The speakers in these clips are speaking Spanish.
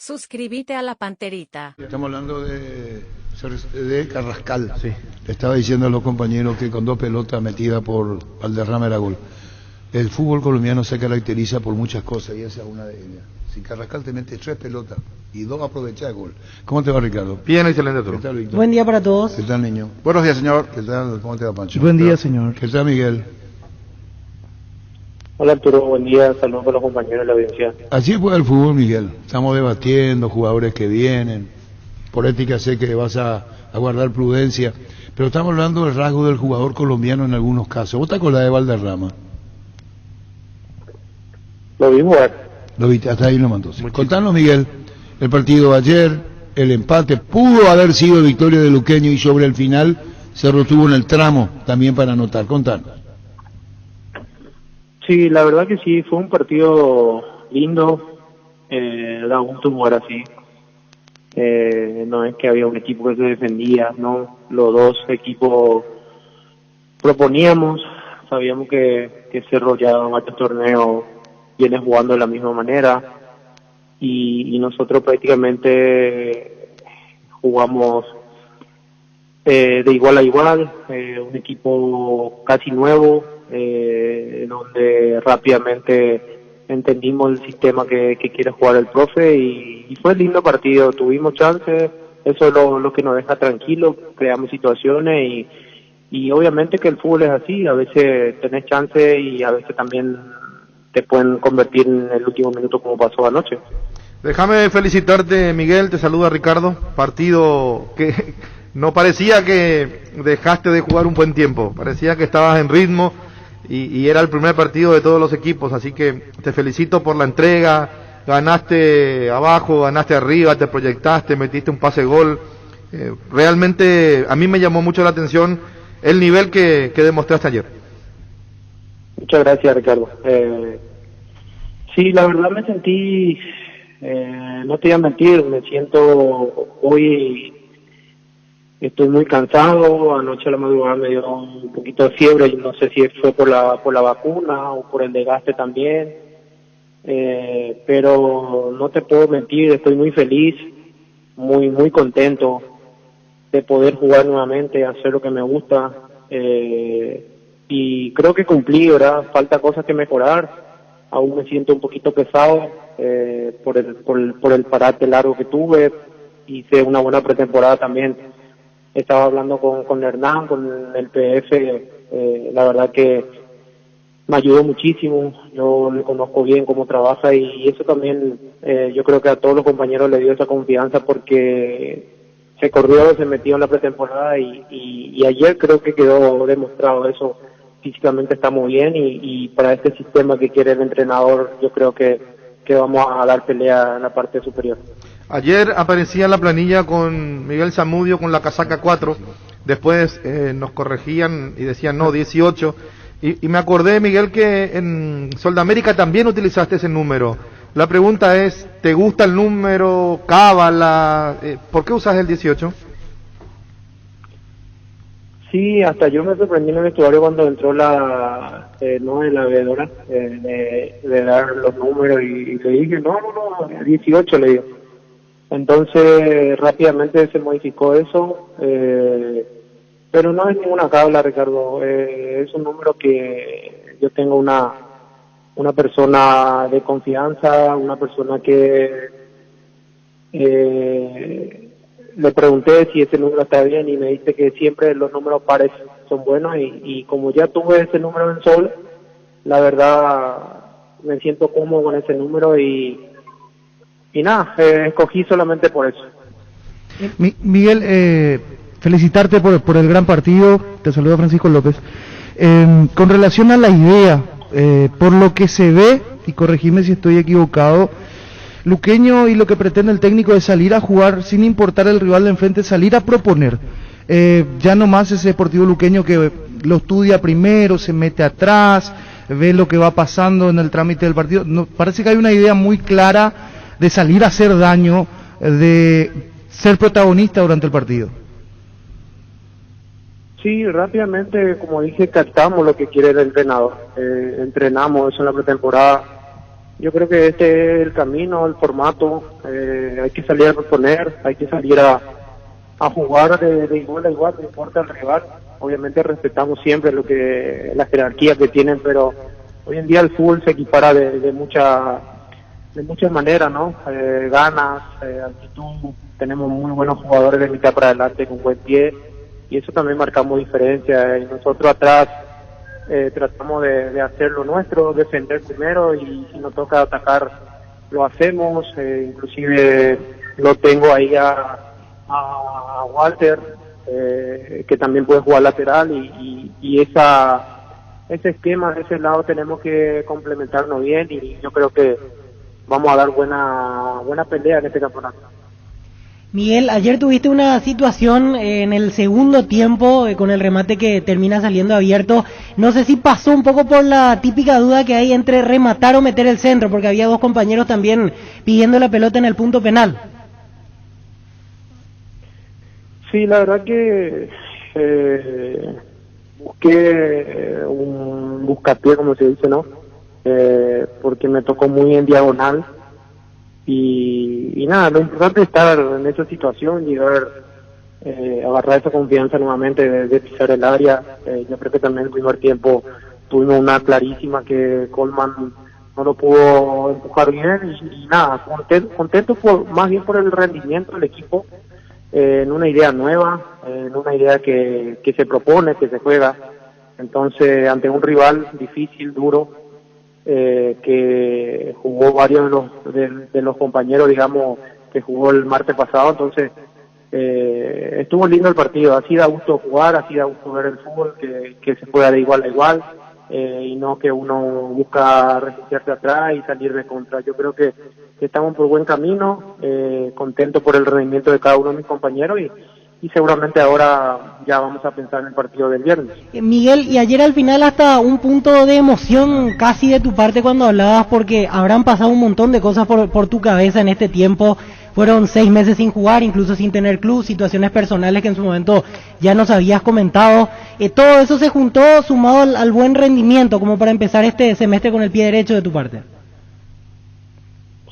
Suscríbete a la Panterita. Estamos hablando de Carrascal. Sí. Le estaba diciendo a los compañeros que con 2 pelotas metidas por Valderrama era gol. El fútbol colombiano se caracteriza por muchas cosas y esa es una de ellas. Si Carrascal te mete 3 pelotas y 2 aprovechas el gol. ¿Cómo te va, Ricardo? Bien, excelente todo. ¿Qué tal, Víctor? Buen día para todos. ¿Qué tal, niño? Buenos días, señor. ¿Qué tal? ¿Cómo te va, Pancho? Buen día, señor. ¿Qué tal, Miguel? Hola Arturo, buen día, saludos a los compañeros de la audiencia. Así fue el fútbol, Miguel. Estamos debatiendo jugadores que vienen. Por ética sé que vas a guardar prudencia, pero estamos hablando del rasgo del jugador colombiano en algunos casos. ¿Vos te acordás de Valderrama? Lo vi jugar. Lo viste, hasta ahí lo mandó. Sí. Contanos, Miguel, el partido de ayer, el empate, pudo haber sido victoria de Luqueño y sobre el final se retuvo en el tramo también para anotar. Contanos. Sí, la verdad que sí, fue un partido lindo, da gusto jugar así. No es que había un equipo que se defendía, no, los dos equipos proponíamos, sabíamos que Cerro ya varios torneos viene jugando de la misma manera y nosotros prácticamente jugamos de igual a igual, un equipo casi nuevo, donde rápidamente entendimos el sistema que quiere jugar el profe y fue un lindo partido, tuvimos chance, eso es lo que nos deja tranquilos, creamos situaciones y obviamente que el fútbol es así, a veces tenés chance y a veces también te pueden convertir en el último minuto como pasó anoche. Déjame felicitarte, Miguel, te saluda Ricardo, partido que no parecía que dejaste de jugar un buen tiempo, parecía que estabas en ritmo y era el primer partido de todos los equipos, así que te felicito por la entrega, ganaste abajo, ganaste arriba, te proyectaste, metiste un pase gol, realmente a mí me llamó mucho la atención el nivel que demostraste ayer. Muchas gracias, Ricardo. Sí, la verdad me sentí, no te voy a mentir, me siento hoy. Estoy muy cansado, anoche a la madrugada me dio un poquito de fiebre, y no sé si fue por la vacuna o por el desgaste también, pero no te puedo mentir, estoy muy feliz, muy contento de poder jugar nuevamente, hacer lo que me gusta, y creo que cumplí, ¿verdad? Falta cosas que mejorar, aún me siento un poquito pesado por el parate largo que tuve, hice una buena pretemporada también. Estaba hablando con Hernán, con el PF, la verdad que me ayudó muchísimo, yo le conozco bien cómo trabaja y eso también yo creo que a todos los compañeros le dio esa confianza porque se corrió, se metió en la pretemporada y ayer creo que quedó demostrado eso, físicamente estamos bien y para este sistema que quiere el entrenador yo creo que vamos a dar pelea en la parte superior. Ayer aparecía en la planilla con Miguel Zamudio con la casaca 4, después nos corregían y decían no, 18, y me acordé, Miguel, que en Soldamérica también utilizaste ese número. La pregunta es, ¿te gusta el número, cábala? ¿Por qué usas el 18? Sí, hasta yo me sorprendí en el vestuario cuando entró la veedora de dar los números y le dije, no, 18 le digo. Entonces rápidamente se modificó eso, pero no es ninguna cábala, Ricardo, es un número que yo tengo una persona de confianza, una persona que le pregunté si ese número está bien y me dice que siempre los números pares son buenos y como ya tuve ese número en Sol, la verdad me siento cómodo con ese número y nada, escogí solamente por eso. Miguel, felicitarte por el gran partido, te saluda Francisco López. Con relación a la idea, por lo que se ve, y corregime si estoy equivocado, Luqueño y lo que pretende el técnico es salir a jugar sin importar el rival de enfrente, salir a proponer. Ya no más ese Deportivo Luqueño que lo estudia primero, se mete atrás, ve lo que va pasando en el trámite del partido. No, parece que hay una idea muy clara de salir a hacer daño, de ser protagonista durante el partido. Sí, rápidamente, como dije, captamos lo que quiere el entrenador. Entrenamos eso en la pretemporada yo creo que este es el camino, el formato. Hay que salir a proponer, hay que salir a jugar de igual a igual, no importa el rival. Obviamente respetamos siempre la jerarquía que tienen, pero hoy en día el fútbol se equipara de muchas maneras, ¿no? Ganas, actitud, tenemos muy buenos jugadores de mitad para adelante con buen pie, y eso también marcamos diferencia. Y nosotros atrás tratamos de hacer lo nuestro, defender primero, y si nos toca atacar lo hacemos. Inclusive lo tengo ahí a Walter, que también puede jugar lateral, y ese esquema de ese lado tenemos que complementarnos bien, y yo creo que vamos a dar buena pelea en este campeonato. Miguel, ayer tuviste una situación en el segundo tiempo con el remate que termina saliendo abierto. No sé si pasó un poco por la típica duda que hay entre rematar o meter el centro, porque había dos compañeros también pidiendo la pelota en el punto penal. Sí, la verdad que busqué un buscapié, como se dice, ¿no? Porque me tocó muy en diagonal, y nada, lo importante es estar en esa situación, llegar, agarrar esa confianza nuevamente de pisar el área. Yo creo que también el primer tiempo tuvimos una clarísima que Coleman no lo pudo empujar bien, y nada, contento más bien por el rendimiento del equipo, en una idea nueva, en una idea que se propone, que se juega. Entonces, ante un rival difícil, duro, que jugó varios de los compañeros, digamos, que jugó el martes pasado, entonces estuvo lindo el partido. Así da gusto jugar, así da gusto ver el fútbol, que se juega de igual a igual, y no que uno busca refugiarse atrás y salir de contra. Yo creo que estamos por buen camino, contento por el rendimiento de cada uno de mis compañeros, y seguramente ahora ya vamos a pensar en el partido del viernes. Miguel, y ayer al final hasta un punto de emoción casi de tu parte cuando hablabas, porque habrán pasado un montón de cosas por tu cabeza en este tiempo. Fueron 6 meses sin jugar, incluso sin tener club, situaciones personales que en su momento ya nos habías comentado. Todo eso se juntó sumado al buen rendimiento, como para empezar este semestre con el pie derecho de tu parte.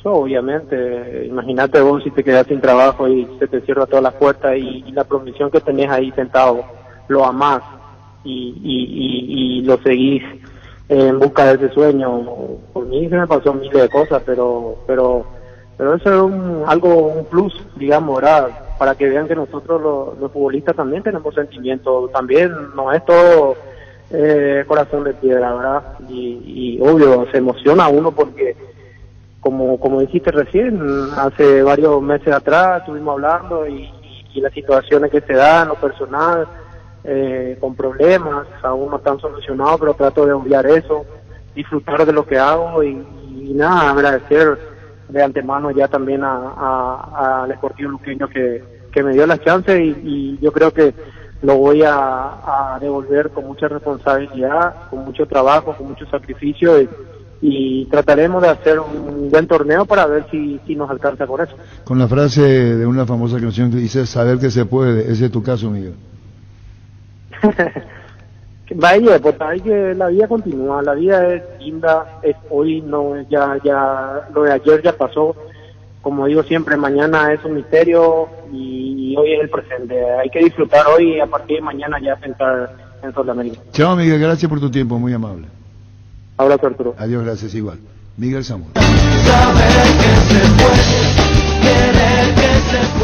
Obviamente, imagínate vos si te quedas sin trabajo y se te cierra todas las puertas, y la profesión que tenés ahí sentado, lo amás y lo seguís en busca de ese sueño. Por mí se me pasó miles de cosas, pero eso es un plus, digamos, ¿verdad? Para que vean que nosotros los futbolistas también tenemos sentimientos, también no es todo corazón de piedra, ¿verdad? Y obvio, se emociona uno porque como dijiste recién, hace varios meses atrás estuvimos hablando, y las situaciones que se dan, lo personal, con problemas, aún no están solucionados, pero trato de obviar eso, disfrutar de lo que hago, y nada, agradecer de antemano ya también al Sportivo Luqueño que me dio la chance, y yo creo que lo voy a devolver con mucha responsabilidad, con mucho trabajo, con mucho sacrificio, y trataremos de hacer un buen torneo para ver si nos alcanza con eso. Con la frase de una famosa canción que dice saber que se puede, ese es tu caso, Miguel. Vaya, pues hay que la vida continúa, la vida es linda, es hoy, no, ya lo de ayer ya pasó. Como digo siempre, mañana es un misterio, y hoy es el presente. Hay que disfrutar hoy, y a partir de mañana ya pensar en Sudamérica. Chao, Miguel, gracias por tu tiempo, muy amable. Abrazo, Arturo. Adiós, gracias, igual. Miguel Zamora.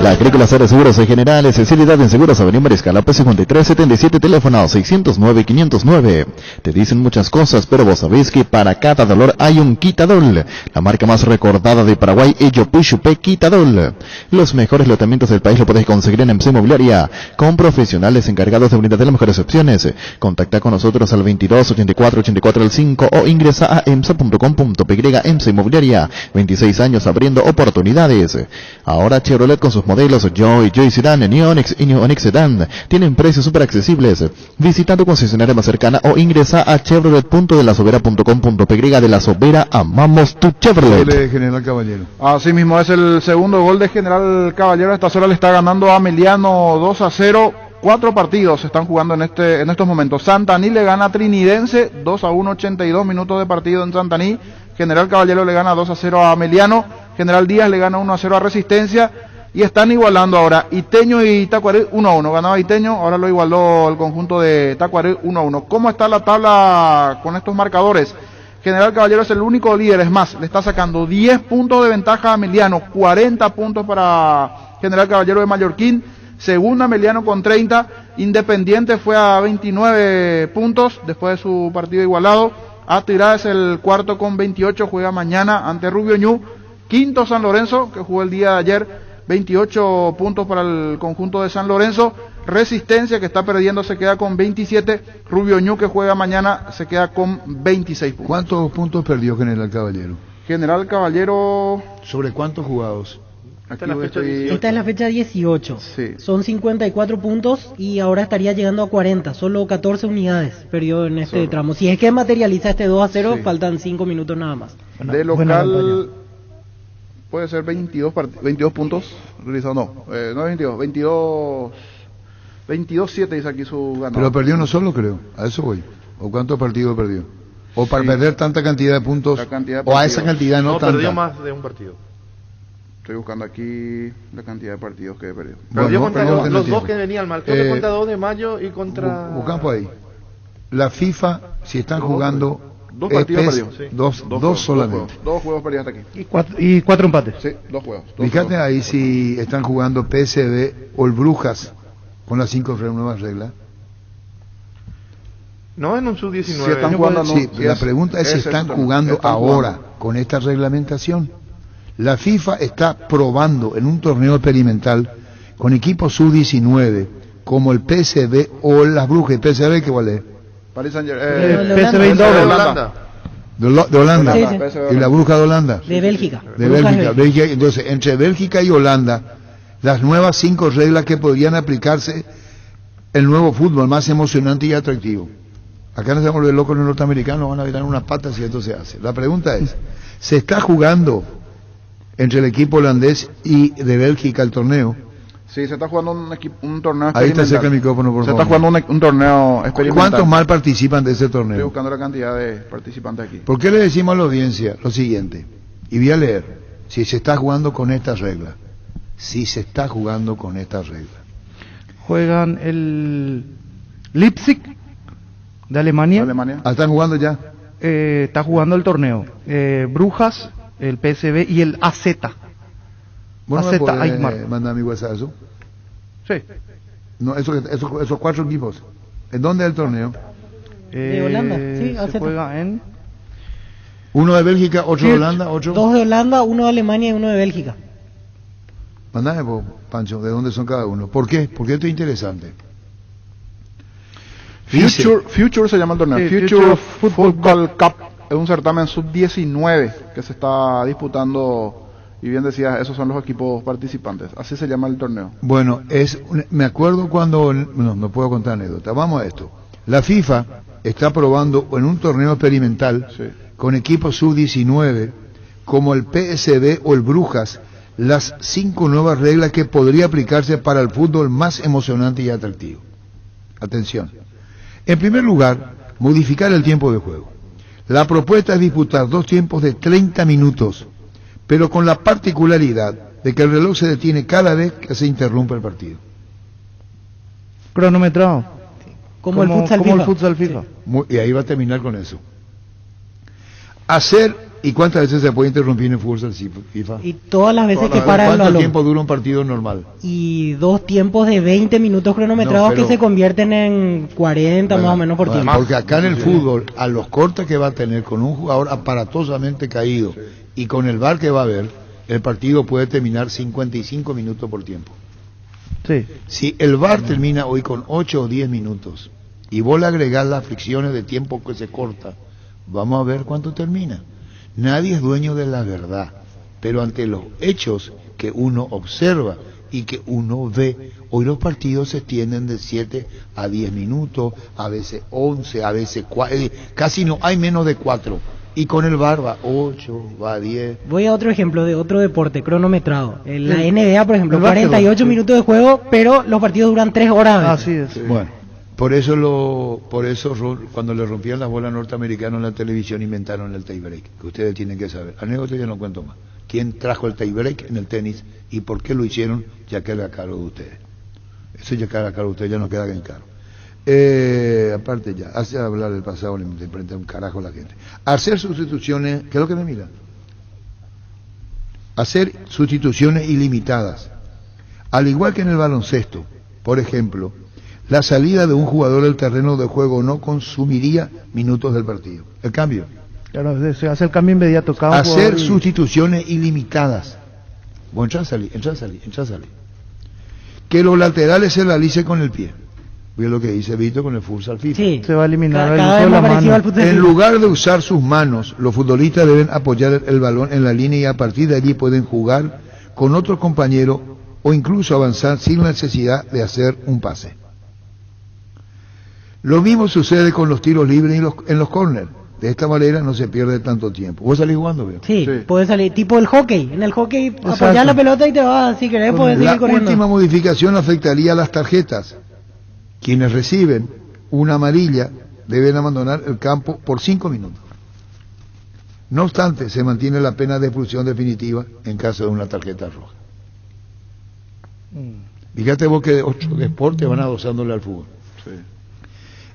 La Agrícola Sara Seguros en general, especialidad en seguros, Avenida Mariscal, López 5377, teléfono 609-509. Te dicen muchas cosas, pero vos sabéis que para cada dolor hay un Quitadol. La marca más recordada de Paraguay es Yopuchupe Quitadol. Los mejores lotamientos del país lo podés conseguir en EMSA Inmobiliaria, con profesionales encargados de brindar las mejores opciones. Contacta con nosotros al 22 84 84 5 o ingresa a emsa.com.py. EMSA Inmobiliaria, 26 años abriendo oportunidades. Ahora Chevrolet con sus modelos Joy Sedan, New Onix y New Onix Sedan tienen precios súper accesibles. Visita tu concesionaria más cercana o ingresa a chevrolet.delasovera.com.py. De La Sobera, amamos tu Chevrolet. Gol de General Caballero. Así mismo es el segundo gol de General Caballero. A esta hora le está ganando a Emiliano 2-0. 4 partidos se están jugando en estos momentos. Santaní le gana a Trinidense 2-1, 82 minutos de partido en Santaní. General Caballero le gana 2-0 a Meliano, General Díaz le gana 1-0 a Resistencia, y están igualando ahora Iteño y Tacuarí 1-1. Ganaba Iteño, ahora lo igualó el conjunto de Tacuarí 1-1. ¿Cómo está la tabla con estos marcadores? General Caballero es el único líder, es más, le está sacando 10 puntos de ventaja a Meliano, 40 puntos para General Caballero de Mallorquín. Segunda Meliano con 30, Independiente fue a 29 puntos después de su partido igualado. Atirá es el cuarto con 28, juega mañana ante Rubio Ñu. Quinto San Lorenzo, que jugó el día de ayer, 28 puntos para el conjunto de San Lorenzo. Resistencia, que está perdiendo, se queda con 27. Rubio Ñu, que juega mañana, se queda con 26 puntos. ¿Cuántos puntos perdió General Caballero? General Caballero... ¿Sobre cuántos jugados? Aquí Esta es la fecha 18. Sí. Son 54 puntos y ahora estaría llegando a 40. Solo 14 unidades perdió en este tramo. Si es que materializa este 2-0, sí, faltan 5 minutos nada más. De local puede ser 22 puntos realizados. No es 22. 22-7 dice aquí su ganador. Pero perdió uno solo, creo. A eso voy. ¿O cuántos partidos perdió? O para perder tanta cantidad de puntos, o a esa cantidad no tanta. Perdió más de un partido. Estoy buscando aquí la cantidad de partidos que perdió. Perdió contra perdió los tiempo. dos que venían mal. Creo que contra 2 de mayo y contra... Buscamos ahí. La FIFA, si están jugando... Dos partidos perdió. Sí. Dos solamente. Dos juegos perdidos hasta aquí. Y cuatro empates. Sí, 2 juegos. Fíjate ahí si están jugando PSV o el Brujas con las 5 nuevas reglas. No, en un sub-19. Si están jugando, sí, la pregunta es si están jugando ahora con esta reglamentación. La FIFA está probando en un torneo experimental con equipos sub-19 como el PSV o las Brujas. ¿El PSV qué vale? Paris Saint-Germain. PSV de Holanda. De Holanda. Sí, sí. Y la Bruja de Holanda. De Bélgica. De Bélgica. Entonces, entre Bélgica y Holanda, las nuevas 5 reglas que podrían aplicarse el nuevo fútbol más emocionante y atractivo. Acá nos vamos de locos los norteamericanos, van a virar unas patas si esto se hace. La pregunta es, ¿se está jugando entre el equipo holandés y de Bélgica el torneo? Sí, se está jugando un torneo experimental. Ahí está cerca el micrófono, por favor. Se está jugando un torneo experimental. ¿Cuántos mal participan de ese Estoy torneo? buscando la cantidad de participantes aquí. ¿Por qué le decimos a la audiencia lo siguiente? Y voy a leer, si se está jugando con estas reglas. Si se está jugando con estas reglas. Juegan el Leipzig de Alemania. Ah, ¿están jugando ya? Está jugando el torneo. Brujas, el PSV y el AZ. ¿Vos no AZ me Alkmaar. podés mandar mi WhatsApp eso? Sí. No, esos 4 equipos. ¿En dónde es el torneo? De Holanda, sí, AZ. Se juega en... Uno de Bélgica, otro de Holanda, otro... 2 de Holanda, 1 de Alemania y 1 de Bélgica. Mandame, Pancho, de dónde son cada uno. ¿Por qué? Porque esto es interesante. Future se llama el torneo. Sí, Future Football Cup. Es un certamen sub-19 que se está disputando, y bien decías, esos son los equipos participantes. Así se llama el torneo. Bueno, me acuerdo cuando... No puedo contar anécdota. Vamos a esto. La FIFA está probando en un torneo experimental con equipos sub-19 como el PSV o el Brujas las 5 nuevas reglas que podría aplicarse para el fútbol más emocionante y atractivo. Atención. En primer lugar, modificar el tiempo de juego. La propuesta es disputar 2 tiempos de 30 minutos, pero con la particularidad de que el reloj se detiene cada vez que se interrumpe el partido. Cronometrado. Como el futsal FIFA. Y ahí va a terminar con eso. ¿Y cuántas veces se puede interrumpir en el fútbol FIFA? Y todas las veces que para el balón. ¿Cuánto tiempo dura un partido normal? Y 2 tiempos de 20 minutos cronometrados que se convierten en 40 más o menos por tiempo. Porque acá en el fútbol, a los cortes que va a tener con un jugador aparatosamente caído y con el VAR que va a haber, el partido puede terminar 55 minutos por tiempo. Sí. Si el VAR termina hoy con 8 o 10 minutos y vos le agregás las fricciones de tiempo que se corta, vamos a ver cuánto termina. Nadie es dueño de la verdad, pero ante los hechos que uno observa y que uno ve, hoy los partidos se extienden de 7 a 10 minutos, a veces 11, a veces 4, casi no hay menos de 4, y con el VAR va 8, va 10. Voy a otro ejemplo de otro deporte cronometrado. En la NBA, por ejemplo, 48 minutos de juego, pero los partidos duran 3 horas. Así es. Bueno, Por eso cuando le rompían las bolas norteamericanos en la televisión inventaron el tie break, que ustedes tienen que saber. Anécdota ya no cuento más. ¿Quién trajo el tie break en el tenis y por qué lo hicieron? Ya queda a cargo de ustedes. Eso ya queda a cargo de ustedes, ya no queda en cargo. Aparte ya, hace hablar del pasado, le enfrenta un carajo a la gente. Hacer sustituciones, ¿qué es lo que me mira? Hacer sustituciones ilimitadas. Al igual que en el baloncesto, por ejemplo, la salida de un jugador del terreno de juego no consumiría minutos del partido. El cambio. Claro, se hace el cambio inmediato. Hacer sustituciones ilimitadas. Vos entrá a salir. Que los laterales se realicen con el pie. Ve lo que dice Vito con el futsal FIFA. Sí. Se va a eliminar el Cada uso vez de la más parecido mano. al fútbol. En lugar de usar sus manos, los futbolistas deben apoyar el balón en la línea y a partir de allí pueden jugar con otro compañero o incluso avanzar sin la necesidad de hacer un pase. Lo mismo sucede con los tiros libres en los corners. De esta manera no se pierde tanto tiempo. ¿Vos salís jugando, veo? Sí, puede salir, tipo el hockey. En el hockey apoyás la pelota y te vas, si querés, podés La seguir corriendo. última modificación afectaría a las tarjetas. Quienes reciben una amarilla deben abandonar el campo por 5 minutos. No obstante, se mantiene la pena de expulsión definitiva en caso de una tarjeta roja. Fíjate vos que otros deportes van adosándole al fútbol. Sí.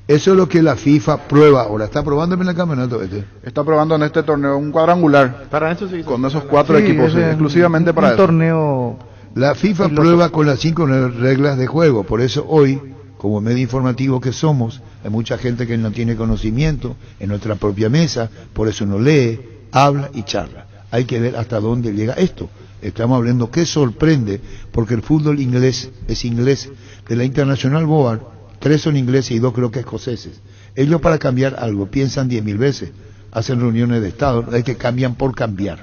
Eso es lo que la FIFA prueba ahora. Está probando en el campeonato Está probando en este torneo un cuadrangular. Para eso sí. Con esos 4 equipos, es exclusivamente para un eso. torneo. La FIFA prueba con las 5 reglas de juego. Por eso hoy, como medio informativo que somos, hay mucha gente que no tiene conocimiento en nuestra propia mesa, por eso no lee, habla y charla. Hay que ver hasta dónde llega esto. Estamos hablando que sorprende, porque el fútbol inglés es inglés. De la Internacional Board, 3 son ingleses y 2 creo que escoceses. Ellos para cambiar algo piensan 10.000 veces, hacen reuniones de Estado, no hay que cambian por cambiar,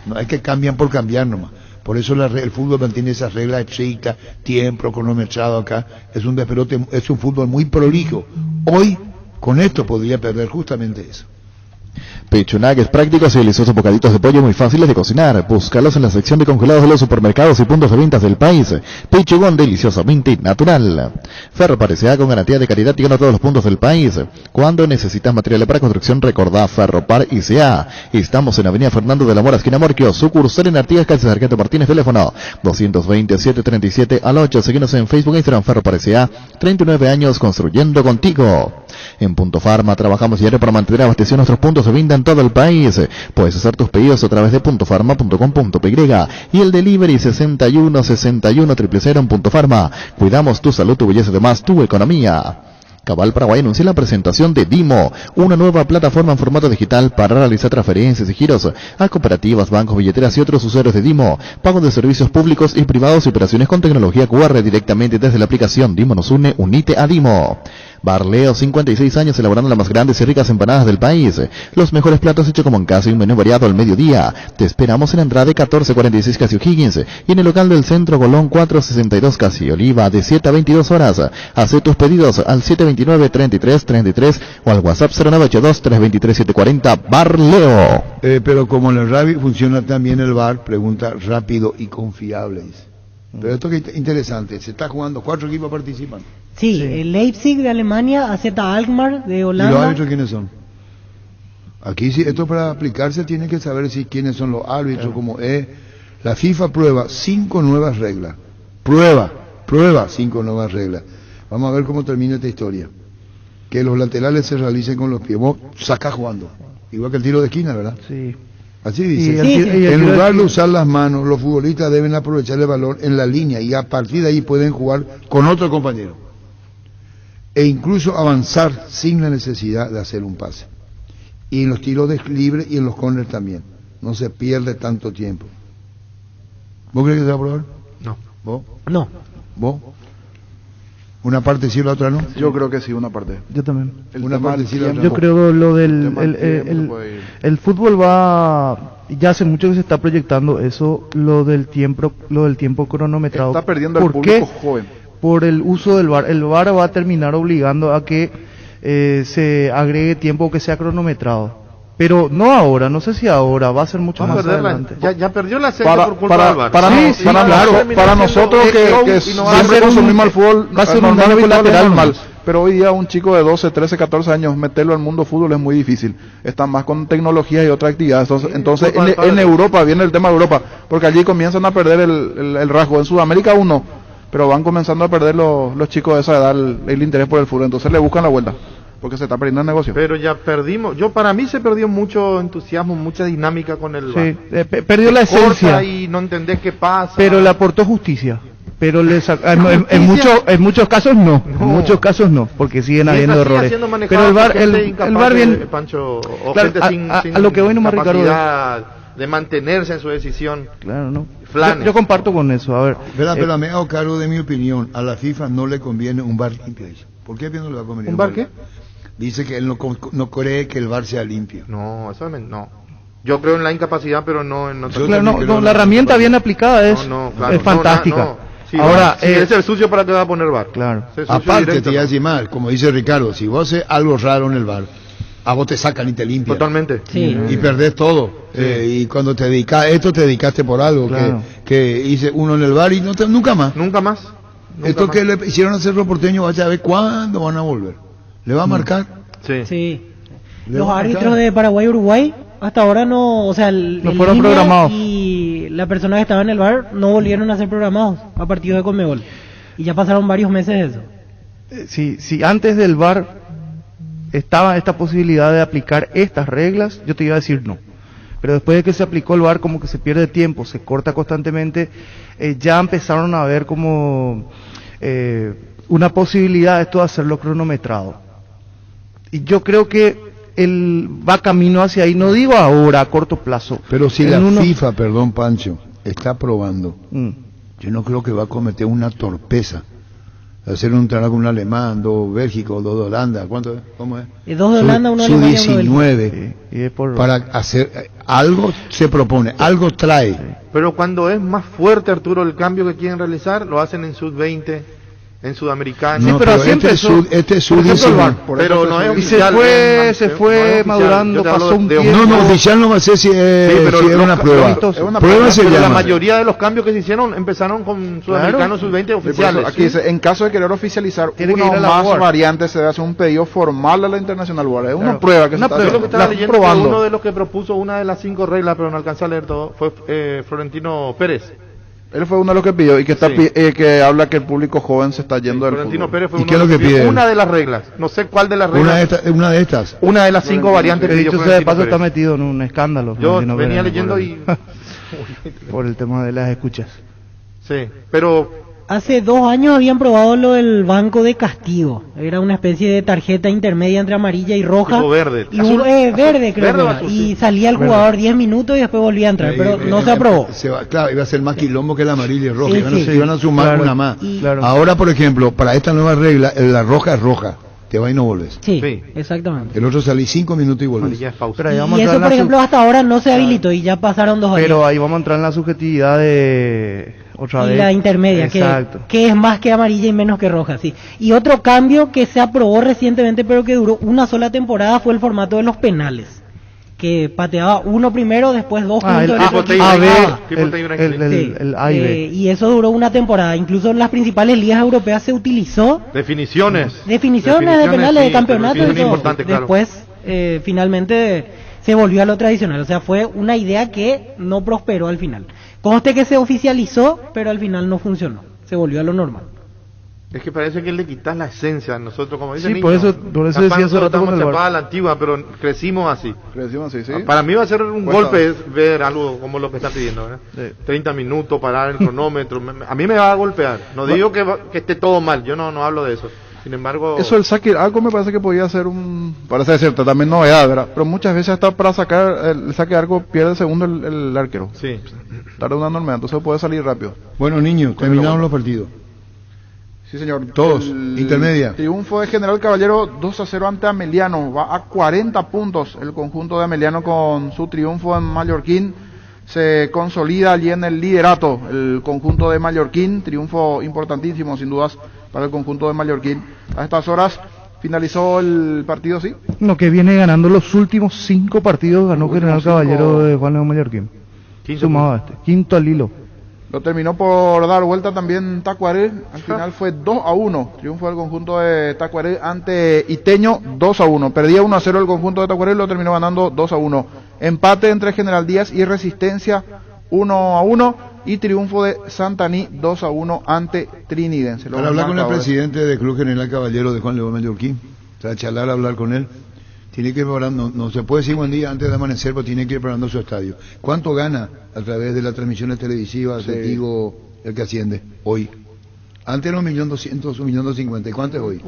no hay que cambian por cambiar nomás. Por eso el fútbol mantiene esas reglas estrictas, tiempo cronometrado acá, es un despelote, es un fútbol muy prolijo. Hoy, con esto podría perder justamente eso. Pecho Nuggets prácticos y deliciosos bocaditos de pollo muy fáciles de cocinar. Búscalos en la sección de congelados de los supermercados y puntos de ventas del país. Pechugón deliciosamente natural. Ferro Par S.A. con garantía de calidad llegando a todos los puntos del país. Cuando necesitas materiales para construcción, recordá Ferro Par S.A. Estamos en Avenida Fernando de la Mora, esquina Morquio, sucursal en Artigas, calle Sargento Martínez, teléfono 220-737-8. Seguinos en Facebook e Instagram. Ferro Par S.A. 39 años construyendo contigo. En Punto Farma trabajamos diario para mantener abastecidos nuestros puntos de venta en todo el país. Puedes hacer tus pedidos a través de puntofarma.com.py y el delivery 61 61 000 en Punto Farma. Cuidamos tu salud, tu belleza, además tu economía. Cabal Paraguay anuncia la presentación de Dimo, una nueva plataforma en formato digital para realizar transferencias y giros a cooperativas, bancos, billeteras y otros usuarios de Dimo, pago de servicios públicos y privados y operaciones con tecnología QR directamente desde la aplicación Dimo nos une, unite a Dimo. Barleo, 56 años elaborando las más grandes y ricas empanadas del país. Los mejores platos hechos como en casa y un menú variado al mediodía. Te esperamos en Andrade 1446 Casi O'Higgins y en el local del Centro Colón 462 Casi Oliva de 7 a 22 horas. Haz tus pedidos al 729-3333 o al WhatsApp 0982-323-740 Barleo. Pero como en el rugby funciona también el VAR, pregunta rápido y confiable, dice. Pero esto que es interesante, se está jugando, 4 equipos participan. Sí, el Leipzig de Alemania, AZ Alkmaar de ¿Y Holanda. los árbitros quiénes son? Aquí sí, esto para aplicarse tiene que saber si quiénes son los árbitros, como es. La FIFA prueba 5 nuevas reglas. Prueba 5 nuevas reglas. Vamos a ver cómo termina esta historia. Que los laterales se realicen con los pies. Vos sacás jugando. Igual que el tiro de esquina, ¿verdad? Sí. Así dice. Sí. En lugar de usar las manos, los futbolistas deben aprovechar el balón en la línea y a partir de ahí pueden jugar con otro compañero. E incluso avanzar sin la necesidad de hacer un pase. Y en los tiros libres y en los corners también. No se pierde tanto tiempo. ¿Vos crees que se va a probar? No. ¿Vos? No. ¿Vos? ¿Una parte sí y la otra no? Yo creo que sí, una parte. Yo también. Una parte sí y la otra Yo no. creo lo del tiempo puede ir. el fútbol va, ya hace mucho que se está proyectando eso, lo del tiempo cronometrado. Está perdiendo el ¿Por público qué? joven. Por el uso del VAR. El VAR va a terminar obligando a que se agregue tiempo que sea cronometrado. Pero no ahora, no sé si ahora, va a ser mucho más adelante. Ya perdió la serie por culpa del VAR. Para nosotros que y no va a siempre ser consumimos el fútbol va a ser un normal daño y colateral mal. nomás. pero hoy día un chico de 12, 13, 14 años, meterlo al mundo fútbol es muy difícil. Están más con tecnología y otras actividades. Entonces en Europa, viene el tema de Europa, porque allí comienzan a perder el rasgo. En Sudamérica aún no, pero van comenzando a perder los chicos de esa edad el interés por el fútbol. Entonces le buscan la vuelta, porque se está perdiendo el negocio. Pero ya perdimos, para mí se perdió mucho entusiasmo, mucha dinámica con el VAR. Sí, perdió la esencia. Y no entendés qué pasa. Pero le aportó justicia. Pero en muchos casos no. En muchos casos no, porque siguen habiendo errores. Pero el VAR bien, Pancho, o claro, gente sin a lo que voy nomás, Ricardo, de mantenerse en su decisión. Claro, no. Flanes. Yo comparto con eso. A ver, Pero me hago cargo de mi opinión. A la FIFA no le conviene un VAR limpio. Dice. ¿Por qué no le va a convenir ¿Un VAR qué? Dice que él no cree que el VAR sea limpio. No, eso no. Yo creo en la incapacidad, pero no en otra. Claro, la herramienta bien aplicada es fantástica. Sí, ahora, si es el sucio, ¿para qué va a poner VAR? Claro. Aparte, te iba a decir más, como dice Ricardo, si vos haces algo raro en el VAR, a vos te sacan y te limpian. Totalmente. Sí. Y perdés todo. Sí. Y cuando te dedicas a esto, te dedicaste por algo. Claro. Que hice uno en el VAR y nunca más. Nunca más. Esto que le hicieron hacer los porteños, vaya a ver cuándo van a volver. ¿Le va a marcar? Sí. Sí. Le Los va a árbitros marcar. de Paraguay y Uruguay hasta ahora no, o sea, No el fueron línea programados. y la persona que estaba en el VAR no volvieron a ser programados a partidos de Conmebol. Y ya pasaron varios meses de eso. si antes del VAR estaba esta posibilidad de aplicar estas reglas, yo te iba a decir no. Pero después de que se aplicó el VAR, como que se pierde tiempo, se corta constantemente, ya empezaron a ver como una posibilidad de esto de hacerlo cronometrado. Y yo creo que él va camino hacia ahí, no digo ahora, a corto plazo. Pero si la FIFA, perdón Pancho, está probando, yo no creo que va a cometer una torpeza. Hacer un trabajo con un alemán, 2 Bélgica, 2 de Holanda, ¿cuánto es? ¿Cómo es? 2 de Holanda, 1 de Alemania, 1 de 19, para hacer algo se propone, algo trae. Pero cuando es más fuerte, Arturo, el cambio que quieren realizar, lo hacen en sub-20, en sudamericano. No, pero este es sub-19. Pero no es y oficial. se fue madurando, pasó un tiempo. No, oficial no va a ser si es una prueba. Prueba se La llama. mayoría de los cambios que se hicieron empezaron con sudamericanos sub-20 oficiales. Aquí dice, en caso de querer oficializar Tiene que una ir a o la más UAR. variantes, se debe hacer un pedido formal a la Internacional UAR. Es una prueba que se está Yo lo que haciendo. estaba La leyendo que probando. uno de los que propuso una de las 5 reglas, pero no alcanzé a leer todo, fue Florentino Pérez. Él fue uno de los que pidió y que está Sí. que habla que el público joven se está yendo del Florentino fútbol. Pérez fue ¿Y uno qué es de lo los que pidió pide? una de las reglas. No sé cuál de las Una reglas. de estas. Una de las 5 variantes Que que pidió dicho sea de Florentino paso, está Pérez. metido en un escándalo. Yo Florentino venía Pérez, leyendo por y... por el tema de las escuchas. Sí, pero... Hace 2 años habían probado lo del banco de castigo. Era una especie de tarjeta intermedia entre amarilla y roja. Tipo verde. Y Azul, verde, creo verde o que era. azul, Y sí. salía el jugador 10 minutos y después volvía a entrar. Pero no se aprobó. Claro, iba a ser más quilombo que la amarilla y roja. Sí, Iban a sumar claro. una más. Claro. Ahora, por ejemplo, para esta nueva regla, la roja es roja. Te va y no volves. Sí, Sí. exactamente. El otro salís 5 minutos y volvés. Amarilla es pausa. Pero ahí vamos Y a entrar eso, en la por ejemplo, hasta ahora no se habilitó y ya pasaron 2 años. Pero ahí vamos a entrar en la subjetividad de otra Y vez. la intermedia, Exacto. que es más que amarilla y menos que roja, sí. Y otro cambio que se aprobó recientemente, pero que duró una sola temporada, fue el formato de los penales. Que pateaba uno primero, después 2 Ah, el juntos. tipo A, B, tipo el, Taylor el, el, Sí. el A y B. Y eso duró una temporada. Incluso en las principales ligas europeas se utilizó Definiciones. definiciones de penales, de campeonatos y definiciones todo. importantes, claro. Después, finalmente, se volvió a lo tradicional. O sea, fue una idea que no prosperó al final. Conste que se oficializó, pero al final no funcionó. Se volvió a lo normal. Es que parece que le quitas la esencia a nosotros, como dicen Sí, niños. por eso Capaz decía hace nosotros rato con estamos el VAR. chapados a la antigua, pero crecimos así. Decimos así, ¿sí? Para mí va a ser un Cuesta. golpe ver algo como lo que está pidiendo, ¿verdad? Sí. 30 minutos, parar el cronómetro. A mí me va a golpear. No digo que esté todo mal, yo no hablo de eso. Sin embargo... Eso el saque, algo me parece que podía ser parece cierto, también novedad, ¿verdad? Pero muchas veces hasta para sacar el saque de arco pierde segundo el arquero. Sí. Tarda una enormidad, entonces puede salir rápido. Bueno, niños, terminaron los partidos. Sí, señor. Todos, intermedia. Triunfo de General Caballero 2-0 ante Ameliano. Va a 40 puntos el conjunto de Ameliano con su triunfo en Mallorquín. Se consolida allí en el liderato el conjunto de Mallorquín. Triunfo importantísimo, sin dudas, para el conjunto de Mallorquín. A estas horas finalizó el partido, ¿sí? No, que viene ganando los últimos 5 partidos, ganó Los General últimos 5. Caballero de Juan León Mallorquín. Quinto Sumado a este, quinto al hilo. Lo terminó por dar vuelta también Tacuaré. Al final fue 2-1. Triunfo del conjunto de Tacuaré ante Iteño, 2-1. Perdía 1-0 el conjunto de Tacuaré, lo terminó ganando 2-1. Empate entre General Díaz y Resistencia, 1-1. Y triunfo de Santaní, 2-1 ante Trinidense. Para hablar con el presidente del Club General Caballero de Juan León Mallorquín, para charlar, hablar con él. Tiene que ir preparando, no se puede decir buen día antes de amanecer, pero tiene que ir preparando su estadio. ¿Cuánto gana a través de las transmisiones televisivas de Tigo el que asciende hoy? Antes era 1.200.000, 1.250.000. ¿Cuánto es hoy?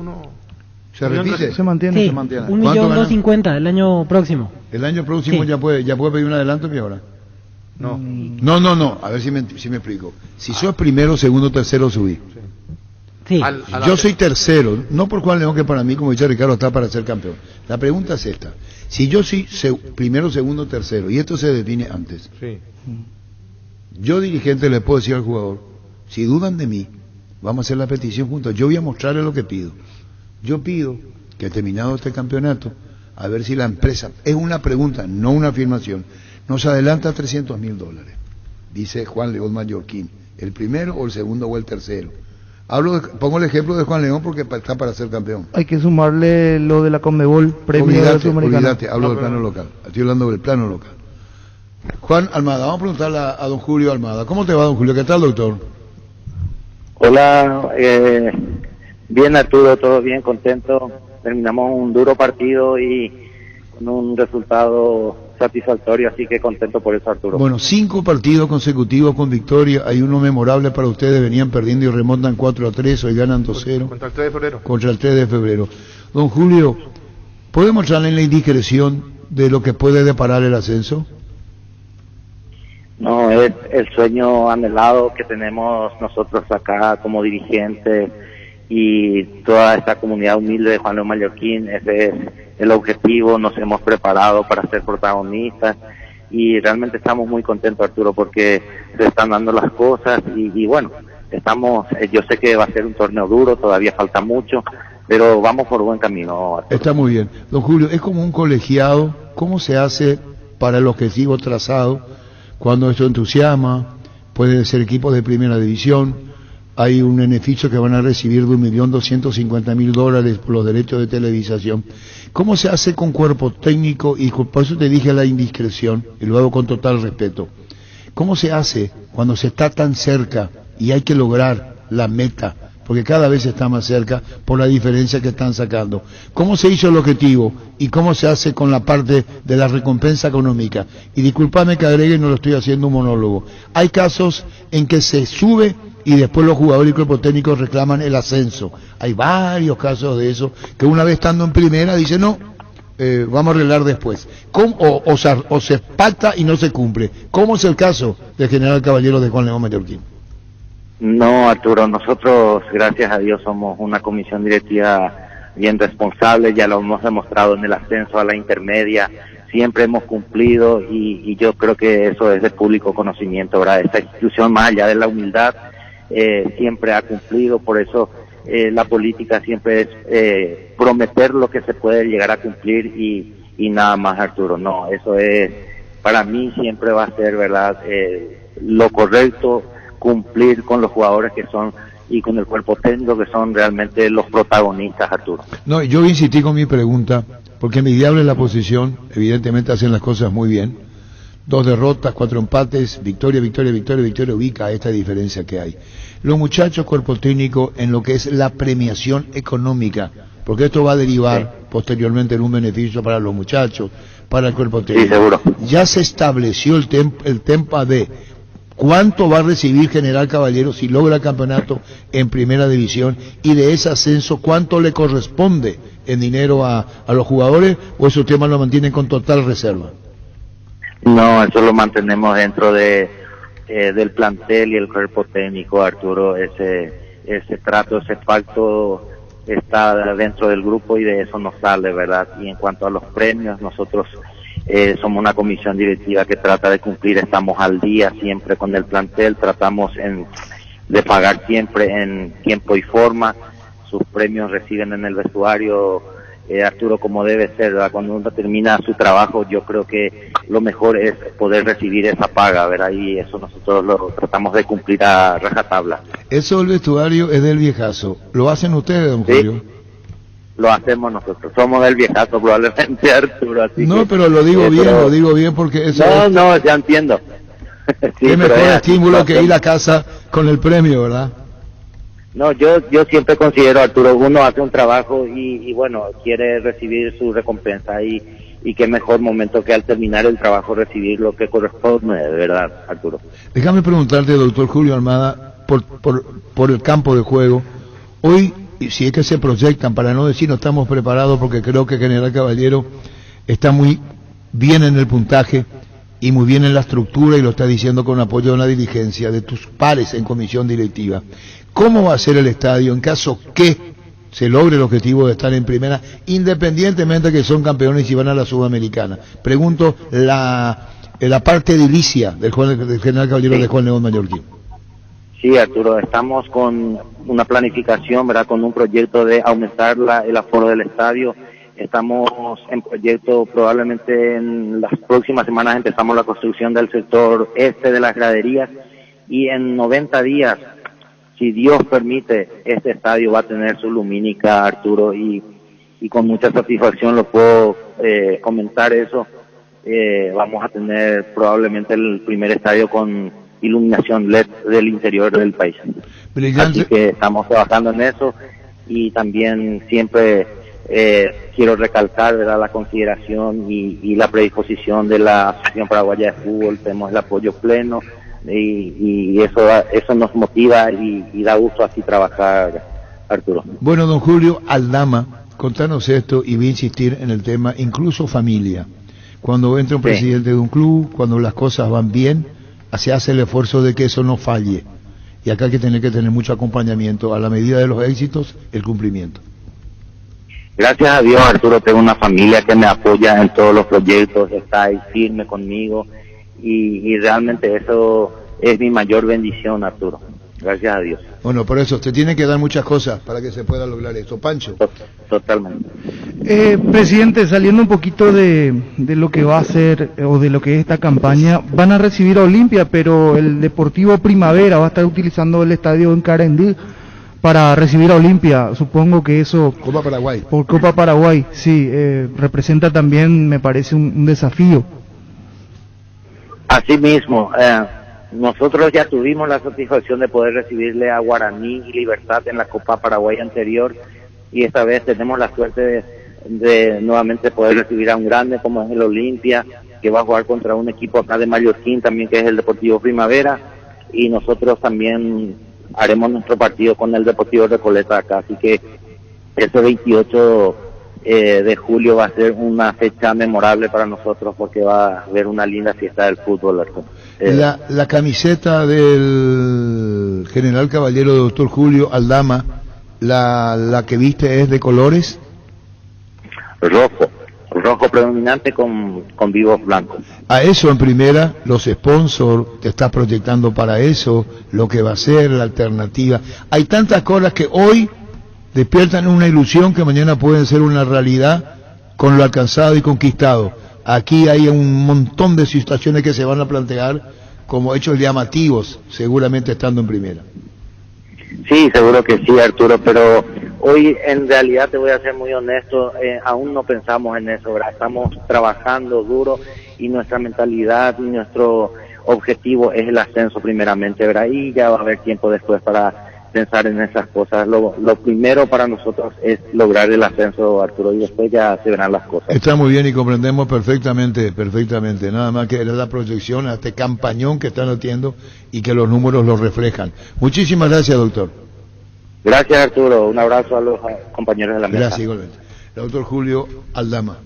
¿Se repite? Se mantiene. Sí, Se mantiene. 1.250.000 el año próximo. El año próximo Sí. ya puede pedir un adelanto, ¿qué ahora? No. No, a ver si me explico. Si sos primero, segundo, tercero, subí. Sí. Yo soy tercero, no por Juan León, que para mí, como dice Ricardo, está para ser campeón. La pregunta es esta: si yo soy primero, segundo, tercero, y esto se define antes, Sí. yo dirigente le puedo decir al jugador, si dudan de mí, vamos a hacer la petición juntos, yo voy a mostrarles lo que pido. Yo pido que terminado este campeonato, a ver si la empresa, es una pregunta, no una afirmación, nos adelanta $300.000, dice Juan León Mallorquín, el primero o el segundo o el tercero. Pongo el ejemplo de Juan León porque está para ser campeón. Hay que sumarle lo de la Conmebol, premio de la Sudamericana. Olvídate, hablo del plano local. Estoy hablando del plano local. Juan Almada, vamos a preguntarle a don Julio Almada. ¿Cómo te va, don Julio? ¿Qué tal, doctor? Hola, bien Arturo, todo bien, contento. Terminamos un duro partido y con un resultado satisfactorio, así que contento por eso, Arturo. Bueno, 5 partidos consecutivos con victoria, hay uno memorable para ustedes, venían perdiendo y remontan 4-3, hoy ganan 2-0. Contra el 3 de febrero. Contra el 3 de febrero. Don Julio, ¿puede mostrarle la indiscreción de lo que puede deparar el ascenso? No, es el sueño anhelado que tenemos nosotros acá como dirigentes y toda esta comunidad humilde de Juan León Mallorquín. Ese es el objetivo, nos hemos preparado para ser protagonistas y realmente estamos muy contentos, Arturo, porque se están dando las cosas y bueno, yo sé que va a ser un torneo duro, todavía falta mucho, pero vamos por buen camino, Arturo. Está muy bien. Don Julio, es como un colegiado, ¿cómo se hace para el objetivo trazado? Cuando esto entusiasma, pueden ser equipos de primera división, hay un beneficio que van a recibir de $1.250.000 por los derechos de televisación. ¿Cómo se hace con cuerpo técnico? Y por eso te dije la indiscreción, y lo hago con total respeto. ¿Cómo se hace cuando se está tan cerca y hay que lograr la meta? Porque cada vez está más cerca por la diferencia que están sacando. ¿Cómo se hizo el objetivo? ¿Y cómo se hace con la parte de la recompensa económica? Y discúlpame que agregue, no lo estoy haciendo un monólogo. Hay casos en que se sube y después los jugadores y cuerpos técnicos reclaman el ascenso. Hay varios casos de eso, que una vez estando en primera dicen no, vamos a arreglar después. O se pacta y no se cumple. ¿Cómo es el caso del General Caballero de Juan León Mallorquín? No, Arturo, nosotros, gracias a Dios, somos una comisión directiva bien responsable, ya lo hemos demostrado en el ascenso a la intermedia, siempre hemos cumplido y yo creo que eso es de público conocimiento, ¿verdad? Esta institución, más allá de la humildad, siempre ha cumplido, por eso la política siempre es prometer lo que se puede llegar a cumplir y nada más, Arturo. No, eso es, para mí siempre va a ser, ¿verdad? Lo correcto, cumplir con los jugadores que son y con el cuerpo técnico que son realmente los protagonistas, Arturo. No, yo insistí con mi pregunta porque envidiable es la posición, evidentemente hacen las cosas muy bien. 2 derrotas, 4 empates, victoria, ubica esta diferencia que hay. Los muchachos, cuerpo técnico, en lo que es la premiación económica, porque esto va a derivar posteriormente en un beneficio para los muchachos, para el cuerpo técnico. Sí, seguro. Ya se estableció el tema de cuánto va a recibir General Caballero si logra el campeonato en primera división y de ese ascenso cuánto le corresponde en dinero a los jugadores, o esos temas lo mantienen con total reserva. No, eso lo mantenemos dentro del plantel y el cuerpo técnico, Arturo. Ese trato, ese pacto está dentro del grupo y de eso nos sale, ¿verdad? Y en cuanto a los premios, nosotros somos una comisión directiva que trata de cumplir, estamos al día siempre con el plantel, tratamos de pagar siempre en tiempo y forma, sus premios reciben en el vestuario Arturo, como debe ser, ¿verdad? Cuando uno termina su trabajo, yo creo que lo mejor es poder recibir esa paga, ¿verdad? Y eso nosotros lo tratamos de cumplir a rajatabla. Eso del vestuario es del viejazo. ¿Lo hacen ustedes, don Sí. Julio? Lo hacemos nosotros, somos del viejazo probablemente, Arturo. Así No, que, pero lo digo bien, pero- lo digo bien porque eso No, ya entiendo. Sí, qué pero mejor es así, estímulo lo que hacemos. ir a casa con el premio, ¿verdad? No, yo siempre considero, Arturo, uno hace un trabajo y bueno, quiere recibir su recompensa y qué mejor momento que al terminar el trabajo recibir lo que corresponde, de verdad, Arturo. Déjame preguntarte, doctor Julio Almada, por el campo de juego. Hoy, y si es que se proyectan, para no decir no estamos preparados, porque creo que General Caballero está muy bien en el puntaje y muy bien en la estructura, y lo está diciendo con apoyo de una diligencia de tus pares en comisión directiva. ¿Cómo va a ser el estadio en caso que se logre el objetivo de estar en primera, independientemente que son campeones y van a la Sudamericana? Pregunto la parte edilicia del General Caballero Sí. de Juan León Mallorquín. Sí, Arturo, estamos con una planificación, ¿verdad? Con un proyecto de aumentar el aforo del estadio. Estamos en proyecto, probablemente en las próximas semanas empezamos la construcción del sector este de las graderías y en 90 días, si Dios permite, este estadio va a tener su lumínica, Arturo, y con mucha satisfacción lo puedo comentar eso. Vamos a tener probablemente el primer estadio con iluminación LED del interior del país. Brillante. Así que estamos trabajando en eso y también siempre quiero recalcar, ¿verdad?, la consideración y la predisposición de la Asociación Paraguaya de Fútbol. Tenemos el apoyo pleno y eso nos motiva y da gusto así trabajar, Arturo. Bueno, don Julio Aldama, contanos esto y voy a insistir en el tema, incluso familia. Cuando entra un Sí. presidente de un club, cuando las cosas van bien, se hace el esfuerzo de que eso no falle. Y acá hay que tener mucho acompañamiento, a la medida de los éxitos, el cumplimiento. Gracias a Dios, Arturo, tengo una familia que me apoya en todos los proyectos, está ahí firme conmigo y realmente eso es mi mayor bendición, Arturo. Gracias a Dios. Bueno, por eso, te tienen que dar muchas cosas para que se pueda lograr esto. Pancho. Totalmente. Presidente, saliendo un poquito de lo que va a ser o de lo que es esta campaña, van a recibir a Olimpia, pero el Deportivo Primavera va a estar utilizando el estadio en Carendí para recibir a Olimpia. Supongo que eso, Copa Paraguay. por Copa Paraguay, sí, representa también, me parece, un desafío. Así mismo, nosotros ya tuvimos la satisfacción de poder recibirle a Guaraní y Libertad en la Copa Paraguay anterior y esta vez tenemos la suerte de nuevamente poder recibir a un grande como es el Olimpia, que va a jugar contra un equipo acá de Mallorquín también, que es el Deportivo Primavera, y nosotros también haremos nuestro partido con el Deportivo Recoleta acá, así que este 28 de julio va a ser una fecha memorable para nosotros porque va a haber una linda fiesta del fútbol. La camiseta del General Caballero, doctor Julio Aldama, la que viste es de colores. Rojo predominante con vivos blancos. A eso en primera, los sponsors, te estás proyectando para eso, lo que va a ser, la alternativa. Hay tantas cosas que hoy despiertan una ilusión que mañana pueden ser una realidad con lo alcanzado y conquistado. Aquí hay un montón de situaciones que se van a plantear como hechos llamativos, seguramente estando en primera. Sí, seguro que sí, Arturo, pero hoy en realidad te voy a ser muy honesto, aún no pensamos en eso, ¿verdad? Estamos trabajando duro y nuestra mentalidad y nuestro objetivo es el ascenso primeramente, ¿verdad? Y ya va a haber tiempo después para pensar en esas cosas. Lo primero para nosotros es lograr el ascenso, Arturo, y después ya se verán las cosas. Está muy bien y comprendemos perfectamente. Nada más que era la proyección a este campañón que están haciendo y que los números lo reflejan. Muchísimas gracias, doctor. Gracias, Arturo. Un abrazo a los compañeros de la mesa. Gracias, igualmente. El doctor Julio Aldama.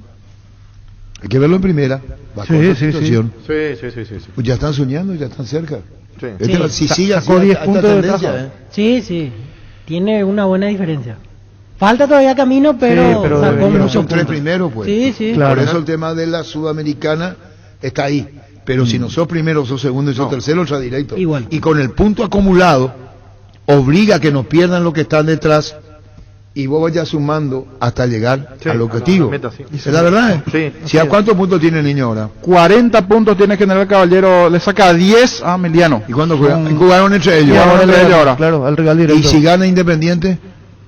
Hay que verlo en primera. Bajo Sí, esta sí, situación. Sí. Pues ya están soñando, ya están cerca. Sí. Si sigue así, Sacó 10 esta puntos de tendencia, ventaja. Sí, tiene una buena diferencia. Falta todavía camino, pero, pero sacó debería. muchos Son tres puntos. primeros, pues. Sí. Claro. Por eso el tema de la Sudamericana está ahí. Pero si no sos primero, sos segundo y sos tercero, entra directo. Igual. Y con el punto acumulado, obliga a que nos pierdan los que están detrás y vos vayas sumando hasta llegar Sí, al objetivo. a la meta, sí. ¿Es la verdad? Sí. Si ¿a cuántos puntos tiene el niño ahora? 40 puntos tiene General Caballero, le saca 10 a Emiliano. ¿Y cuándo juegan? Jugaron entre ellos. Jugaron entre ellos ahora. Claro, al rival directo. ¿Y si gana Independiente?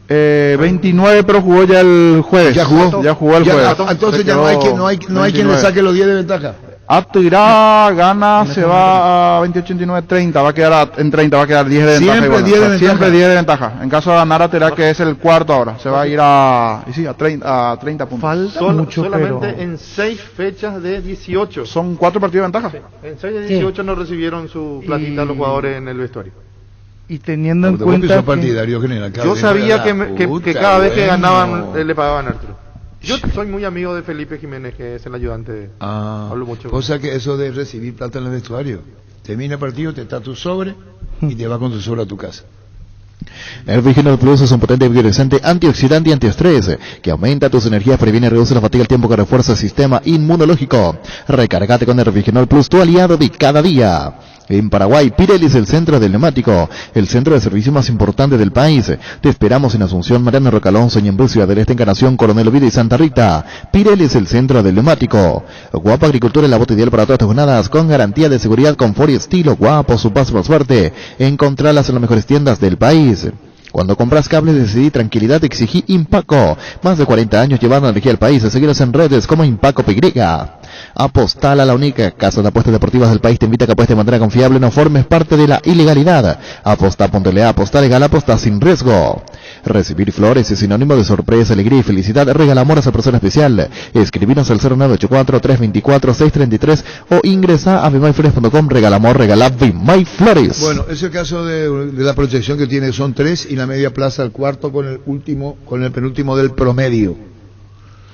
29, pero jugó ya el jueves. ¿Ya jugó? Ya jugugó el jueves. Entonces ya no hay quien le saque los 10 de ventaja. Atirá gana, se va a 28, 29, 30, va a quedar en 30, va a quedar 10 de ventaja. Siempre igual. 10 de Siempre ventaja. 10 de ventaja. En caso de ganar Atirá, que es el cuarto ahora, se va a ir a 30 puntos. Falta mucho, solamente pero... en 6 fechas de 18. Son 4 partidos de ventaja. En 6 de 18 no recibieron su platita los jugadores en el vestuario. Y teniendo en Porque vos que cuenta sos que... partidario general. Yo sabía que Puta, cada vez que bueno. ganaban le pagaban a Arturo. Yo soy muy amigo de Felipe Jiménez, que es el ayudante. Hablo mucho con Cosa que eso de recibir plata en el vestuario. Termina el partido, te está tu sobre y te va con tu sobre a tu casa. El Reginol Plus es un potente bioresistente antioxidante y antiestrés que aumenta tus energías, previene y reduce la fatiga al tiempo que refuerza el sistema inmunológico. Recárgate con el Reginol Plus, tu aliado de cada día. En Paraguay, Pirelli es el centro del neumático, el centro de servicio más importante del país. Te esperamos en Asunción, Mariano Roca Alonso, Ñemby, Ciudad del Este, Encarnación, Coronel Oviedo y Santa Rita. Pirelli es el centro del neumático. Guapo Agricultura, la bota ideal para todas tus jornadas, con garantía de seguridad, confort y estilo. Guapo, su paso más fuerte. Encontralas en las mejores tiendas del país. Cuando compras cables, decidí tranquilidad, exigí Impaco. Más de 40 años llevando energía al país. Seguiros en redes como Impaco PY. Apostal a la única casa de apuestas deportivas del país. Te invita a que apuestes de manera confiable, no formes parte de la ilegalidad. Aposta.la, aposta legal, aposta sin riesgo. Recibir flores es sinónimo de sorpresa, alegría y felicidad. Regala amor a esa persona especial. Escribinos al 0984-324-633 o ingresa a bimyflores.com. Regala amor, regala Bimyflores. Bueno, ese caso de la proyección que tiene son 3 y la media plaza al cuarto con el penúltimo del promedio.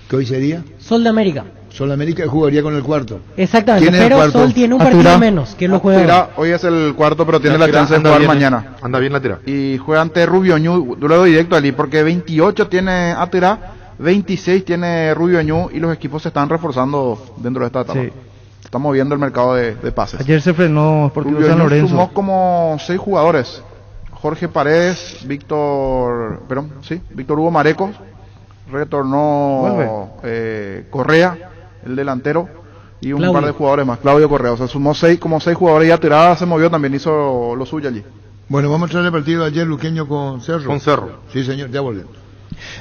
¿Qué hoy sería? Sol de América. Sol América jugaría con el cuarto. Exactamente, ¿Quién es el pero cuarto? Sol tiene un partido menos que lo juega. Atirá, hoy es el cuarto, pero tiene la chance de jugar mañana. Anda bien la tira. Y juega ante Rubio Ñu, duelo directo allí, porque 28 tiene Atirá, 26 tiene Rubio Ñu y los equipos se están reforzando dentro de esta etapa. Sí. Estamos viendo el mercado de pases. Ayer se frenó Sportivo Rubio San Ñu Lorenzo. sumó como 6 jugadores. Jorge Paredes, Víctor Hugo Marecos, retornó Correa, el delantero, y un Claudio. par de jugadores más, Claudio Correa. O sea, sumó 6 jugadores y Atirá se movió también, hizo lo suyo allí. Bueno, vamos a traer el partido de ayer luqueño con Cerro. Con Cerro. Sí, señor, ya volvemos.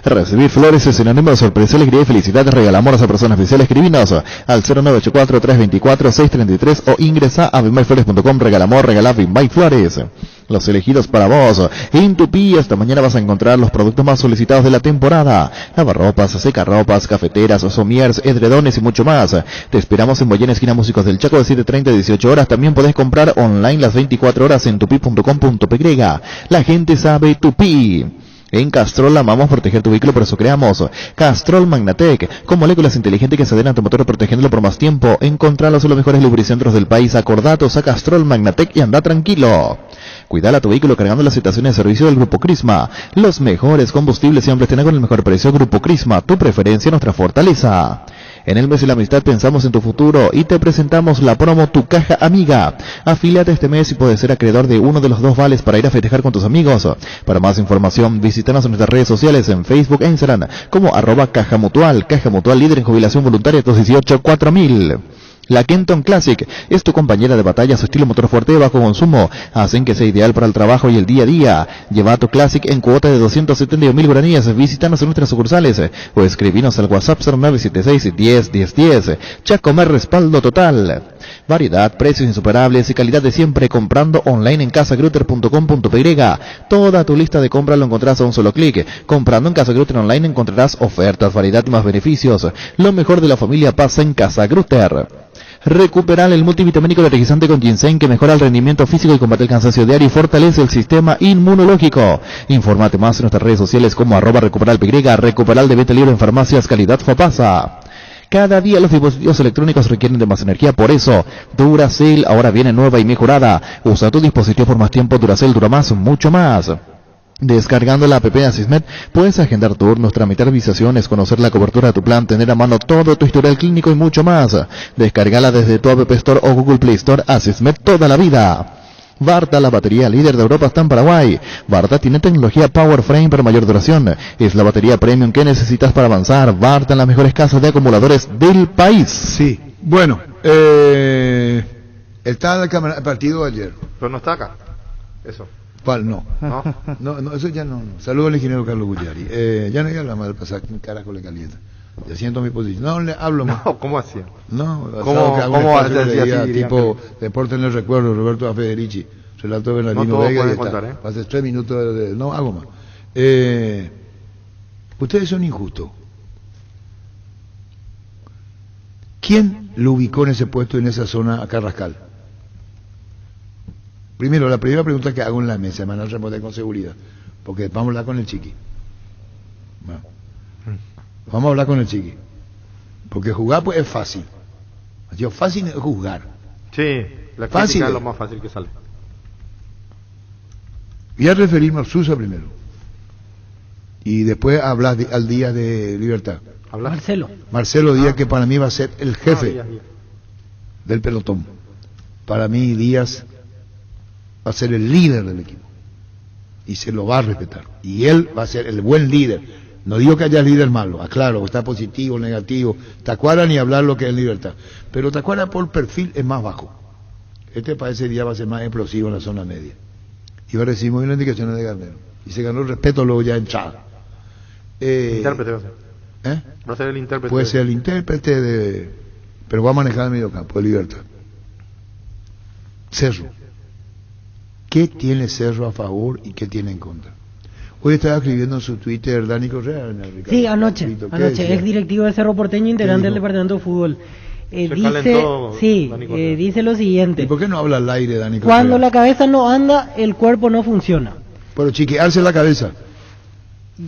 Recibir flores es sinónimo de sorpresa, alegría y felicidad. Regala amor a esa persona especial. Escribinos al 0984-324-633 o ingresa a bimyflores.com. Regala amor, regala Bimyflores. Los elegidos para vos. En Tupí esta mañana vas a encontrar los productos más solicitados de la temporada. Lavarropas, secarropas, cafeteras, somiers, edredones y mucho más. Te esperamos en Boyena, esquina Músicos del Chaco, de 7:30 a 18 horas. También podés comprar online las 24 horas en tupi.com.py. La gente sabe Tupí. En Castrol amamos proteger tu vehículo, por eso creamos Castrol Magnatec, con moléculas inteligentes que se adhieren a tu motor protegiéndolo por más tiempo. Encontralos en los mejores lubricentros del país. Acordatos a Castrol Magnatec y anda tranquilo. Cuidala tu vehículo cargando las estaciones de servicio del Grupo Crisma. Los mejores combustibles siempre estén con el mejor precio. Grupo Crisma, tu preferencia, nuestra fortaleza. En el mes de la amistad pensamos en tu futuro y te presentamos la promo Tu Caja Amiga. Afíliate este mes y puedes ser acreedor de uno de los 2 vales para ir a festejar con tus amigos. Para más información, visítanos en nuestras redes sociales en Facebook e Instagram como @Caja Mutual líder en jubilación voluntaria 218-4000. La Kenton Classic es tu compañera de batalla. Su estilo motor fuerte de bajo consumo hacen que sea ideal para el trabajo y el día a día. Lleva tu Classic en cuota de 271.000 guaraníes. Visítanos en nuestras sucursales o escribinos al WhatsApp 0976-10-1010. Chacomer respaldo total. Variedad, precios insuperables y calidad de siempre comprando online en casagrutter.com.py. Toda tu lista de compras lo encontrarás a un solo clic. Comprando en Casa Grutter online encontrarás ofertas, variedad y más beneficios. Lo mejor de la familia pasa en Casa Grutter. Recuperar el multivitamínico energizante con ginseng que mejora el rendimiento físico y combate el cansancio diario y fortalece el sistema inmunológico. Infórmate más en nuestras redes sociales como @recuperalpy, Recuperal de venta libre en farmacias calidad Fapasa. Cada día los dispositivos electrónicos requieren de más energía, por eso Duracell ahora viene nueva y mejorada. Usa tu dispositivo por más tiempo, Duracell dura más, mucho más. Descargando la app de Asismed, puedes agendar turnos, tramitar visaciones, conocer la cobertura de tu plan, tener a mano todo tu historial clínico y mucho más. Descárgala desde tu App Store o Google Play Store. Asismed toda la vida. Varta, la batería líder de Europa, está en Paraguay. Varta tiene tecnología Power Frame para mayor duración. Es la batería premium que necesitas para avanzar. Varta en las mejores casas de acumuladores del país. Sí, bueno, está el partido de ayer. Pero no está acá. Eso. ¿Cuál? No. ¿No? No, eso ya no. Saludos al ingeniero Carlos Gutiari. Ya no hay que hablar más del pasaje, ¿quién carajo le calienta? Ya siento mi posición. No le hablo más. No, ¿cómo hacía? No, ¿Cómo decía, así, tipo Deporte en el Recuerdo, Roberto A. Federici, relato de Bernardino todos Vega y pueden está. contar, ¿eh? Hace 3 minutos no hago más. Ustedes son injustos. ¿Quién lo ubicó en ese puesto, en esa zona a Carrascal? Primero, la primera pregunta que hago en la mesa, me van a responder con seguridad, porque vamos a hablar con el Chiqui. Bueno, vamos a hablar con el Chiqui, porque jugar pues es fácil. Yo fácil es jugar. Sí, la Fácil crítica es. es lo más fácil que sale. Voy a referirme a Susa primero, y después hablar al Día de Libertad. ¿Hablas? Marcelo Díaz, que para mí va a ser el jefe Díaz. del pelotón. Para mí Díaz va a ser el líder del equipo y se lo va a respetar, y él va a ser el buen líder. No digo que haya líder malo, aclaro, está positivo, negativo, Tacuara ni hablar lo que es libertad, pero Tacuara por perfil es más bajo. Para ese día va a ser más explosivo en la zona media, y va a recibir muy bien las indicaciones de Garnero, y se ganó el respeto luego ya en Chad. Intérprete va a ser. Va a ser el intérprete. Puede ser el intérprete pero va a manejar el mediocampo de libertad. Cerro. ¿Qué tiene Cerro a favor y qué tiene en contra? Hoy estaba escribiendo en su Twitter Dani Correa. Sí, anoche, ex directivo de Cerro Porteño, integrante del departamento de fútbol. Dice lo siguiente. ¿Y por qué no habla al aire, Dani Correa? Cuando la cabeza no anda, el cuerpo no funciona. Pero chiquearse la cabeza.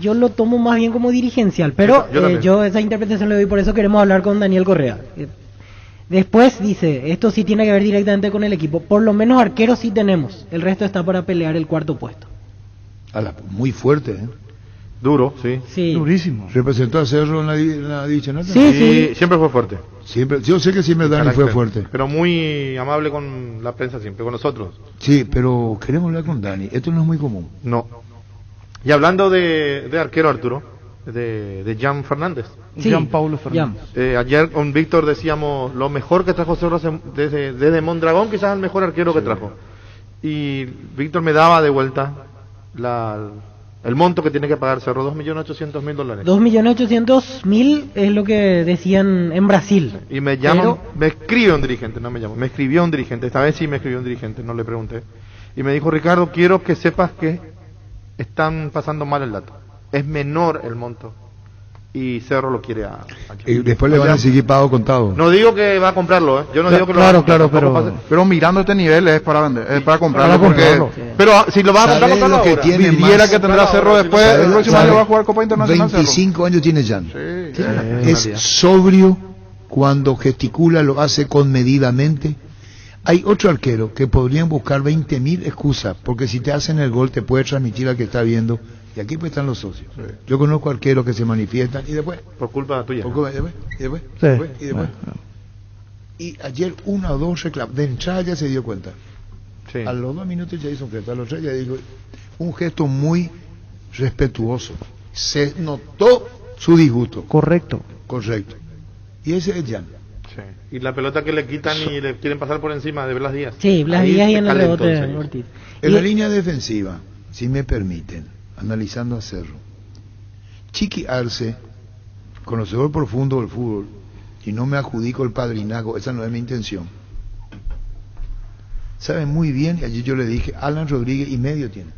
Yo lo tomo más bien como dirigencial, pero yo esa interpretación le doy, por eso queremos hablar con Daniel Correa. Después dice, esto sí tiene que ver directamente con el equipo, por lo menos arqueros sí tenemos, el resto está para pelear el cuarto puesto. Muy fuerte, Duro, sí. Durísimo. ¿Representó a Cerro en la dicha? ¿No? Sí, siempre fue fuerte. Yo sé que siempre Dani fue fuerte. Pero muy amable con la prensa siempre, con nosotros. Sí, pero queremos hablar con Dani, esto no es muy común. No. Y hablando de arquero, Arturo, de Jan Fernández. Sí, Jan Paulo Fernández. Ayer con Víctor decíamos, lo mejor que trajo Cerro desde Mondragón, quizás el mejor arquero que trajo. Y Víctor me daba de vuelta el monto que tiene que pagar Cerro, $2.800.000. 2.800.000 es lo que decían en Brasil. Y me llaman, me escribe un dirigente, no me llamó, me escribió un dirigente, esta vez sí me escribió un dirigente, no le pregunté. Y me dijo, Ricardo, quiero que sepas que están pasando mal el dato. Es menor el monto. Y Cerro lo quiere a y después le van a seguir pago contado. No digo que va a comprarlo, Yo no digo que claro, pero mirando este nivel es para vender, es para comprarlo, pero si lo vas a comprar, comprarlo ahora. Que tiene viera que tendrá Cerro después, el próximo año va a jugar Copa Internacional. 25 años tiene Jan. Sí. Es sobrio, cuando gesticula lo hace conmedidamente. Hay otro arquero que podrían buscar 20.000 excusas, porque si te hacen el gol te puede transmitir al que está viendo. Y aquí pues están los socios. Sí. Yo conozco arqueros que se manifiestan y después. Por culpa tuya. Y ayer 1 o 2 reclamos. De entrada ya se dio cuenta. Sí. A los 2 minutos ya hizo un gesto. A los 3 ya dijo un gesto muy respetuoso. Se notó su disgusto. Correcto. Y ese es Jan. Sí. Y la pelota que le quitan y le quieren pasar por encima de Blas Díaz. Sí, Blas Díaz y en el rebote de Ortiz. En la línea defensiva, si me permiten, analizando a Cerro, Chiqui Arce, conocedor profundo del fútbol, y no me adjudico el padrinago, esa no es mi intención, sabe muy bien, y allí yo le dije, Alan Rodríguez y medio tiene.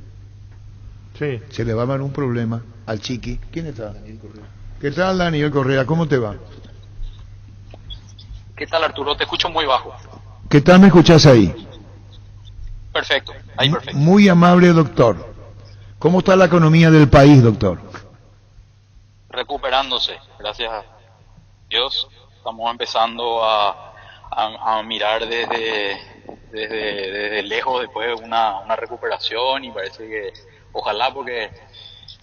Sí. Se le va a dar un problema al Chiqui. ¿Quién está? Daniel Correa. ¿Qué tal, Daniel Correa? ¿Cómo te va? ¿Qué tal, Arturo? Te escucho muy bajo. ¿Qué tal me escuchás ahí? Perfecto, ahí perfecto. Muy amable, doctor. ¿Cómo está la economía del país, doctor? Recuperándose, gracias a Dios. Estamos empezando a mirar desde lejos después una recuperación, y parece que ojalá, porque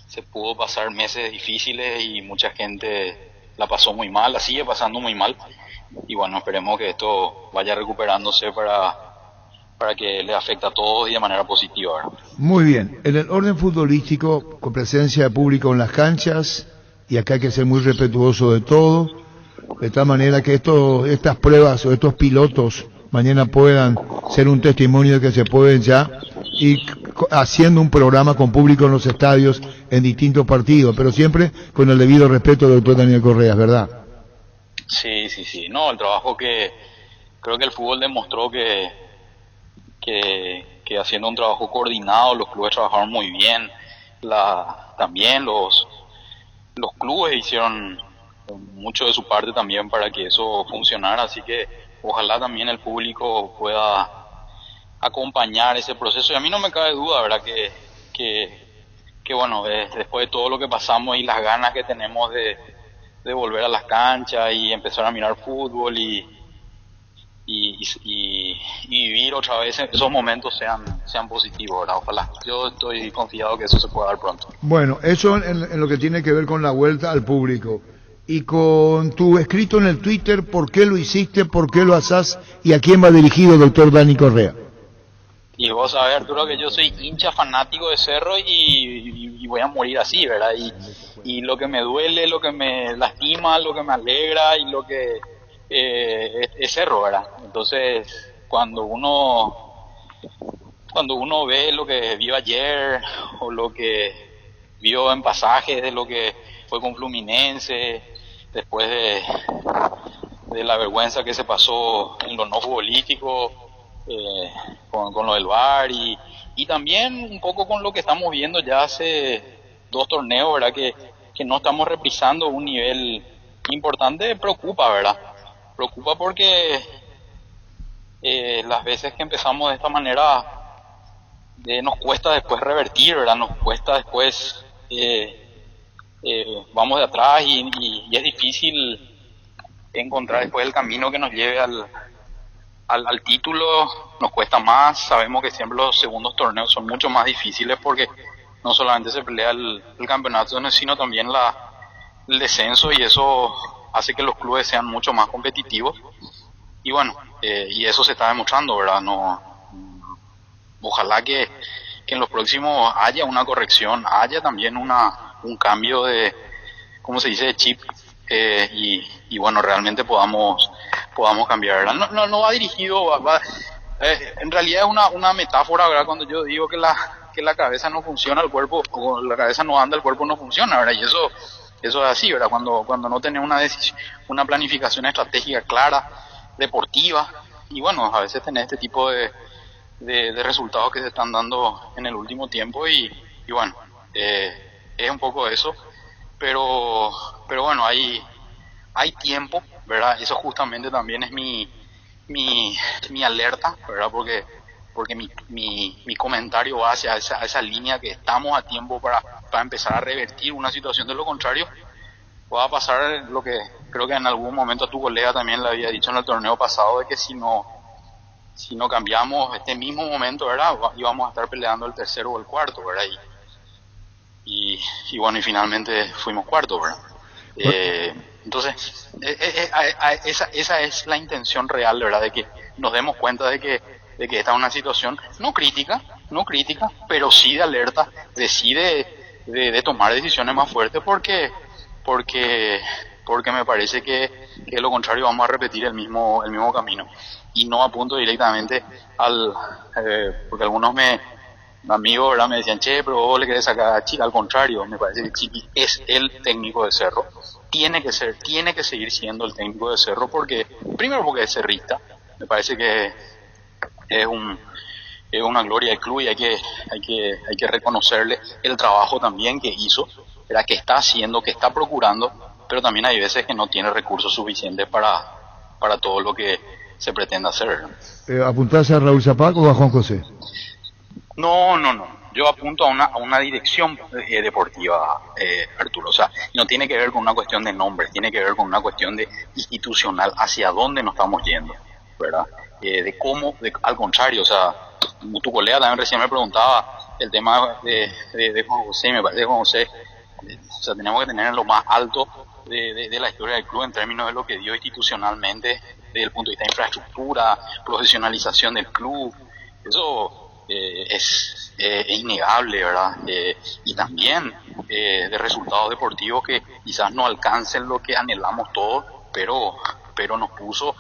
se pudo pasar meses difíciles y mucha gente la pasó muy mal, la sigue pasando muy mal. Y bueno, esperemos que esto vaya recuperándose para le afecte a todos y de manera positiva, ¿verdad? Muy bien. En el orden futbolístico, con presencia de público en las canchas, y acá hay que ser muy respetuoso de todo, de tal manera que estas pruebas o estos pilotos mañana puedan ser un testimonio de que se pueden ya ir haciendo un programa con público en los estadios en distintos partidos, pero siempre con el debido respeto del doctor Daniel Correa, ¿verdad? Sí. No, el trabajo que creo que el fútbol demostró que haciendo un trabajo coordinado los clubes trabajaron muy bien. También los clubes hicieron mucho de su parte también para que eso funcionara, así que ojalá también el público pueda acompañar ese proceso. Y a mí no me cabe duda, ¿verdad? Que bueno, después de todo lo que pasamos y las ganas que tenemos de volver a las canchas y empezar a mirar fútbol y vivir otra vez esos momentos sean positivos, ¿verdad? Ojalá. Yo estoy confiado que eso se pueda dar pronto. Bueno, eso en lo que tiene que ver con la vuelta al público. Y con tu escrito en el Twitter, ¿por qué lo hiciste? ¿Por qué lo haces? ¿Y a quién va dirigido, doctor Dani Correa? Y vos sabés, Arturo, que yo soy hincha fanático de Cerro y voy a morir así, ¿verdad? Y lo que me duele, lo que me lastima, lo que me alegra y lo que es Cerro, ¿verdad? Entonces, cuando uno ve lo que vio ayer o lo que vio en pasajes de lo que fue con Fluminense, después de la vergüenza que se pasó en lo no futbolístico, con lo del VAR y también un poco con lo que estamos viendo ya hace 2 torneos, ¿verdad? Que no estamos reprisando un nivel importante, preocupa, ¿verdad? Preocupa porque las veces que empezamos de esta manera nos cuesta después revertir, ¿verdad? Nos cuesta después vamos de atrás y es difícil encontrar después el camino que nos lleve al título. Nos cuesta más, sabemos que siempre los segundos torneos son mucho más difíciles porque no solamente se pelea el campeonato, sino también el descenso, y eso hace que los clubes sean mucho más competitivos y bueno, y eso se está demostrando, ¿verdad? Ojalá que en los próximos haya una corrección, haya también un cambio de, ¿cómo se dice?, de chip, y bueno, realmente podamos cambiar, ¿verdad? No va dirigido, en realidad es una metáfora, ¿verdad? Cuando yo digo que la cabeza no funciona, el cuerpo, o la cabeza no anda, el cuerpo no funciona, ¿verdad? Y eso es así, ¿verdad? Cuando no tenés una planificación estratégica clara, deportiva, y bueno, a veces tenés este tipo de resultados que se están dando en el último tiempo y bueno, es un poco eso, pero bueno, hay tiempo, ¿verdad? Eso justamente también es mi alerta, ¿verdad? Porque mi comentario va hacia esa línea, que estamos a tiempo para empezar a revertir una situación. De lo contrario, va a pasar lo que creo que en algún momento a tu colega también le había dicho en el torneo pasado, de que si no cambiamos este mismo momento, ¿verdad?, íbamos a estar peleando el tercero o el cuarto, ¿verdad? Y bueno, y finalmente fuimos cuarto, ¿verdad? Entonces, esa es la intención real, ¿verdad?, de que nos demos cuenta de que esta es una situación no crítica, pero sí de alerta, de tomar decisiones más fuertes, porque me parece que de lo contrario vamos a repetir el mismo camino. Y no apunto directamente porque algunos amigos, ¿verdad?, me decían, che, pero vos le querés sacar a Chiqui. Al contrario, me parece que Chiqui es el técnico de Cerro, tiene que seguir siendo el técnico de Cerro, primero porque es cerrista, me parece que es una gloria del club y hay que reconocerle el trabajo también que hizo, ¿verdad?, que está haciendo, que está procurando, pero también hay veces que no tiene recursos suficientes para todo lo que se pretende hacer. ¿Apuntás a Raúl Zapac o a Juan José? No. Yo apunto a una dirección deportiva, Arturo. O sea, no tiene que ver con una cuestión de nombres, tiene que ver con una cuestión de institucional, hacia dónde nos estamos yendo, ¿verdad? De cómo, al contrario, o sea, tu colega también recién me preguntaba el tema de Juan José, me parece que Juan José, o sea, tenemos que tener en lo más alto de la historia del club en términos de lo que dio institucionalmente, desde el punto de vista de infraestructura, profesionalización del club, Eso es innegable, ¿verdad? Y también de resultados deportivos que quizás no alcancen lo que anhelamos todos, pero nos puso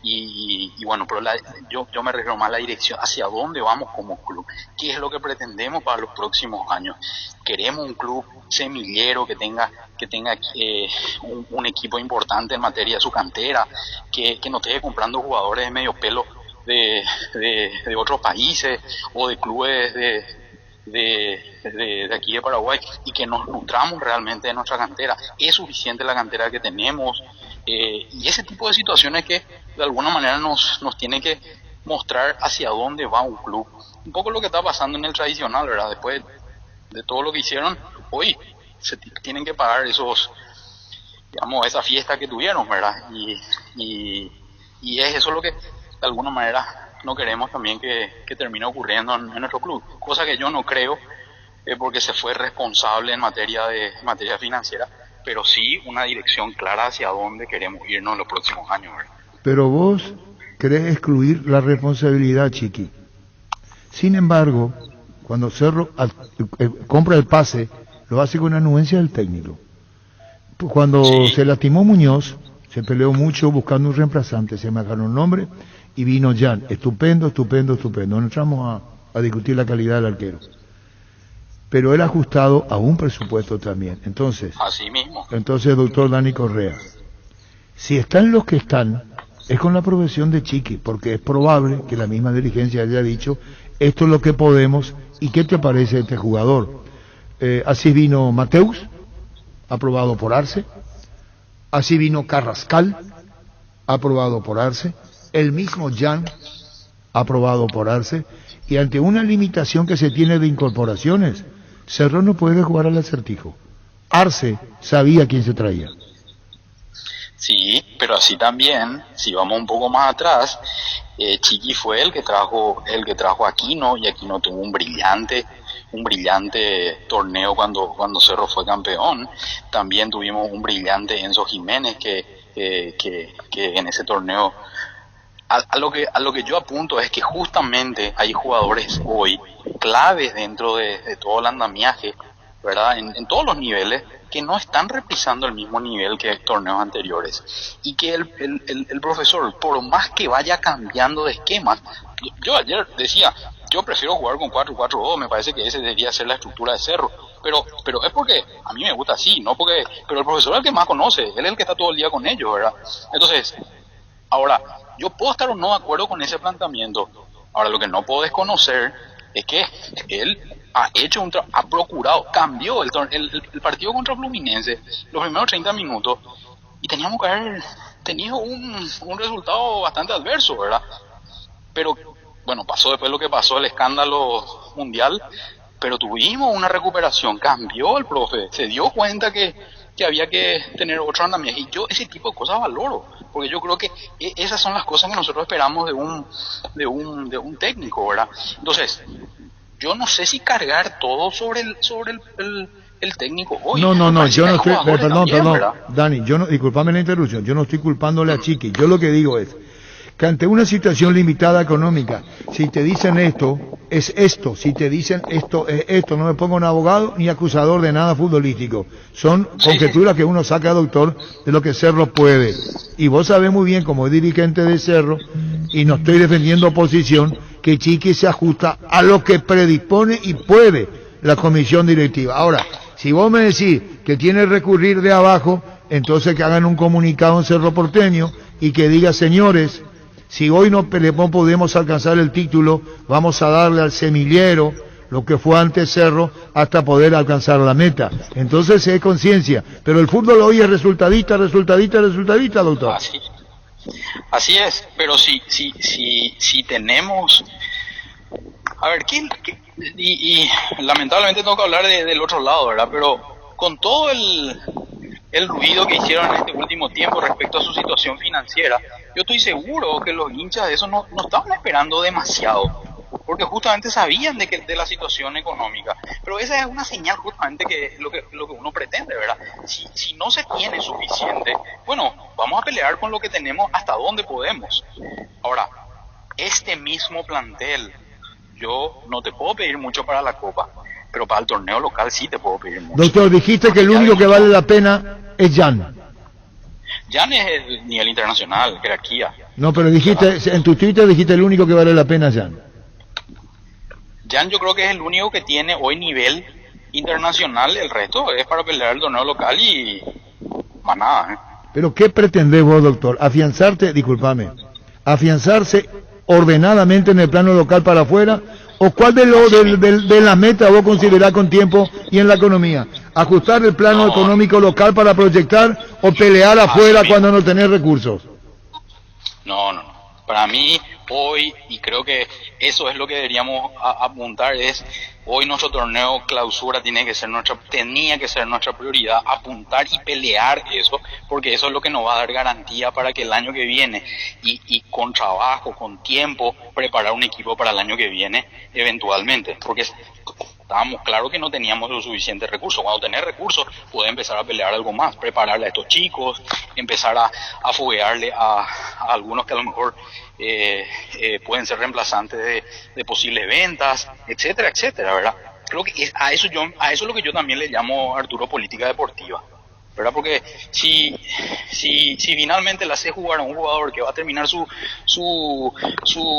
y bueno, pero yo me refiero más a la dirección, hacia dónde vamos como club, qué es lo que pretendemos para los próximos años. Queremos un club semillero que tenga un equipo importante en materia de su cantera, que no esté comprando jugadores de medio pelo de otros países o de clubes de aquí de Paraguay, y que nos nutramos realmente de nuestra cantera. Es suficiente la cantera que tenemos, y ese tipo de situaciones que de alguna manera nos tiene que mostrar hacia dónde va un club. Un poco lo que está pasando en el tradicional, ¿verdad? Después de todo lo que hicieron, hoy se tienen que pagar esa fiesta que tuvieron, ¿verdad? Y es eso lo que de alguna manera no queremos también que termine ocurriendo en nuestro club, cosa que yo no creo, porque se fue responsable en materia financiera, pero sí una dirección clara hacia dónde queremos irnos en los próximos años, ¿verdad? Pero vos querés excluir la responsabilidad, Chiqui. Sin embargo, cuando Cerro compra el pase, lo hace con anuencia del técnico. Cuando se lastimó Muñoz, se peleó mucho buscando un reemplazante, se me agarró el nombre, y vino Jan. Estupendo. No entramos a discutir la calidad del arquero. Pero era ajustado a un presupuesto también. Entonces, así mismo. Entonces, doctor Dani Correa, si están los que están, es con la aprobación de Chiqui, porque es probable que la misma dirigencia haya dicho, esto es lo que podemos, y ¿qué te parece este jugador? Así vino Mateus, aprobado por Arce, así vino Carrascal, aprobado por Arce, el mismo Jan, aprobado por Arce, y ante una limitación que se tiene de incorporaciones, Cerro no puede jugar al acertijo. Arce sabía quién se traía. Sí, pero así también, si vamos un poco más atrás, Chiqui fue el que trajo a Aquino, y Aquino tuvo un brillante torneo cuando Cerro fue campeón. También tuvimos un brillante Enzo Jiménez que en ese torneo, a lo que yo apunto es que justamente hay jugadores hoy claves dentro de todo el andamiaje, ¿verdad? En todos los niveles, que no están reprisando el mismo nivel que torneos anteriores, y que el profesor, por más que vaya cambiando de esquemas, yo ayer decía, yo prefiero jugar con 4-4-2, me parece que ese debería ser la estructura de Cerro, pero es porque a mí me gusta así, no porque, pero el profesor es el que más conoce, él es el que está todo el día con ellos, ¿verdad? Entonces, ahora, yo puedo estar o no de acuerdo con ese planteamiento. Ahora, lo que no puedo desconocer es que él ha procurado, cambió el partido contra Fluminense, los primeros 30 minutos, y teníamos que haber tenido un resultado bastante adverso, ¿verdad? Pero, bueno, pasó después lo que pasó, el escándalo mundial, pero tuvimos una recuperación, cambió el profe, se dio cuenta que había que tener otro andamiaje, y yo ese tipo de cosas valoro, porque yo creo que esas son las cosas que nosotros esperamos de un técnico, ¿verdad? Entonces, yo no sé si cargar todo sobre el técnico hoy. No, yo no estoy, perdón, Dani, disculpame la interrupción, yo no estoy culpándole a Chiqui, yo lo que digo es que ante una situación limitada económica, si te dicen esto, es esto, si te dicen esto, es esto, no me pongo un abogado ni acusador de nada futbolístico, son conjeturas que uno saca, doctor, de lo que Cerro puede, y vos sabés muy bien, como dirigente de Cerro, y no estoy defendiendo oposición, que Chiqui se ajusta a lo que predispone y puede la comisión directiva. Ahora, si vos me decís que tiene que recurrir de abajo, entonces que hagan un comunicado en Cerro Porteño y que diga, señores, si hoy no podemos alcanzar el título, vamos a darle al semillero lo que fue antes Cerro hasta poder alcanzar la meta. Entonces es conciencia, pero el fútbol hoy es resultadista, doctor. Así es, pero si tenemos, a ver, y lamentablemente tengo que hablar del otro lado, ¿verdad? Pero con todo el ruido que hicieron en este último tiempo respecto a su situación financiera, yo estoy seguro que los hinchas de eso no estaban esperando demasiado, porque justamente sabían de la situación económica, pero esa es una señal justamente que lo que uno pretende, ¿verdad? Si no se tiene suficiente, bueno, vamos a pelear con lo que tenemos hasta donde podemos. Ahora, este mismo plantel yo no te puedo pedir mucho para la Copa, pero para el torneo local sí te puedo pedir mucho. Doctor, dijiste que el único que vale la pena es Jan. Jan es el nivel internacional, jerarquía. No, pero dijiste, en tu Twitter dijiste el único que vale la pena es Jan. Jan yo creo que es el único que tiene hoy nivel internacional, el resto es para pelear el torneo local y más nada. Pero ¿qué pretendés vos, doctor? Afianzarse ordenadamente en el plano local para afuera, o cuál de las metas vos considerás con tiempo y en la economía? ¿Ajustar el plano económico local para proyectar o pelear afuera cuando no tenés recursos? No. Para mí, hoy, y creo que eso es lo que deberíamos apuntar, es hoy nuestro torneo clausura tenía que ser nuestra prioridad, apuntar y pelear eso, porque eso es lo que nos va a dar garantía para que el año que viene, y con trabajo, con tiempo, preparar un equipo para el año que viene, eventualmente, porque estábamos claros que no teníamos los suficientes recursos. Cuando tenés recursos, podés empezar a pelear algo más, prepararle a estos chicos, empezar a foguearle a algunos que a lo mejor pueden ser reemplazantes de posibles ventas, etcétera, etcétera, ¿verdad? Creo que a eso es lo que yo también le llamo, Arturo, política deportiva, ¿verdad? Porque si finalmente le haces jugar a un jugador que va a terminar su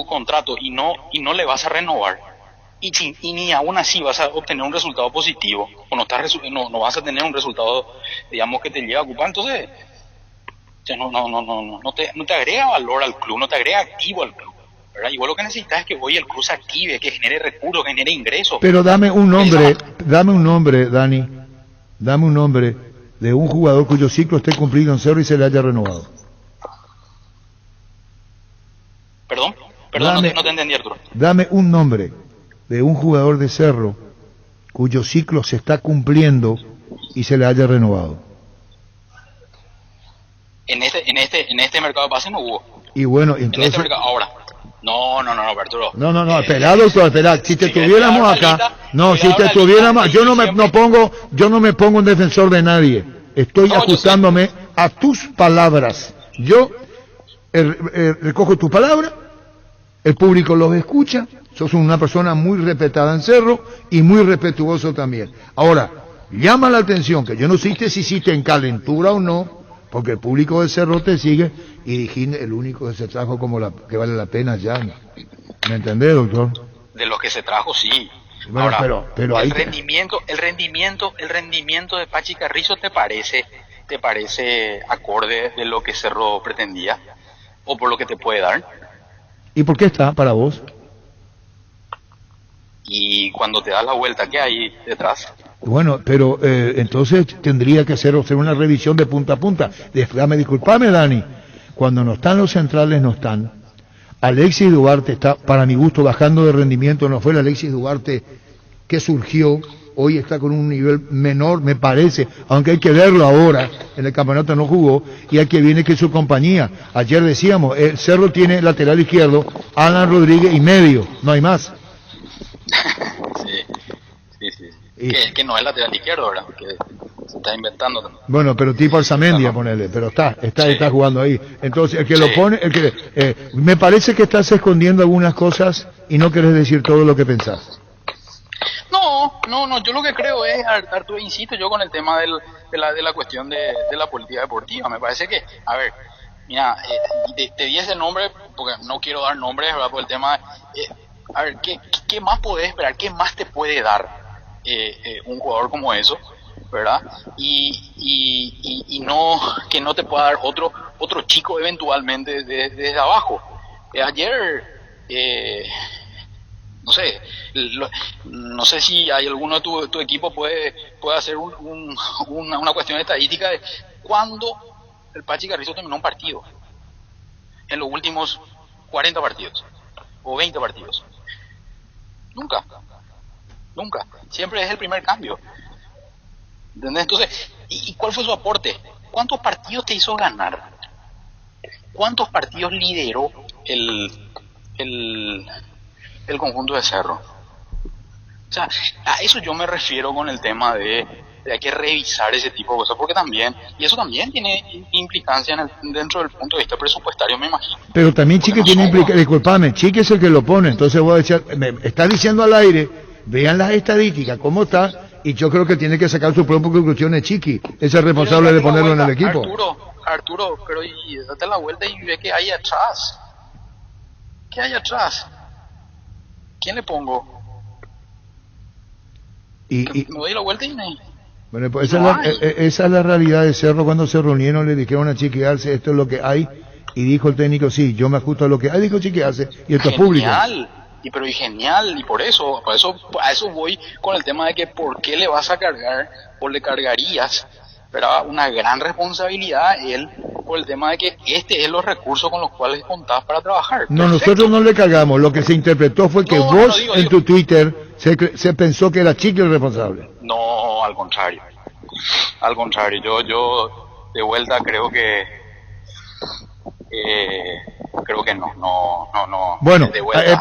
contrato y no le vas a renovar, y ni aún así vas a obtener un resultado positivo, o no vas a tener un resultado, digamos, que te lleve a ocupar, entonces no te agrega valor al club, no te agrega activo al club, ¿verdad? Y vos lo que necesitas es que hoy el club se active, que genere recursos, que genere ingresos. Pero dame un nombre, Dani, de un jugador cuyo ciclo esté cumplido en Cerro y se le haya renovado. Perdón, no te entendí, Arturo. Dame un nombre de un jugador de Cerro cuyo ciclo se está cumpliendo y se le haya renovado. En este mercado de pases no hubo. Y bueno, entonces... En este mercado, ahora. No, Arturo. No, espera, doctor, espera. Si te tuviéramos acá, yo no me pongo en defensor de nadie. Estoy ajustándome a tus palabras. Yo recojo tu palabra, el público los escucha. Sos una persona muy respetada en Cerro y muy respetuoso también. Ahora, llama la atención que yo no sé si hiciste en calentura o no, porque el público de Cerro te sigue y dijiste el único que se trajo que vale la pena ya. ¿Me entendés, doctor? De los que se trajo, sí. Bueno, ahora, pero el rendimiento de Pachi Carrizo te parece acorde de lo que Cerro pretendía o por lo que te puede dar. ¿Y por qué está para vos? Y cuando te das la vuelta, ¿qué hay detrás? Bueno, pero entonces tendría que hacer una revisión de punta a punta. Disculpame, Dani, cuando no están los centrales, no están. Alexis Duarte está, para mi gusto, bajando de rendimiento. No fue el Alexis Duarte que surgió, hoy está con un nivel menor, me parece, aunque hay que verlo ahora, en el campeonato no jugó, y hay que viene que es su compañía. Ayer decíamos, el Cerro tiene lateral izquierdo, Alan Rodríguez y medio, no hay más. Sí. Que no es lateral izquierdo, ¿verdad? Que se está inventando también. Bueno, pero tipo Alzamendia, ponele, pero está jugando ahí. Entonces, el que lo pone, me parece que estás escondiendo algunas cosas y no querés decir todo lo que pensás. No, yo lo que creo es, Arturo, insisto yo con el tema de la cuestión de la política deportiva. Me parece que, a ver, mira, te di ese nombre porque no quiero dar nombres, ¿verdad? Por el tema, a ver, ¿qué más podés esperar? ¿Qué más te puede dar un jugador como eso, verdad? Y no que no te pueda dar otro chico eventualmente desde abajo. Ayer no sé si hay alguno de tu equipo puede hacer una cuestión estadística de cuándo el Pachi Carrizo terminó un partido en los últimos 40 partidos o 20 partidos. Nunca. Siempre es el primer cambio. ¿Entendés? Entonces, ¿y cuál fue su aporte? ¿Cuántos partidos te hizo ganar? ¿Cuántos partidos lideró el conjunto de Cerro? O sea, a eso yo me refiero con el tema de hay que revisar ese tipo de cosas, porque también, y eso también tiene implicancia dentro del punto de vista presupuestario, me imagino. Pero también Chiqui tiene implicancia, disculpame, Chiqui es el que lo pone, entonces voy a decir, me está diciendo al aire, vean las estadísticas, cómo está, y yo creo que tiene que sacar sus propias conclusiones Chiqui, es el responsable de ponerlo en el equipo. Arturo, pero y date la vuelta y ve qué hay atrás. ¿Qué hay atrás? ¿Quién le pongo? Me doy la vuelta y me... Bueno, pues esa es la realidad de Cerro. Cuando se reunieron le dijeron a Chiqui Arce, esto es lo que hay, y dijo el técnico, sí, yo me ajusto a lo que hay, dijo Chiqui Arce, y esto es público. Genial, y por eso a eso voy con el tema de que por qué le vas a cargar, o le cargarías, pero una gran responsabilidad él, por el tema de que este es los recursos con los cuales contás para trabajar. No, Perfecto. nosotros no le cargamos, lo que se interpretó fue que en tu Twitter se pensó que era Chiqui el responsable. No, al contrario, yo de vuelta creo que no. Bueno,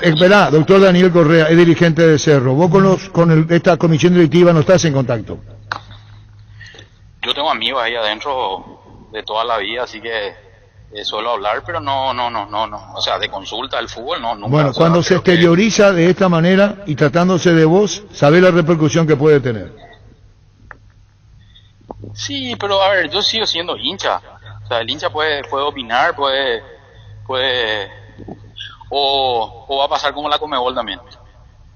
espera, doctor Daniel Correa, es dirigente de Cerro. Vos esta comisión directiva no estás en contacto. Yo tengo amigos ahí adentro de toda la vida, así que suelo hablar, pero no. O sea, de consulta del fútbol, no, nunca. Bueno, cuando se exterioriza de esta manera y tratándose de vos, ¿sabés la repercusión que puede tener? Sí, pero a ver, yo sigo siendo hincha. O sea, el hincha puede opinar, puede o va a pasar como la Conmebol también.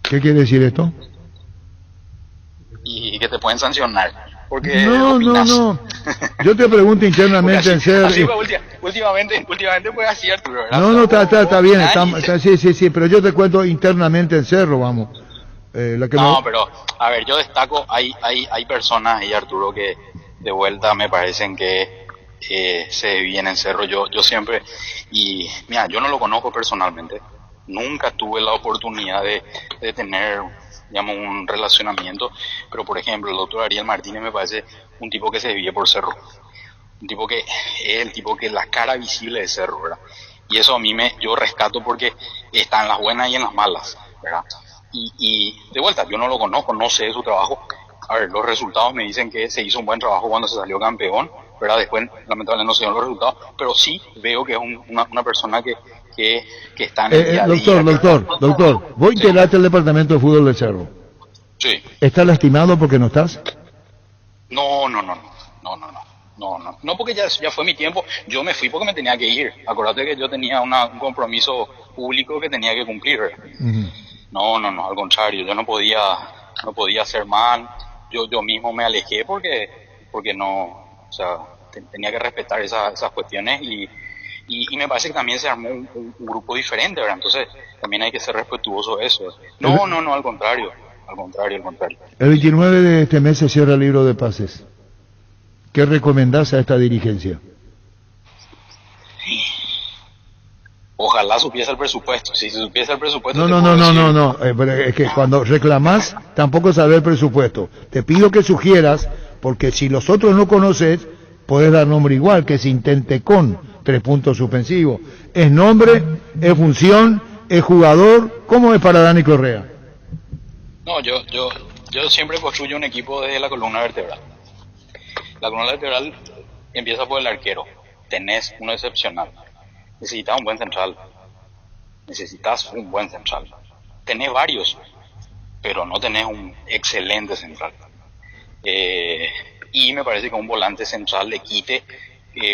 ¿Qué quiere decir esto? Y que te pueden sancionar. Porque no. Yo te pregunto internamente en Cerro. Últimamente fue así, Arturo, ¿verdad? No, está bien. Sí, pero yo te cuento internamente en Cerro, vamos. Pero, a ver, yo destaco, hay personas ahí, Arturo, que de vuelta me parecen que se vienen en Cerro. Yo siempre, y mira, yo no lo conozco personalmente, nunca tuve la oportunidad de tener, digamos, un relacionamiento, pero por ejemplo el doctor Ariel Martínez me parece un tipo que se vive por Cerro, un tipo que es el tipo que es la cara visible de Cerro, ¿verdad? Y eso a mí yo rescato porque está en las buenas y en las malas, ¿verdad? Y de vuelta, yo no lo conozco, no sé de su trabajo. A ver, los resultados me dicen que se hizo un buen trabajo cuando se salió campeón, ¿verdad? Después lamentablemente no se dieron los resultados, pero sí veo que es una persona que está en el día a día. Doctor, vos integraste el departamento de fútbol de Cerro. Sí. ¿Estás lastimado porque no estás? No, porque ya fue mi tiempo. Yo me fui porque me tenía que ir. Acuérdate que yo tenía un compromiso público que tenía que cumplir. Uh-huh. No, al contrario, yo no podía hacer mal. Yo mismo me alejé porque no, o sea, tenía que respetar esas cuestiones y me parece que también se armó un grupo diferente, ¿verdad? Entonces también hay que ser respetuoso de eso. No, al contrario. El 29 de este mes se cierra el libro de pases. ¿Qué recomendás a esta dirigencia? Ojalá supiese el presupuesto. Si se supiese el presupuesto... No. Es que cuando reclamás, tampoco sabés el presupuesto. Te pido que sugieras, porque si los otros no conoces, podés dar nombre igual, que es Intentecon, 3 puntos suspensivos. Es nombre, es función, es jugador. ¿Cómo es para Dani Correa? No, yo siempre construyo un equipo desde la columna vertebral. La columna vertebral empieza por el arquero. Tenés uno excepcional. Necesitas un buen central. Tenés varios, pero no tenés un excelente central. Y me parece que un volante central le quite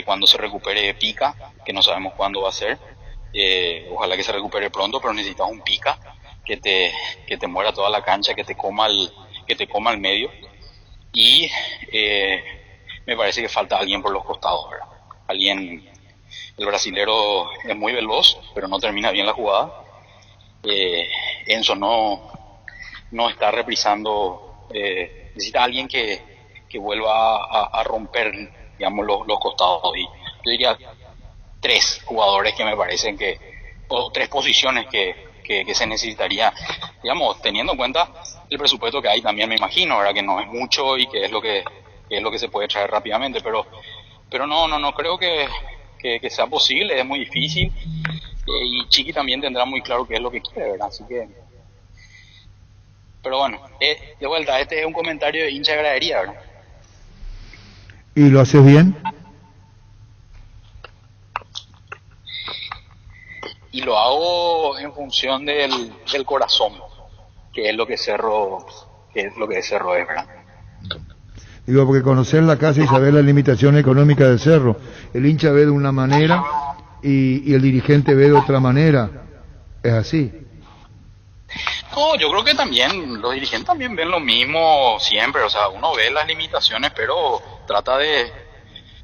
cuando se recupere Pica, que no sabemos cuándo va a ser. Ojalá que se recupere pronto, pero necesitas un Pica que te muera toda la cancha, que te coma el medio. Y me parece que falta alguien por los costados, ¿verdad? El brasilero es muy veloz, pero no termina bien la jugada. Enzo no está reprisando. Necesita alguien que vuelva a romper, digamos, los costados. Y yo diría 3 jugadores que me parecen o 3 posiciones que se necesitaría, digamos, teniendo en cuenta el presupuesto que hay también, me imagino, ¿verdad? Que no es mucho y que es lo que se puede traer rápidamente, pero no creo que sea posible, es muy difícil, y Chiqui también tendrá muy claro qué es lo que quiere, ¿verdad? Así que Pero bueno, de vuelta, este es un comentario de hincha de gradería, ¿verdad? ¿Y lo haces bien? Y lo hago en función del corazón, que es lo que Cerro es, ¿verdad? Digo, porque conocer la casa y saber las limitaciones económicas del Cerro, el hincha ve de una manera y el dirigente ve de otra manera, es así. No, yo creo que también, los dirigentes también ven lo mismo siempre, o sea, uno ve las limitaciones, pero trata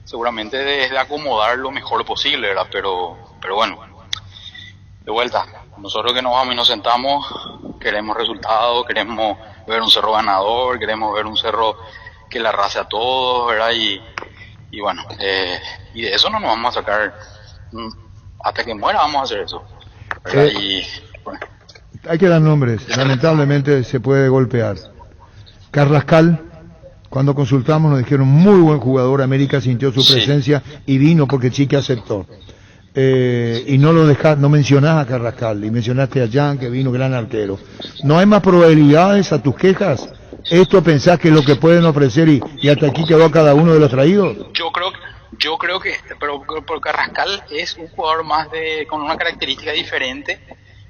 seguramente de acomodar lo mejor posible, ¿verdad? Pero bueno, de vuelta, nosotros que nos vamos y nos sentamos, queremos resultados, queremos ver un Cerro ganador, queremos ver un Cerro que la arrase a todos, ¿verdad? Y bueno, y de eso no nos vamos a sacar, hasta que muera vamos a hacer eso, ¿verdad? Y bueno. Hay que dar nombres, lamentablemente se puede golpear. Carrascal, cuando consultamos nos dijeron muy buen jugador, América sintió su presencia y vino porque Chiqui aceptó. Y no mencionás a Carrascal, y mencionaste a Jan, que vino gran arquero. ¿No hay más probabilidades a tus quejas? ¿Esto pensás que es lo que pueden ofrecer y hasta aquí quedó cada uno de los traídos? Yo creo que, pero Carrascal es un jugador más con una característica diferente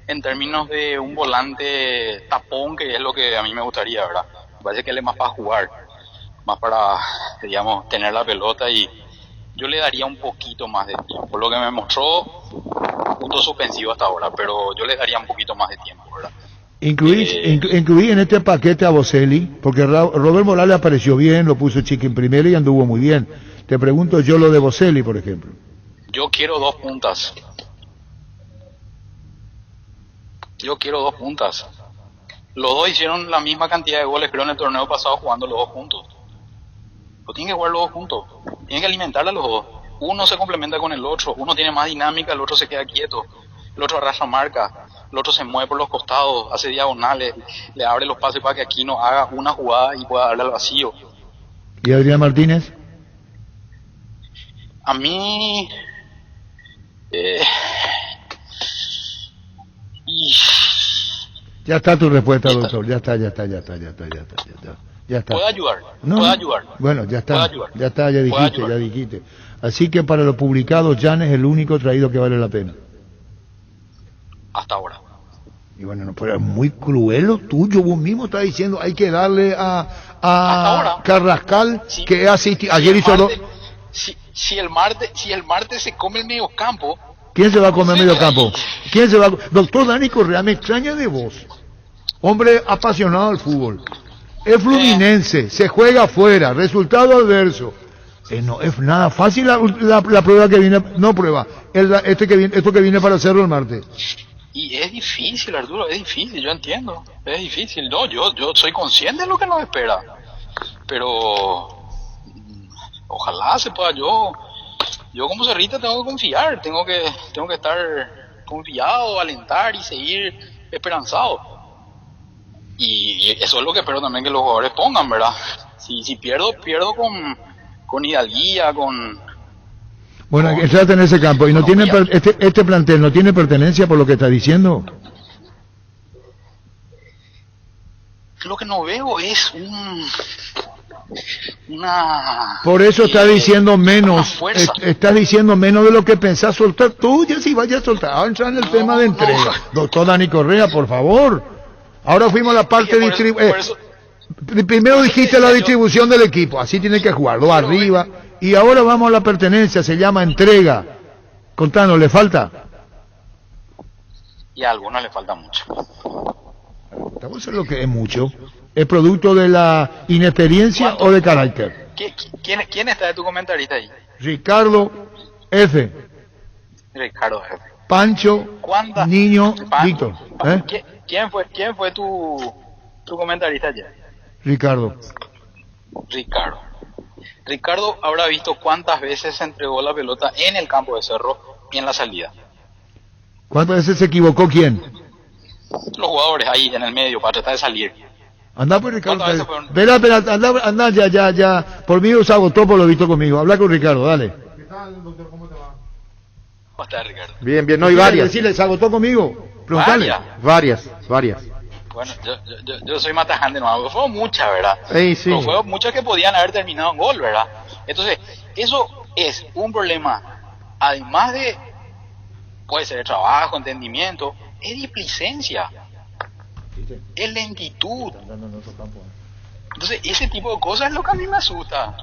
en términos de un volante tapón, que es lo que a mí me gustaría, ¿verdad? Me parece que él es más para jugar, más para, digamos, tener la pelota, y yo le daría un poquito más de tiempo. Por lo que me mostró, punto suspensivo hasta ahora, pero yo le daría un poquito más de tiempo, ¿verdad? Incluí en este paquete a Boselli, porque Robert Morales apareció bien, lo puso Chiqui en primera y anduvo muy bien. Te pregunto yo lo de Boselli, por ejemplo. Yo quiero dos puntas. Los dos hicieron la misma cantidad de goles, creo, en el torneo pasado, jugando los dos juntos. Pues tienen que jugar los dos juntos. Tienen que alimentar a los dos. Uno se complementa con el otro. Uno tiene más dinámica, el otro se queda quieto. El otro arrastra marca. El otro se mueve por los costados, hace diagonales, le abre los pases para que Aquino haga una jugada y pueda darle al vacío. ¿Y Adrián Martínez? A mí... Ya está tu respuesta, doctor. Ya está. Puede ayudar. Bueno, ya está. Ya dijiste. Así que para los publicados, Jan es el único traído que vale la pena. Hasta ahora. Y bueno, no, pero es muy cruel lo tuyo. Vos mismo estás diciendo, hay que darle a Carrascal, que asistió. Ayer hizo dos. Si el martes se come el medio campo. ¿Quién se va a comer medio campo? Doctor Dani Correa, me extraña de vos. Hombre apasionado del fútbol. Es fluminense, se juega afuera, resultado adverso. No es nada fácil la prueba que viene, no prueba, esto que viene para hacerlo el martes. Y es difícil, Arturo, es difícil, yo entiendo, es difícil. No, yo soy consciente de lo que nos espera, pero ojalá se pueda. Yo como cerrita tengo que confiar, tengo que estar confiado, alentar y seguir esperanzado. Y eso es lo que espero también que los jugadores pongan, ¿verdad? Si pierdo con hidalguía, con... Bueno, entrate en ese campo y no tiene este plantel no tiene pertenencia por lo que está diciendo. Lo que no veo es una... Por eso está diciendo menos, estás diciendo menos de lo que pensás soltar. Tú ya si vayas a soltar, ahora entrar en el tema de entrega. Doctor Dani Correa, por favor. Ahora fuimos a la parte primero dijiste la distribución del equipo, así tiene que jugar, dos arriba, y ahora vamos a la pertenencia, se llama entrega. Contanos, ¿le falta? Y a algunos le falta mucho. Eso es lo que es mucho. ¿Es producto de la inexperiencia o de carácter? ¿Quién está de tu comentarista ahí? Ricardo F. Ricardo F. Pancho, Niño, Víctor. ¿Quién fue tu comentarista ayer? Ricardo habrá visto cuántas veces se entregó la pelota en el campo de Cerro y en la salida. ¿Cuántas veces se equivocó quién? Los jugadores ahí en el medio para tratar de salir. Anda por Ricardo. Espera, anda, ya. Por mí se agotó por lo visto conmigo. Habla con Ricardo, dale. ¿Qué tal, doctor? ¿Cómo te va? ¿Cómo está, Ricardo? Bien, no, hay varias. Decirle, se agotó conmigo. Preguntale. Varias. Bueno, yo soy más tajante, no, fueron muchas, ¿verdad? Sí. Pero fueron muchas que podían haber terminado en gol, ¿verdad? Entonces, eso es un problema, además de, puede ser de trabajo, entendimiento, es displicencia, es lentitud. Entonces, ese tipo de cosas es lo que a mí me asusta.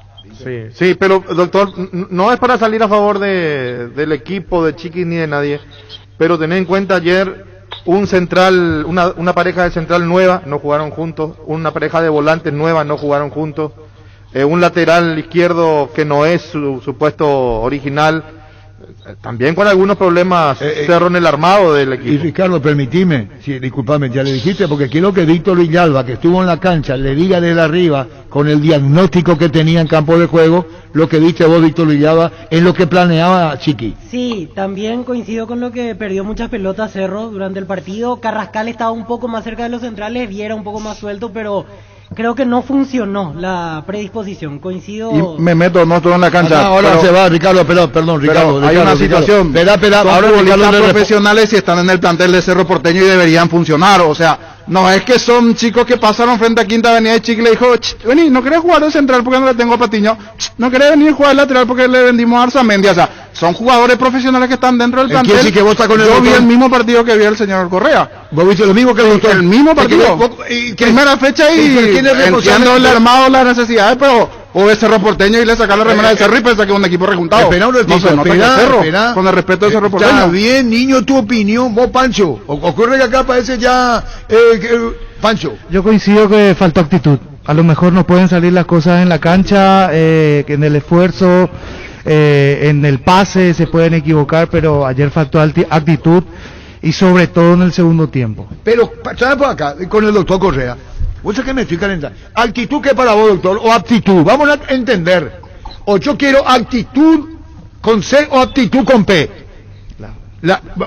Sí, pero doctor, no es para salir a favor del equipo de Chiqui ni de nadie, pero tened en cuenta ayer un central, una pareja de central nueva, no jugaron juntos, una pareja de volantes nueva, no jugaron juntos, un lateral izquierdo que no es su puesto original, también con algunos problemas cerró en el armado del equipo. Y Ricardo, permitime, sí, disculpame, ya le dijiste, porque quiero que Víctor Villalba, que estuvo en la cancha, le diga desde arriba, con el diagnóstico que tenía en campo de juego, lo que viste vos, Víctor Villalba, en lo que planeaba Chiqui. Sí, también coincido con lo que perdió muchas pelotas Cerro durante el partido. Carrascal estaba un poco más cerca de los centrales, Viera un poco más suelto, pero creo que no funcionó la predisposición. Coincido. Y me meto, no estuve en la cancha. Ahora pero, se va, Ricardo, perdón, Ricardo. hay una situación. Espera, Son ahora futbolistas Ricardo profesionales y están en el plantel de Cerro Porteño y deberían funcionar. O sea, no es que son chicos que pasaron frente a Quinta Avenida y Chiqui le dijo, vení, no querés jugar de central porque no le tengo a Patiño. No querés venir a jugar de lateral porque le vendimos a Arzamendi. O sea, son jugadores profesionales que están dentro del plantel. Sí que vos estás con el Yo doctor. vi el mismo partido que vio el señor Correa. ¿Vos viste lo mismo que el doctor? El mismo partido. Primera fecha y entiendo el armado, las necesidades, pero o es Cerro Porteño y le saca la remera de Cerro y piensa que es un equipo rejuntado. Espera un ratito, no se nota que es Cerro, con el respeto de Cerro Porteño. Está bien, niño, tu opinión, vos, Pancho. Ocurre que acá parece ya... Pancho. Yo coincido que faltó actitud. A lo mejor no pueden salir las cosas en la cancha, que en el esfuerzo, en el pase se pueden equivocar, pero ayer faltó actitud y sobre todo en el segundo tiempo. Pero, ¿sabes por acá? Con el doctor Correa. ¿Vos sabés que me estoy calentando? ¿Actitud qué para vos, doctor? ¿O aptitud? Vamos a entender. O yo quiero actitud con C o actitud con P.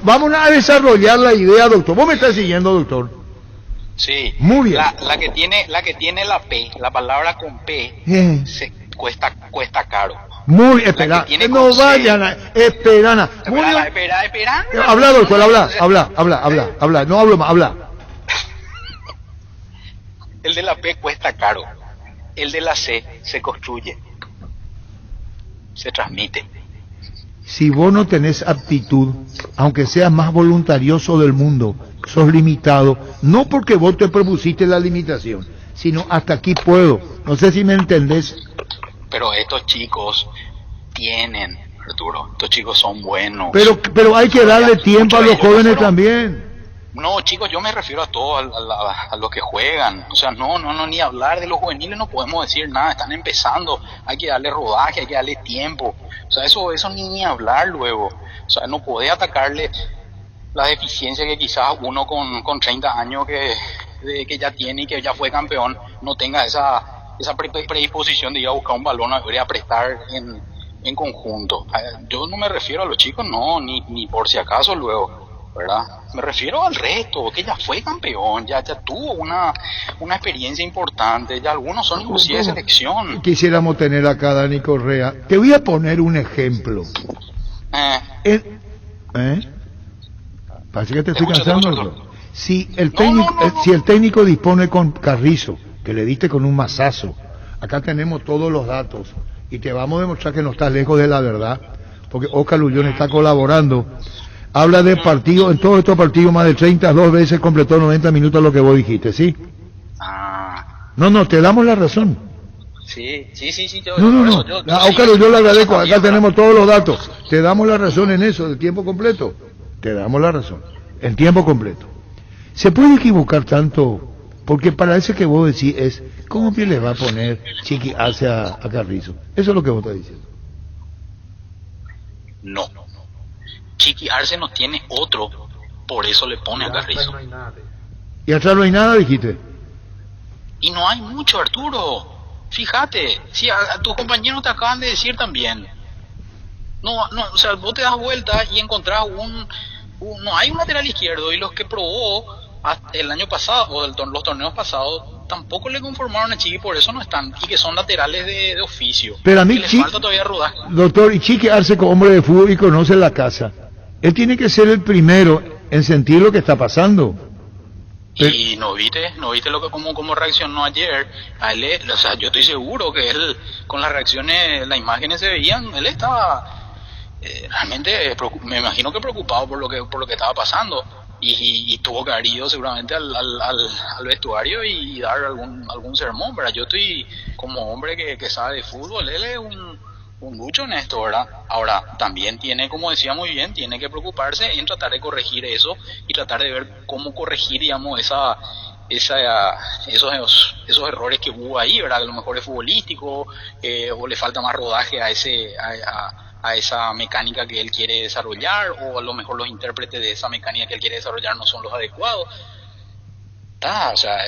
Vamos a desarrollar la idea, doctor. ¿Vos me estás siguiendo, doctor? Sí. Muy bien. La que tiene la P, la palabra con P, cuesta caro. Muy, espera, no vayan a, espera. Espera. Habla, doctor, habla, no hablo más, habla. El de la P cuesta caro, el de la C se construye, se transmite. Si vos no tenés aptitud, aunque seas más voluntarioso del mundo, sos limitado, no porque vos te propusiste la limitación, sino hasta aquí puedo. No sé si me entendés. Pero estos chicos tienen, Arturo, estos chicos son buenos. Pero hay que darle tiempo a los jóvenes también. No, chicos, yo me refiero a todos, a los que juegan. O sea, no, ni hablar de los juveniles no podemos decir nada. Están empezando, hay que darle rodaje, hay que darle tiempo. O sea, eso ni hablar luego. O sea, no podés atacarle la deficiencia que quizás uno con 30 años que ya tiene y que ya fue campeón no tenga esa predisposición de ir a buscar un balón y a prestar en conjunto. Yo no me refiero a los chicos, no, ni por si acaso luego, ¿verdad? Me refiero al resto, que ya fue campeón, ya tuvo una experiencia importante, ya algunos son inclusive de selección. Quisiéramos tener acá a Dani Correa. Te voy a poner un ejemplo. Parece que te estoy cansando. Si el técnico dispone con Carrizo, que le diste con un mazazo, acá tenemos todos los datos y te vamos a demostrar que no estás lejos de la verdad, porque Oscar Lullón está colaborando. Habla de partidos, en todos estos partidos más de 32 veces completó 90 minutos lo que vos dijiste, ¿sí? No, te damos la razón. Sí. A Oscar Lullón le agradezco, acá tenemos todos los datos. Te damos la razón en eso, de tiempo completo. Te damos la razón, en tiempo completo. ¿Se puede equivocar tanto? Porque parece que vos decís es, ¿cómo que le va a poner Chiqui Arce a Carrizo? Eso es lo que vos estás diciendo. No. Chiqui Arce no tiene otro, por eso le pone a Carrizo. ¿Y atrás no hay nada, dijiste? Y no hay mucho, Arturo. Fíjate, si a tus compañeros te acaban de decir también. No, o sea, vos te das vuelta y encontrás no hay un lateral izquierdo, y los que probó el año pasado o los torneos pasados tampoco le conformaron a Chiqui, por eso no están, y que son laterales de oficio. Pero a mí le falta todavía rodaje. Doctor, y Chiqui Arce como hombre de fútbol y conoce la casa, él tiene que ser el primero en sentir lo que está pasando. Y no viste lo que cómo reaccionó ayer. A él, o sea, yo estoy seguro que él, con las reacciones, las imágenes se veían, él estaba realmente, me imagino que preocupado por lo que estaba pasando. Y tuvo que haber ido seguramente al vestuario y dar algún sermón, ¿verdad? Yo estoy como hombre que sabe de fútbol, él es un lucho en esto, ¿verdad? Ahora, también tiene, como decía muy bien, tiene que preocuparse en tratar de corregir eso y tratar de ver cómo corregir, digamos, esos errores que hubo ahí, ¿verdad? A lo mejor es futbolístico, o le falta más rodaje a esa mecánica que él quiere desarrollar, o a lo mejor los intérpretes de esa mecánica que él quiere desarrollar no son los adecuados. O sea,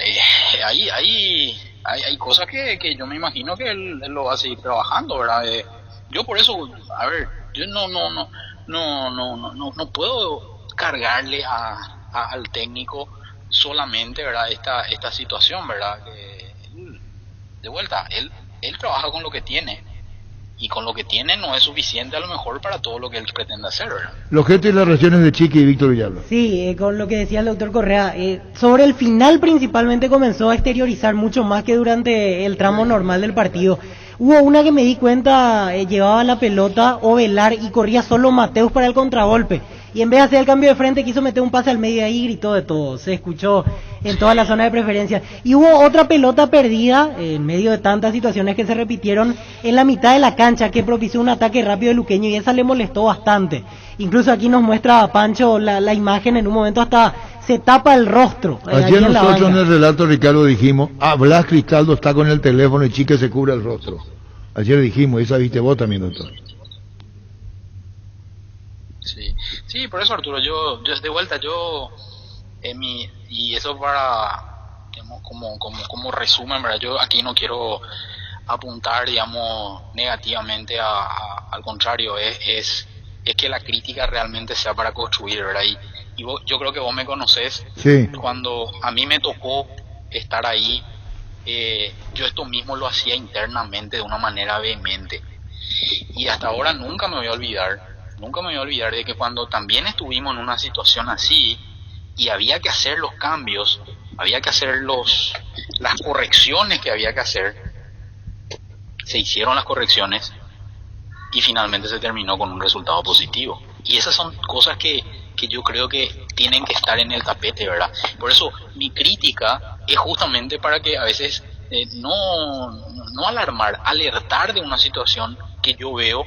hay cosas que yo me imagino que él lo va a seguir trabajando, ¿verdad? Yo por eso, a ver, yo no puedo cargarle al técnico solamente, ¿verdad? Esta situación, ¿verdad? Que de vuelta, él trabaja con lo que tiene. Y con lo que tiene no es suficiente a lo mejor para todo lo que él pretende hacer, ¿verdad? Los gestos y las reacciones de Chiqui y Víctor Villalba. Sí, con lo que decía el doctor Correa, sobre el final principalmente comenzó a exteriorizar mucho más que durante el tramo normal del partido. Hubo una que me di cuenta, llevaba la pelota Ovelar y corría solo Mateus para el contragolpe. Y en vez de hacer el cambio de frente quiso meter un pase al medio y ahí gritó de todo. Se escuchó en toda la zona de preferencia. Y hubo otra pelota perdida en medio de tantas situaciones que se repitieron en la mitad de la cancha que propició un ataque rápido de Luqueño y esa le molestó bastante. Incluso aquí nos muestra a Pancho la imagen, en un momento hasta se tapa el rostro. Ayer nosotros en el relato, Ricardo, dijimos, Blas Cristaldo está con el teléfono y Chique se cubre el rostro. Ayer dijimos, esa viste vos también, doctor. Sí, por eso, Arturo, yo de vuelta, y eso para, digamos, como resumen, ¿verdad? Yo aquí no quiero apuntar, digamos, negativamente al contrario, es que la crítica realmente sea para construir, ¿verdad? Y yo creo que vos me conocés, sí. Cuando a mí me tocó estar ahí, yo esto mismo lo hacía internamente de una manera vehemente, y hasta ahora nunca me voy a olvidar de que cuando también estuvimos en una situación así y había que hacer los cambios, había que hacer las correcciones que había que hacer, se hicieron las correcciones y finalmente se terminó con un resultado positivo. Y esas son cosas que yo creo que tienen que estar en el tapete, ¿verdad? Por eso mi crítica es justamente para que a veces no alarmar, alertar de una situación que yo veo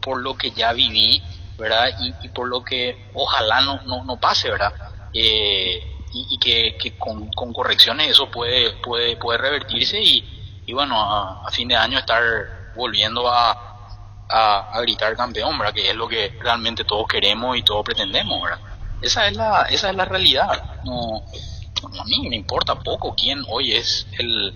por lo que ya viví, ¿verdad? Y por lo que ojalá no pase, ¿verdad? Y que con correcciones eso puede revertirse y bueno, a fin de año estar volviendo a gritar campeón, ¿verdad? Que es lo que realmente todos queremos y todos pretendemos, ¿verdad? Esa es la realidad. A mí me importa poco quién hoy es el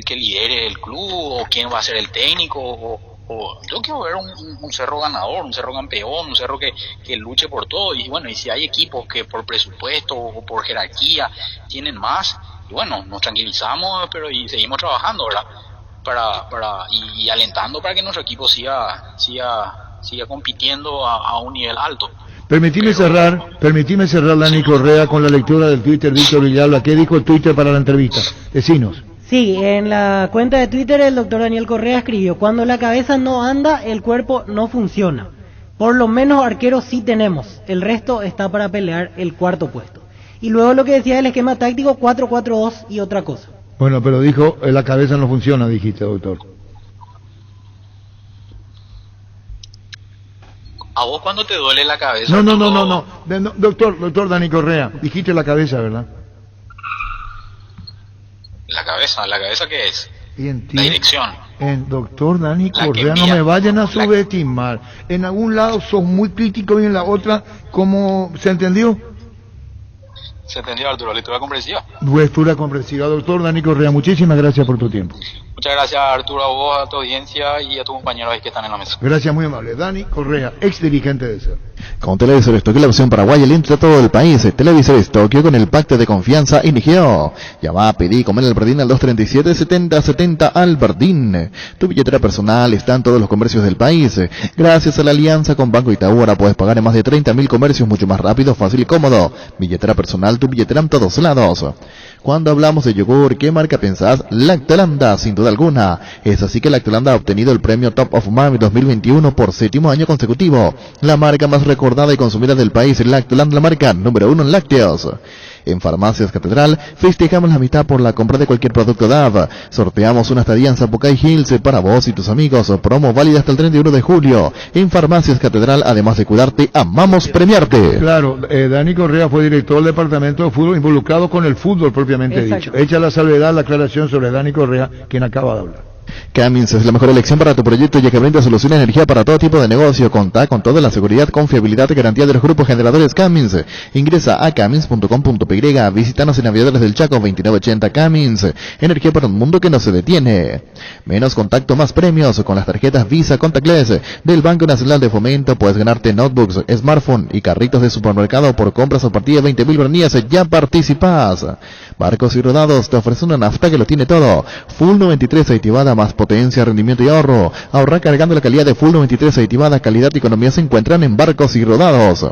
que lidere el club o quién va a ser el técnico yo quiero ver un Cerro ganador, un Cerro campeón, un Cerro que luche por todo. Y bueno, y si hay equipos que por presupuesto o por jerarquía tienen más, y bueno, nos tranquilizamos, pero y seguimos trabajando, ¿verdad? Y alentando para que nuestro equipo siga compitiendo a un nivel alto. Permitime cerrar, Dani Correa, con la lectura del Twitter Víctor Villalba. ¿Qué dijo el Twitter para la entrevista? Decinos. Sí, en la cuenta de Twitter el doctor Daniel Correa escribió: cuando la cabeza no anda, el cuerpo no funciona. Por lo menos arqueros sí tenemos, el resto está para pelear el cuarto puesto. Y luego lo que decía del esquema táctico, 4-4-2 y otra cosa. Bueno, pero dijo, la cabeza no funciona, dijiste, doctor. ¿A vos cuando te duele la cabeza? No. Doctor Dani Correa, dijiste la cabeza, ¿verdad? ¿La cabeza qué es? La dirección. Doctor Dani Correa, no me vayan a subestimar. En algún lado sos muy crítico y en la otra, ¿cómo se entendió? Se entendió, Arturo, lectura comprensiva. Lectura comprensiva. Doctor Dani Correa, muchísimas gracias por tu tiempo. Muchas gracias, Arturo, a vos, a tu audiencia y a tus compañeros ahí que están en la mesa. Gracias, muy amable. Dani Correa, ex dirigente de SER. Con Televisores Tokio, la versión paraguaya entra a todo el país. Televisores Tokio con el pacto de confianza inició. Llama, pedí, comer al Alberdín al 237-7070 Alberdín. Tu billetera personal está en todos los comercios del país. Gracias a la alianza con Banco Itaú, ahora puedes pagar en más de 30.000 comercios mucho más rápido, fácil y cómodo. Billetera personal, tu billetera en todos lados. Cuando hablamos de yogur, ¿qué marca pensás? Lactolanda, sin duda alguna. Es así que Lactolanda ha obtenido el premio Top of Mami 2021 por 7º año consecutivo. La marca más recordada y consumida del país, Lactolanda, la marca número 1 en lácteos. En Farmacias Catedral, festejamos la mitad por la compra de cualquier producto DAV. Sorteamos una estadía en Zapucay Hills para vos y tus amigos. Promo válida hasta el 31 de julio. En Farmacias Catedral, además de cuidarte, amamos premiarte. Claro, Dani Correa fue director del departamento de fútbol involucrado con el fútbol propiamente dicho. Echa la salvedad, la aclaración sobre Dani Correa, quien acaba de hablar. Cummins es la mejor elección para tu proyecto, ya que brinda soluciones de energía para todo tipo de negocio. Contá con toda la seguridad, confiabilidad y garantía de los grupos generadores Cummins. Ingresa a cummins.com.py, visítanos en Aviadores del Chaco 2980 Cummins. Energía para un mundo que no se detiene. Menos contacto, más premios. Con las tarjetas Visa Contactless del Banco Nacional de Fomento puedes ganarte notebooks, smartphone y carritos de supermercado por compras a partir de 20.000 guaraníes. Ya participás. Barcos y Rodados te ofrece una nafta que lo tiene todo. Full 93 aditivada, más potencia, rendimiento y ahorro. Ahorra cargando la calidad de Full 93 aditivada. Calidad y economía se encuentran en Barcos y Rodados.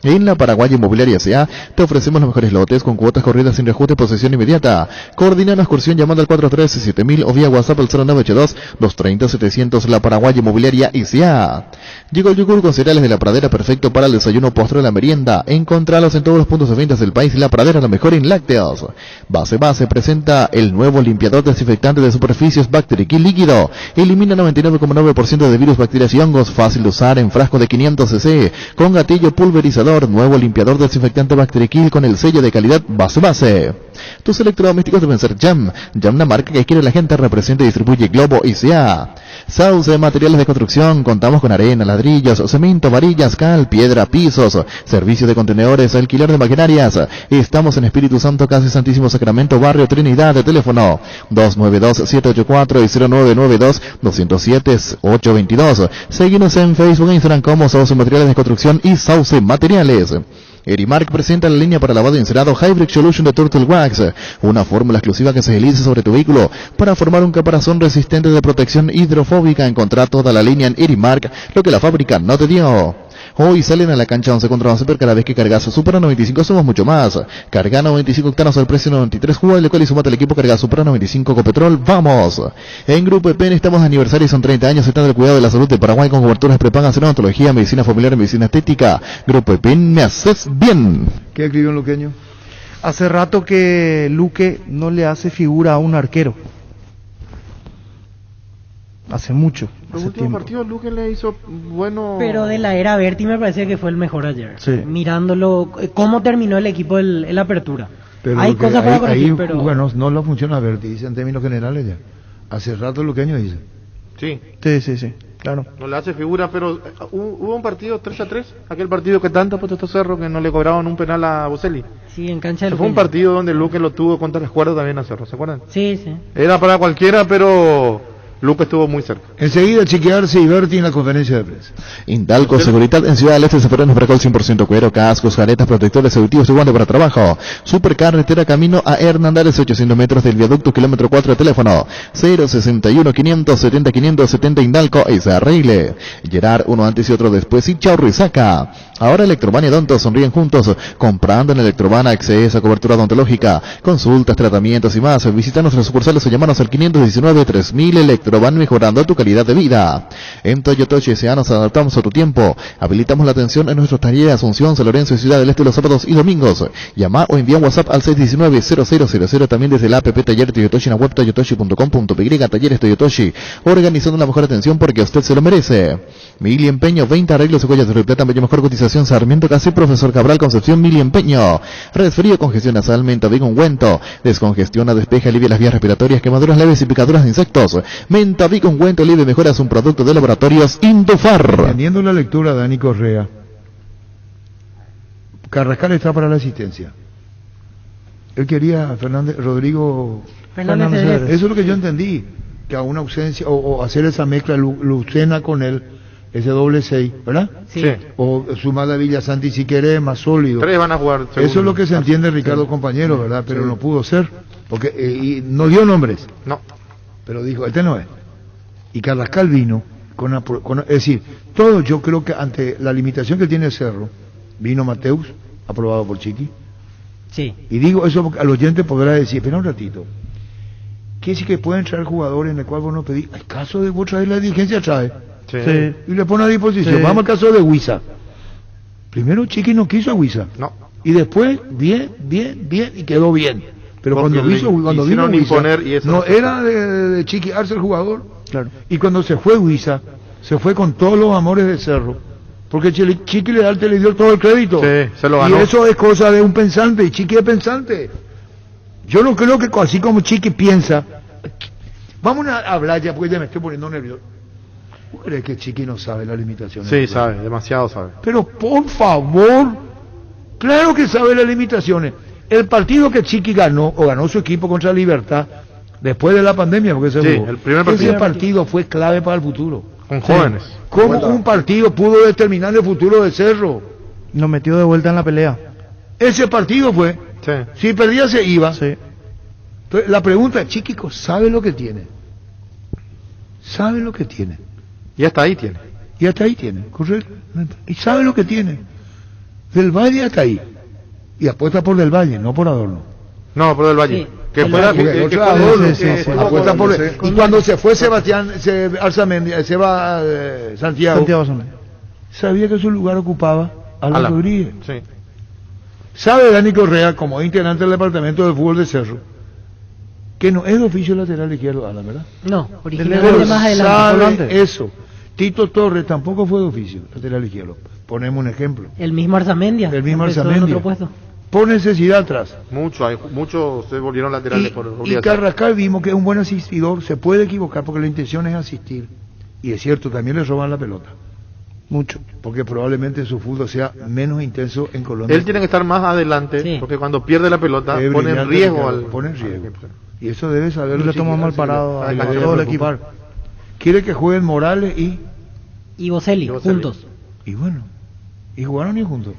En la Paraguaya Inmobiliaria S.A. te ofrecemos los mejores lotes con cuotas corridas sin reajuste, posesión inmediata. Coordina una excursión llamando al 413-7000 o vía WhatsApp al 0982-230-700. La Paraguaya Inmobiliaria S.A. Llegó el yogur con cereales de La Pradera, perfecto para el desayuno, postre o la merienda. Encontralos en todos los puntos de ventas del país. La Pradera, la mejor en lácteos. Base presenta el nuevo limpiador desinfectante de superficies Bacterikill líquido. Elimina 99,9% de virus, bacterias y hongos. Fácil de usar en frasco de 500 cc. Con gatillo pulverizador. Nuevo limpiador desinfectante Bacterikill con el sello de calidad Base. Tus electrodomésticos deben ser Jam. Jam, la marca que quiere la gente, representa y distribuye Globo S.A. Sauce Materiales de Construcción. Contamos con arena, ladrillos, cemento, varillas, cal, piedra, pisos, servicio de contenedores, alquiler de maquinarias. Estamos en Espíritu Santo, casi Santísimo Sacramento, Barrio Trinidad. De teléfono 292-784 y 0922-207-822. Seguimos en Facebook e Instagram como Sauce Materiales de Construcción y Sauce Materiales. Erimark presenta la línea para lavado y encerado Hybrid Solution de Turtle Wax, una fórmula exclusiva que se desliza sobre tu vehículo para formar un caparazón resistente de protección hidrofóbica. Encontrá toda la línea en Erimark, lo que la fábrica no te dio. Hoy salen a la cancha 11 contra 11, pero cada vez que cargas Supra 95 somos mucho más. Carga 95 octanos al precio 93, jugable cual y sumate al equipo, carga Supra 95 con petrol, ¡vamos! En Grupo EPEN estamos de aniversario y son 30 años, están del cuidado de la salud de Paraguay con coberturas prepagas en odontología, medicina familiar y medicina estética. Grupo EPEN, me haces bien. ¿Qué escribió en Luqueño? Hace rato que Luque no le hace figura a un arquero. Hace mucho. Los últimos partidos Luque le hizo bueno. Pero de la era Berti me parece que fue el mejor ayer. Sí. Mirándolo, cómo terminó el equipo en la apertura. Pero hay cosas para corregir, pero... Bueno, no la funciona Berti, dice en términos generales ya. Hace rato Luqueño dice. Sí, claro. no le hace figura, pero hubo un partido 3-3, aquel partido que tanto protestó Cerro, que no le cobraban un penal a Boselli. Sí, en cancha del Fue un partido donde Luque lo tuvo contra las cuerdas también a Cerro, ¿se acuerdan? Sí. Era para cualquiera, pero Luque estuvo muy cerca. Enseguida chequearse y Berti en la conferencia de prensa. Indalco Seguridad en Ciudad del Este, Zaferrano, Bracol 100% cuero, cascos, caretas, protectores auditivos y guantes para trabajo. Supercarretera camino a Hernandarias, 800 metros del viaducto, kilómetro 4 de teléfono 061-570-570 Indalco y se arregle. Gerard, uno antes y otro después y chao Ruizaca. Ahora Electrobana y Odonto sonríen juntos. Comprando en Electrobana accedes a cobertura odontológica, consultas, tratamientos y más. Visita nuestras sucursales o llamanos al 519-3000. Electroban, mejorando tu calidad de vida. En Toyotochi S.A. nos adaptamos a tu tiempo. Habilitamos la atención en nuestros talleres Asunción, San Lorenzo y Ciudad del Este los sábados y domingos. Llama o envía un WhatsApp al 619-0000. También desde la app Taller Toyotochi en la web toyotochi.com.py. Talleres Toyotochi, organizando la mejor atención porque usted se lo merece. Mili Empeño, 20 arreglos y joyas de plata, mejor cotización. Sarmiento Casi, Profesor Cabral, Concepción. Mili Empeño. Resfrío, congestión nasal, Mentavic ungüento. Descongestiona, despeja, alivia las vías respiratorias, quemaduras leves y picaduras de insectos. Mentavic ungüento libre, mejoras un producto de laboratorios Indufar. Entendiendo la lectura de Dani Correa, Carrascal está para la asistencia. Él quería Rodrigo Fernández. Eso es lo que yo entendí, que a una ausencia o hacer esa mezcla Lucena con él ese doble 6, ¿verdad? Sí. O sumada a Villa Santi si querés, más sólido. 3 van a jugar. Eso es lo que se entiende, Ricardo, compañero, ¿verdad? Pero no pudo ser, porque y no dio nombres, No. pero dijo, este no es. Y Carrascal vino, es decir, todo yo creo que ante la limitación que tiene Cerro, vino Mateus, aprobado por Chiqui, Sí. y digo eso porque al oyente podrá decir, espera un ratito, ¿qué sí que pueden traer jugadores en el cual vos no pedís? Hay caso de vos traer la dirigencia, trae. Sí. Sí. Y le pone a disposición. Sí. Vamos al caso de Huiza. Primero Chiqui no quiso a Huiza. No. Y después, bien, y quedó bien. Pero Porque cuando vino hicieron Huiza, imponer y eso no no se era de Chiqui Arce el jugador. Claro. Y cuando se fue Huiza, se fue con todos los amores de Cerro. Porque Chiqui le dio todo el crédito. Sí, se lo ganó. Y eso es cosa de un pensante, y Chiqui es pensante. Yo no creo que así como Chiqui piensa, vamos a hablar ya porque ya me estoy poniendo nervioso. ¿Tú crees que Chiqui no sabe las limitaciones? Sí, sabe, demasiado sabe. Pero por favor, claro que sabe las limitaciones. El partido que Chiqui ganó, o ganó su equipo contra Libertad, después de la pandemia, porque se jugó, el primer partido. ese partido fue clave para el futuro. Con jóvenes. ¿Cómo un partido pudo determinar el futuro de Cerro? Nos metió de vuelta en la pelea. Ese partido fue, Sí. si perdía se iba. Sí. Entonces, la pregunta es, Chiquico, ¿sabe lo que tiene? ¿Sabe lo que tiene? Y hasta ahí tiene. Y hasta ahí tiene, correcto. Y sabe lo que tiene. Del Valle hasta ahí. Y apuesta por Del Valle, no por Adorno. No, por del Valle. Sí. Que El fuera. Valle. que Porque fuera Adorno, que- sí, sí, apuesta por sí. y cuando se fue Sebastián Arzamendi, se va Santiago, Santiago Somme. sabía que su lugar ocupaba Alan Alan. Rodríguez. Sí. Sabe Dani Correa, como integrante del departamento de fútbol de Cerro, que no es de oficio lateral izquierdo, Alan, ¿verdad? No, Pero originalmente más adelante. sabe adelante. eso. Tito Torres tampoco fue de oficio lateral izquierdo. Ponemos un ejemplo. El mismo Arzamendia. El mismo empezó en Arzamendia. otro puesto. Por necesidad atrás. Muchos se volvieron laterales por Y obligación. Carrascal vimos que es un buen asistidor, se puede equivocar porque la intención es asistir. Y es cierto, también le roban la pelota. Mucho. Porque probablemente su fútbol sea menos intenso en Colombia. Él tiene que estar más adelante, Sí. porque cuando pierde la pelota Es pone en brillante, riesgo Ricardo, al. pone en riesgo. Y eso debe saberlo. Y lo toma mal parado a a todo todo el el equipo. Quiere que jueguen Morales Y Boselli, Y Boselli. juntos. y bueno. Y jugaron y juntos.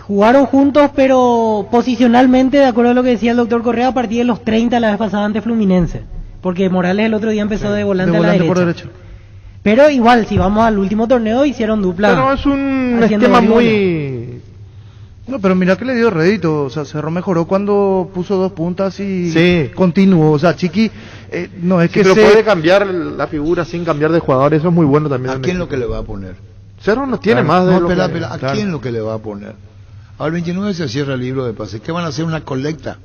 Jugaron juntos, pero posicionalmente, de acuerdo a lo que decía el doctor Correa, a partir de los 30 la vez pasada ante Fluminense. Porque Morales el otro día empezó de volante, De a la volante por derecha. derecha. Pero igual, si vamos al último torneo, hicieron dupla. Pero es un haciendo esquema goles. muy. No, pero mira que le dio rédito. O sea, Cerro mejoró cuando puso 2 puntas y Sí. continuó. O sea, Chiqui, no es Sí, que pero se... puede cambiar la figura sin cambiar de jugador, eso es muy bueno también. ¿A quién lo que le va a poner? Cerro no tiene Claro. más de No, lo espera, que- espera, ¿a claro. quién lo que le va a poner? Al 29 se cierra el libro de pases. ¿Qué van a hacer? Una colecta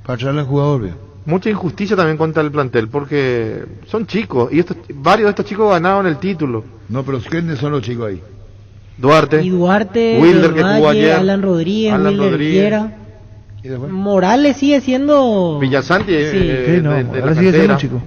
para traerle al jugador, veo. Mucha injusticia también contra el plantel, porque son chicos, y varios de estos chicos ganaron el título. No, pero ¿quiénes son los chicos ahí? Duarte, Y Duarte, Wilder, que Del jugó Valle, ayer, Alan Rodríguez, Alan Wilder Rodríguez. Piera. ¿Y después? Morales sigue siendo... Villasanti, Sí. Sí, no, de la Morales sigue siendo cantera. un chico.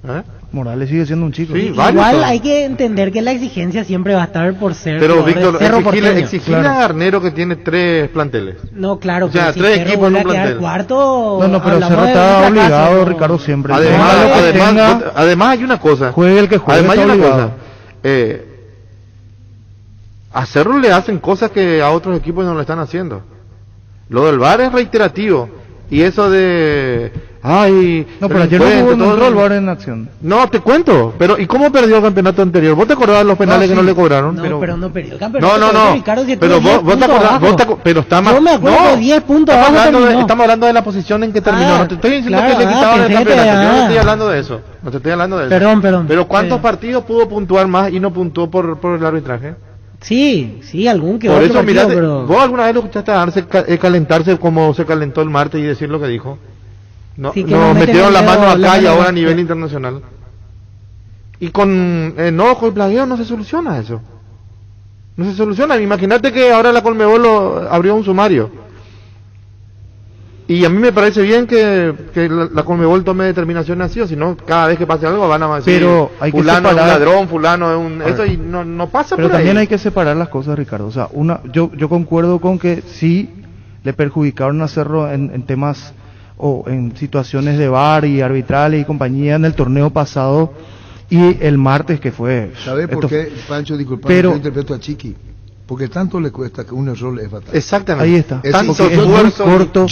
¿Eh? Morales sigue siendo un chico. Sí, varios Igual son. hay que entender que la exigencia siempre va a estar por ser Pero jugador de Víctor, Cerro exigirle Porteño. a Garnero que tiene 3 planteles. No, claro, O sea, pero si 3 Cerro equipos en vuelve un a quedar plantel. cuarto, No, pero hablamos Cerro de un está fracaso, obligado, ¿no? Ricardo, siempre. Además, Tenga lo que además, tenga, además hay una cosa. juegue el que juegue, Además hay está una obligado. cosa. A Cerro le hacen cosas que a otros equipos no le están haciendo. Lo del VAR es reiterativo. Y eso de... Ay, No, pero ayer no delincuente, jugó, no todo entró el el- VAR en acción. No, te cuento. Pero ¿y cómo perdió el campeonato anterior? ¿Vos te acordás de los penales No, que no sí. le cobraron? No, pero no perdió el campeonato. No. Ricardo, si Pero estuvo 10 vos te puntos acordás, abajo. pero está más... Yo me acuerdo no, que 10 puntos estamos abajo hablando, terminó. estamos hablando de la posición en que terminó. Ah, No te estoy diciendo claro, que le quitaban el pensé que te- campeonato. Yo no estoy ah. hablando de eso. No te estoy hablando de eso. Perdón. Pero ¿cuántos Sí. partidos pudo puntuar más y no puntuó por el arbitraje? Sí, algún que Por otro eso, partido, mirate, pero... ¿vos alguna vez lo escuchaste a darse, calentarse como se calentó el martes y decir lo que dijo? No, Sí, que nos nos meten metieron el la dedo, mano la acá y mano ahora a acá. nivel internacional. Y con enojo y plagueo no se soluciona eso. No se soluciona. Imagínate que ahora la Conmebol abrió un sumario. Y a mí me parece bien que la Conmebol tome determinaciones así, o si no, cada vez que pase algo van a decir, Pero hay que fulano es un separar- ladrón, fulano es un... Eso y no pasa Pero por ahí. también hay que separar las cosas, Ricardo. O sea, yo concuerdo con que sí le perjudicaron a Cerro en temas o en situaciones de VAR y arbitrales y compañía en el torneo pasado, y el martes que fue... ¿Sabés por qué, Pancho? Disculpa, yo interpreto a Chiqui. Porque tanto le cuesta que un error es fatal. Exactamente. Ahí está. Tanto esfuerzo, corto.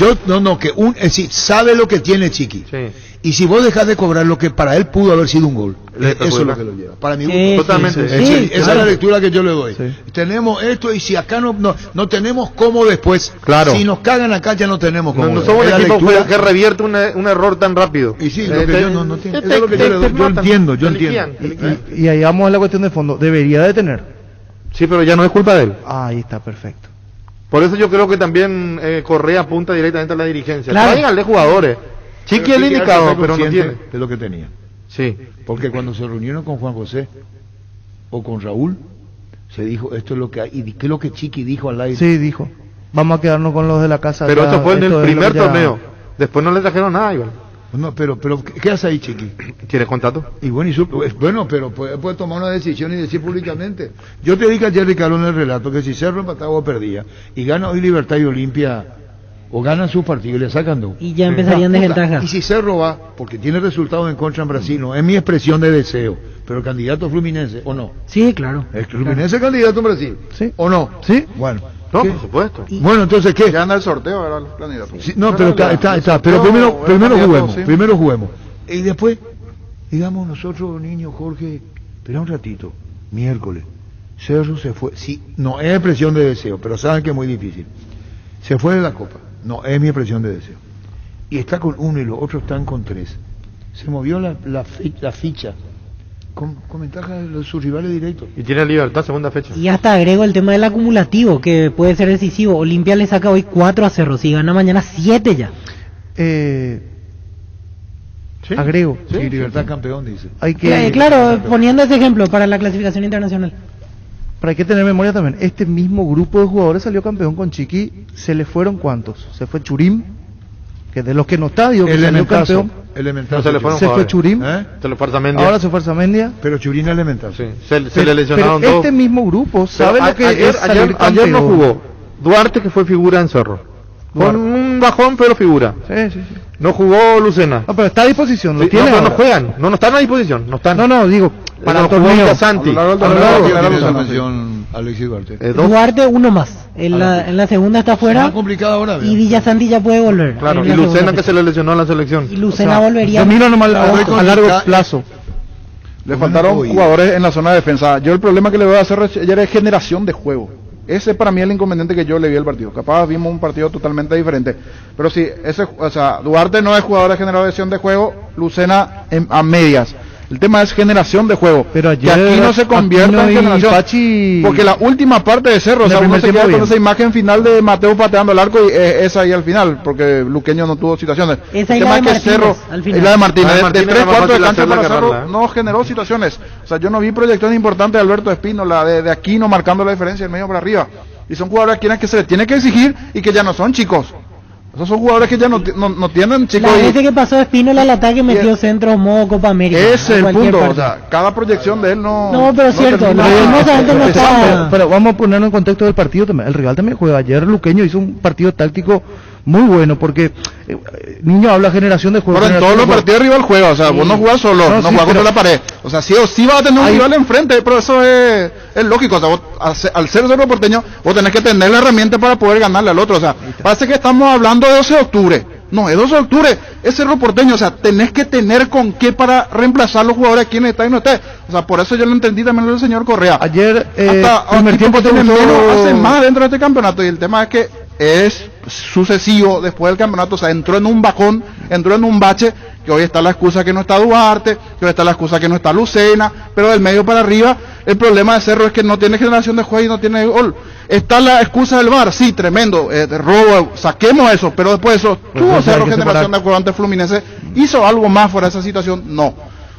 Es decir, sabe lo que tiene Chiqui. Sí. Y si vos dejás de cobrar lo que para él pudo haber sido un gol, eso es lo que lo lleva. Para mí, totalmente. Esa es la lectura que yo le doy. Sí. Tenemos esto y si acá no tenemos cómo después. Claro. Si nos cagan acá ya no tenemos cómo. No somos el equipo que revierte un error tan rápido. Y sí, lo que yo no entiendo. Eso es lo que yo le doy. Yo entiendo. Y ahí vamos a la cuestión de fondo. Debería de tener. Sí, pero ya no es culpa de él. Ahí está, perfecto. Por eso yo creo que también Correa apunta directamente a la dirigencia. Claro. Tráiganle jugadores. Chiqui es el indicado, pero no tiene. De lo que tenía. Sí. Porque cuando se reunieron con Juan José o con Raúl, se dijo, esto es lo que hay. ¿Y qué es lo que Chiqui dijo al aire? Sí, dijo. Vamos a quedarnos con los de la casa. Pero acá, esto fue en el primer ya... torneo. Después no le trajeron nada, igual. No, pero ¿qué hace ahí, Chiqui? ¿Quieres contrato? Y bueno, pero puede tomar una decisión y decir públicamente. Yo te dije ayer, Ricardo, en el relato, que si Cerro empataba o perdía, y gana hoy Libertad y Olimpia, o ganan sus partidos y le sacan 2. Y ya empezarían desventajas. Y si Cerro va, porque tiene resultados en contra en Brasil, no es mi expresión de deseo, pero candidato Fluminense, ¿o no? Sí, claro. ¿El Fluminense candidato en Brasil? Sí. ¿O no? Sí. Bueno. No, ¿qué? por supuesto. Bueno, entonces, ¿qué? Ya anda el sorteo, era el candidato. Sí, no, pero está. Pero primero juguemos. Y después, digamos nosotros, niños, Jorge, espera un ratito, miércoles, Cerro se fue, sí, no es expresión de deseo, pero saben que es muy difícil. Se fue de la Copa, no es mi expresión de deseo. Y está con 1 y los otros están con 3. Se movió la ficha. Con ventaja de sus rivales directos. Y tiene Libertad, segunda fecha. Y hasta agrego el tema del acumulativo, que puede ser decisivo. Olimpia le saca hoy 4 a Cerro, si gana mañana 7 ya. ¿Sí? Agrego. Sí, Libertad campeón, dice. Hay que, claro, poniendo ese ejemplo para la clasificación internacional. Pero hay que tener memoria también. Este mismo grupo de jugadores salió campeón con Chiqui. ¿Se le fueron cuántos? Se fue Churim, que de los que no está, digo que salió campeón. Elemental. No se le fueron Se fue Churim. Se le fue Arzamendia. Ahora se fue Arzamendia. Pero Churín elemental. Sí. Se le lesionaron pero dos. este mismo grupo sabe lo que es salir campeón. Ayer no jugó Duarte, que fue figura en Cerro. Con un bajón, pero figura. Sí. No jugó Lucena. No, pero está a disposición. Sí, no juegan. No están a disposición. No están. No, digo, para el torneo. torneo. Santi. Tiene esa mención Alexis Duarte. Duarte, uno más. En la segunda está fuera. Es más complicado ahora. Y Villasanti ya puede volver. Claro, y Lucena que se le lesionó a la selección. Y Lucena volvería. Yo miro nomás a largo plazo. Le faltaron jugadores en la zona de defensa. Yo el problema que le voy a hacer ayer es generación de juego. Ese para mí es el inconveniente que yo le vi al partido. Capaz vimos un partido totalmente diferente. Pero sí, Duarte no es jugador de generación de juego, Lucena a medias. El tema es generación de juego. Pero ayer que aquí no se convierta en generación. Porque la última parte de Cerro, uno se queda con esa imagen final de Mateo pateando el arco y es ahí al final, porque Luqueño no tuvo situaciones. Esa el tema es que Cerro, y la de Martínez, de 3/4 de cancha para Cerro no generó situaciones. O sea, yo no vi proyecciones importantes de Alberto Espínola, de Aquino marcando la diferencia del medio para arriba. Y son jugadores a quienes que se les tiene que exigir y que ya no son chicos. Esos son jugadores que ya no tienen, chicos. La veces que pasó Espínola al ataque metió centro modo Copa América. Ese es el punto, o sea, cada proyección de él no... No, pero cierto, pero vamos a ponerlo en contexto del partido también. El rival también juega. Ayer Luqueño hizo un partido táctico muy bueno, porque Niño habla generación de juego. Pero en todos los partidos rival juega, o sea, vos no jugás solo, no jugás contra la pared. O sea, sí o sí vas a tener un rival enfrente, pero eso es lógico. O sea, vos, al ser Cerro Porteño, vos tenés que tener la herramienta para poder ganarle al otro. O sea, parece que estamos hablando de 12 de octubre. No, es 12 de octubre, es Cerro Porteño. O sea, tenés que tener con qué para reemplazar los jugadores quien está y no está. O sea, por eso yo lo entendí también del señor Correa. Ayer, hasta primer tiempo tiene menos, hace más dentro de este campeonato, y el tema es que es sucesivo después del campeonato. O sea, entró en un bajón, entró en un bache, que hoy está la excusa que no está Duarte, que hoy está la excusa que no está Lucena, pero del medio para arriba el problema de Cerro es que no tiene generación de juego y no tiene gol. Está la excusa del VAR, sí, tremendo, robo, saquemos eso, pero después de eso, tuvo Cerro generación de juego ante Fluminense, hizo algo más fuera de esa situación, no.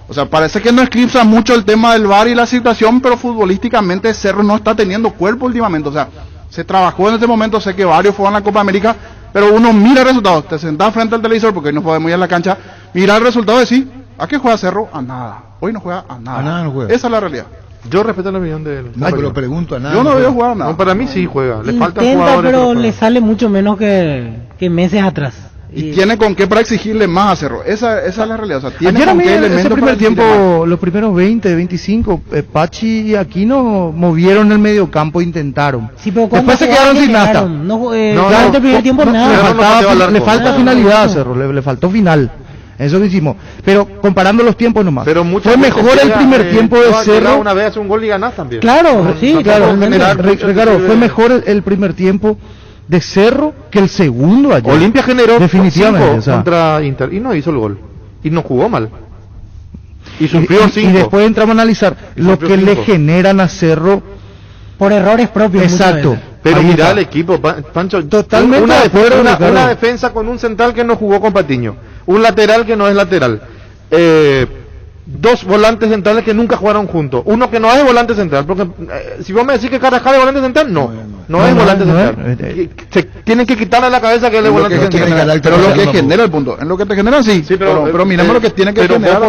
O sea, parece que no eclipsa mucho el tema del VAR y la situación, pero futbolísticamente Cerro no está teniendo cuerpo últimamente. O sea, se trabajó en este momento, sé que varios fueron a la Copa América, pero uno mira el resultado, te sentás frente al televisor, porque hoy no podemos ir a la cancha, mira el resultado y decir, ¿a qué juega Cerro? A nada. Hoy no juega a nada. A nada no juega. Esa es la realidad. Yo respeto la opinión de él. No, pero pregunto a nada. Yo no veo jugar a nada. No, para mí sí juega. Le faltan Intenta, jugadores. pero le sale mucho menos que meses atrás. Y tiene con qué para exigirle más a Cerro. Esa es la realidad. O sea, tiene Ayer a con mí qué ese elementos primer para exigirle tiempo, los primeros 20, 25, Pachi y Aquino movieron el mediocampo, intentaron. Sí, pero cuando después se quedaron sin nada. Durante el primer tiempo nada. Le falta finalidad a Cerro, le faltó final. Eso que hicimos. Pero comparando los tiempos nomás. Pero fue mejor el primer tiempo de Cerro. Una vez hace un gol y ganás también. Claro, sí, claro. Ricardo, fue mejor el primer tiempo de Cerro que el segundo ayer. Olimpia generó definitivamente 5 contra Inter y no hizo el gol. Y no jugó mal. Y sufrió 5. Y después entramos a analizar lo que le generan a Cerro por errores propios. Exacto. Pero mira el equipo, Pancho, totalmente una defensa con un central que no jugó con Patiño, un lateral que no es lateral, 2 volantes centrales que nunca jugaron juntos, uno que no es volante central, porque si vos me decís que Carrascal es volante central, no es volante central. Se tienen que quitarle la cabeza que él es volante central. Pero lo que genera el punto, en lo que te genera sí, pero miremos lo que tiene que generar.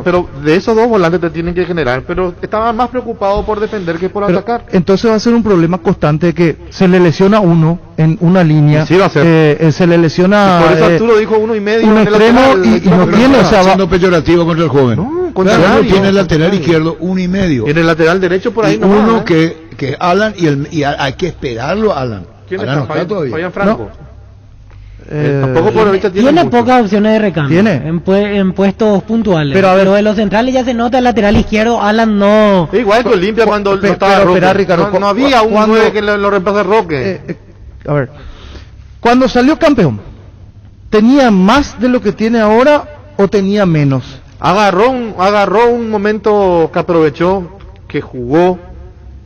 Pero de esos 2 volantes te tienen que generar, pero estaban más preocupados por defender que por atacar. Entonces va a ser un problema constante de que se le lesiona uno en una línea, sí va a ser. se le lesiona por eso Arturo dijo 1,5 un extremo y no tiene, o sea, siendo peyorativo contra el joven. Claro, uno tiene el lateral izquierdo 1,5. En el lateral derecho por ahí y uno que Alan y hay que esperarlo Alan. ¿Quién Alan está? no está todavía. Fabián Franco. Tampoco por ahorita tiene pocas opciones de recambio. En puestos puntuales. Pero a ver, lo de los centrales ya se nota, el lateral izquierdo Alan no. Igual que Olimpia cuando no estaba Roque. Ricardo, no había un 9 que lo reemplaza Roque. A ver, cuando salió campeón, ¿tenía más de lo que tiene ahora o tenía menos? Agarró un momento que aprovechó, que jugó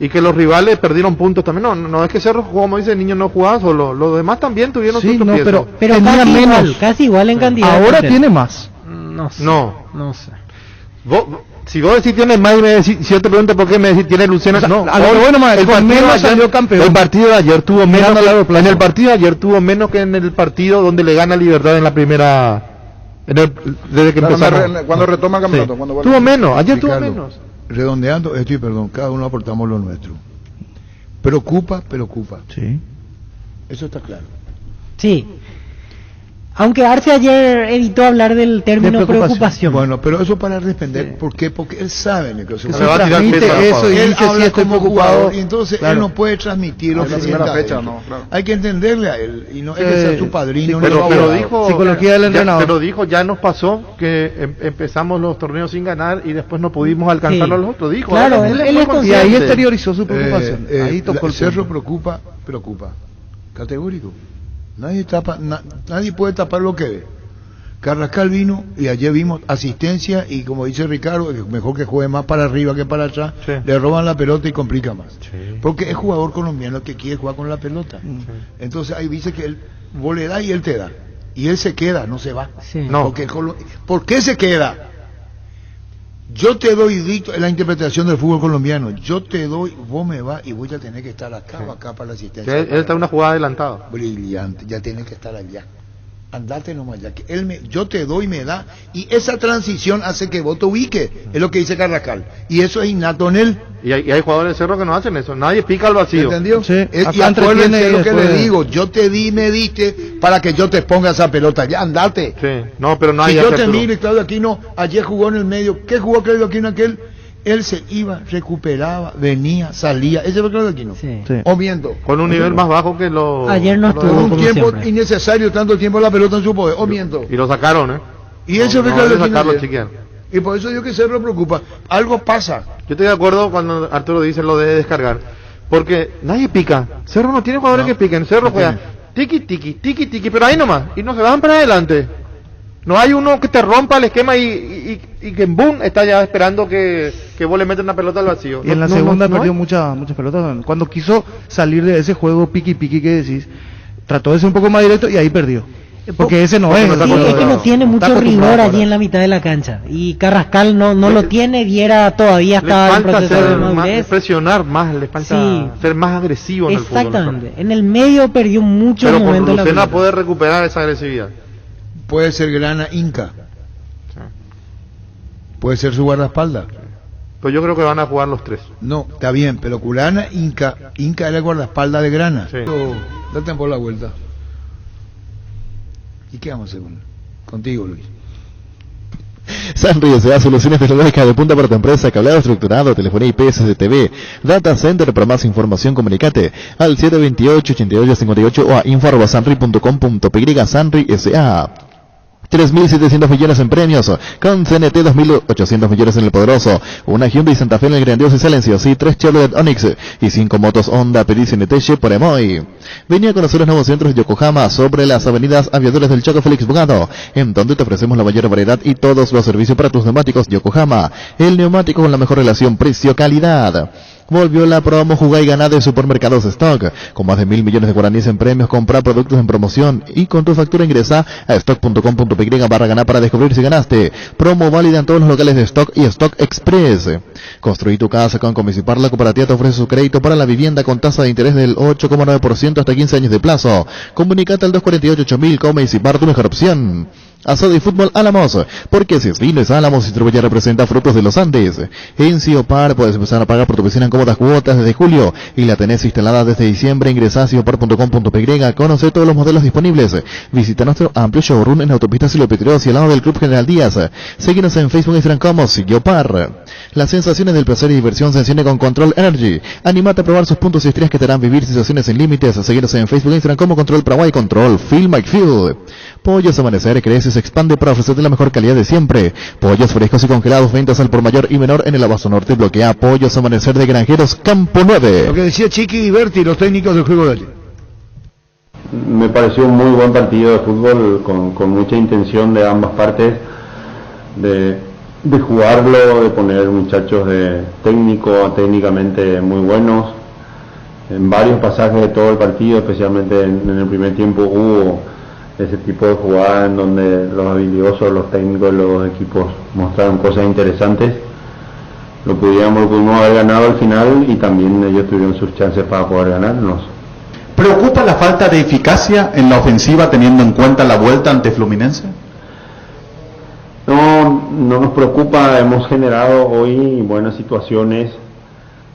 y que los rivales perdieron puntos también. No es que Cerro jugó, como dice el niño, no jugaba solo, los demás también tuvieron sus tropiezos. Pero tenía menos, casi igual en cantidad. Ahora tiene más. No sé. Si vos decís tienes más y me decís, si yo te pregunto por qué me decís tiene Luciana, el partido de salió campeón. El partido de ayer tuvo menos en el partido de ayer tuvo menos que en el partido donde le gana Libertad en la primera desde que empezaron. Cuando retoma el campeonato, sí. Tuvo menos, ayer Ricardo, tuvo menos. Redondeando esto y perdón, cada uno aportamos lo nuestro. Preocupa. Sí. Eso está claro. Sí. Aunque Arce ayer evitó hablar del término preocupación. Bueno, pero eso para responder, ¿por qué? Porque él sabe que se va a tirar eso y él dice habla como jugador y entonces él no puede transmitir lo que sienta. Hay que entenderle a él y no hay que ser su padrino. Pero dijo psicología del entrenador. Pero dijo, ya nos pasó que empezamos los torneos sin ganar y después no pudimos alcanzar a los otros. Dijo, claro, él es y ahí exteriorizó su preocupación. Ahí tocó el Cerro preocupa, categórico. Nadie puede tapar lo que ve. Carrascal vino y ayer vimos asistencia y como dice Ricardo, mejor que juegue más para arriba que para atrás, le roban la pelota y complica más. Porque es jugador colombiano que quiere jugar con la pelota. Entonces ahí dice que él, vos le das y él te da. Y él se queda, no se va. ¿Por qué se queda? Yo te doy dicto en la interpretación del fútbol colombiano. Yo te doy, vos me vas y voy a tener que estar acá o acá para la asistencia. Él está en una jugada adelantada. Brillante, ya tiene que estar allá. Andate nomás ya que yo te doy, me da y esa transición hace que vos te ubiques, es lo que dice Carrascal y eso es innato en él. Y hay jugadores de Cerro que no hacen eso, nadie pica al vacío. ¿Entendió? Sí. Y acuérdense lo que le digo, yo te di, me diste para que yo te ponga esa pelota, ya andate. Sí. No, pero nadie. Si yo te miro y Claudio Aquino ayer jugó en el medio, ¿qué jugó Claudio Aquino aquel? Él se iba, recuperaba, venía, salía, ese fue Claudio Aquino. Sí. O miento. Con un nivel más bajo que lo. Ayer no estuvo. Un tiempo innecesario, tanto tiempo la pelota en su poder, o miento. Y lo sacaron, Y ese fue Claudio Aquino. Y por eso yo que Cerro preocupa. Algo pasa. Yo estoy de acuerdo cuando Arturo dice lo de descargar. Porque nadie pica. Cerro no tiene jugadores que piquen. Cerro juega tiki, pero ahí nomás. Y no se van para adelante. No hay uno que te rompa el esquema y que en boom está ya esperando que vos le metas una pelota al vacío. Y en la segunda perdió muchas pelotas. Cuando quiso salir de ese juego piqui que decís, trató de ser un poco más directo y ahí perdió. Porque ese no es. Sí, es que no tiene mucho rigor allí en la mitad de la cancha. Y Carrascal no lo tiene. Viera todavía estaba en proceso de madurez. Presionar más, le falta ser más agresivo en el fútbol. Exactamente. En el medio perdió muchos momentos. Pero Lucena puede recuperar esa agresividad. Puede ser Grana Inca. Puede ser su guardaespaldas. Pues yo creo que van a jugar los tres. No, está bien, pero Grana Inca era el guardaespaldas de Grana. Sí. Date por la vuelta. ¿Y qué vamos a hacer contigo, Luis? Sanri S.A. Soluciones tecnológicas de punta para tu empresa, cableado estructurado, telefonía IP, SCTV, data center. Para más información comunicate al 728-8858 o a info@sanri.com.py. Sanri S.A. 3.700 millones en premios, con CNT 2.800 millones en el poderoso, una Hyundai Santa Fe en el grandioso y silencioso, 3 Chevrolet Onix y 5 motos Honda Pedí CNT por Emoy. Venía a conocer los nuevos centros de Yokohama sobre las avenidas Aviadores del Chaco Félix Bogado, en donde te ofrecemos la mayor variedad y todos los servicios para tus neumáticos Yokohama, el neumático con la mejor relación precio-calidad. Volvió la promo Jugá y Ganá de Supermercados Stock, con más de 1.000 millones de guaraníes en premios. Compra productos en promoción y con tu factura ingresa a stock.com.py/ganar para descubrir si ganaste. Promo válida en todos los locales de Stock y Stock Express. Construí tu casa con Comisipar. La cooperativa te ofrece su crédito para la vivienda con tasa de interés del 8,9% hasta 15 años de plazo. Comunicate al 248-8000. Comisipar, tu mejor opción. Asado y fútbol Álamos, porque si es vino es Álamos, distribuye representa frutos de los Andes. En Ciopar puedes empezar a pagar por tu piscina en cómodas cuotas desde julio y la tenés instalada desde diciembre. Ingresa a ciopar.com.py, conoce todos los modelos disponibles. Visita nuestro amplio showroom en Autopista Silvio Petreros y al lado del Club General Díaz. Síguenos en Facebook e Instagram como Ciopar. Las sensaciones del placer y diversión se encienden con Control Energy. Anímate a probar sus puntos y estrellas que te harán vivir sensaciones sin límites. Síguenos en Facebook e Instagram como Control Paraguay. Control Feel My Feel. Pollos Amanecer crece y se expande para ofrecerte la mejor calidad de siempre. Pollos frescos y congelados, ventas al por mayor y menor en el Abasto Norte. Bloquea Pollos Amanecer de Granjeros Campo 9. Lo que decía Chiqui y Berti, los técnicos del juego de hoy. Me pareció un muy buen partido de fútbol con mucha intención de ambas partes de jugarlo, de poner muchachos de técnicamente muy buenos. En varios pasajes de todo el partido, especialmente en el primer tiempo, hubo ese tipo de jugada en donde los habilidosos, los técnicos, los equipos mostraron cosas interesantes. Lo pudimos haber ganado al final y también ellos tuvieron sus chances para poder ganarnos. ¿Preocupa la falta de eficacia en la ofensiva teniendo en cuenta la vuelta ante Fluminense? No nos preocupa, hemos generado hoy buenas situaciones.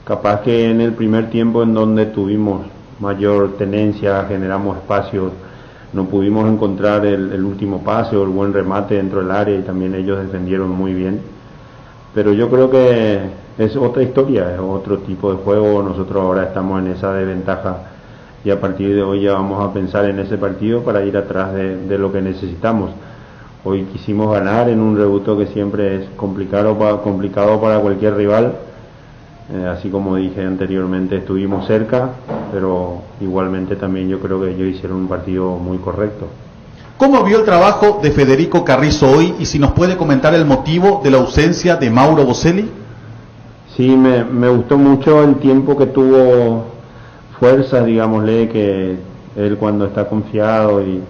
Capaz que en el primer tiempo en donde tuvimos mayor tenencia, generamos espacios, no pudimos encontrar el último pase o el buen remate dentro del área y también ellos defendieron muy bien. Pero yo creo que es otra historia, es otro tipo de juego. Nosotros ahora estamos en esa desventaja y a partir de hoy ya vamos a pensar en ese partido para ir atrás de lo que necesitamos. Hoy quisimos ganar en un rebuto que siempre es complicado para cualquier rival. Así como dije anteriormente, estuvimos cerca, pero igualmente también yo creo que ellos hicieron un partido muy correcto. ¿Cómo vio el trabajo de Federico Carrizo hoy y si nos puede comentar el motivo de la ausencia de Mauro Boselli? Sí, me gustó mucho el tiempo que tuvo, fuerza, digámosle, que él cuando está confiado y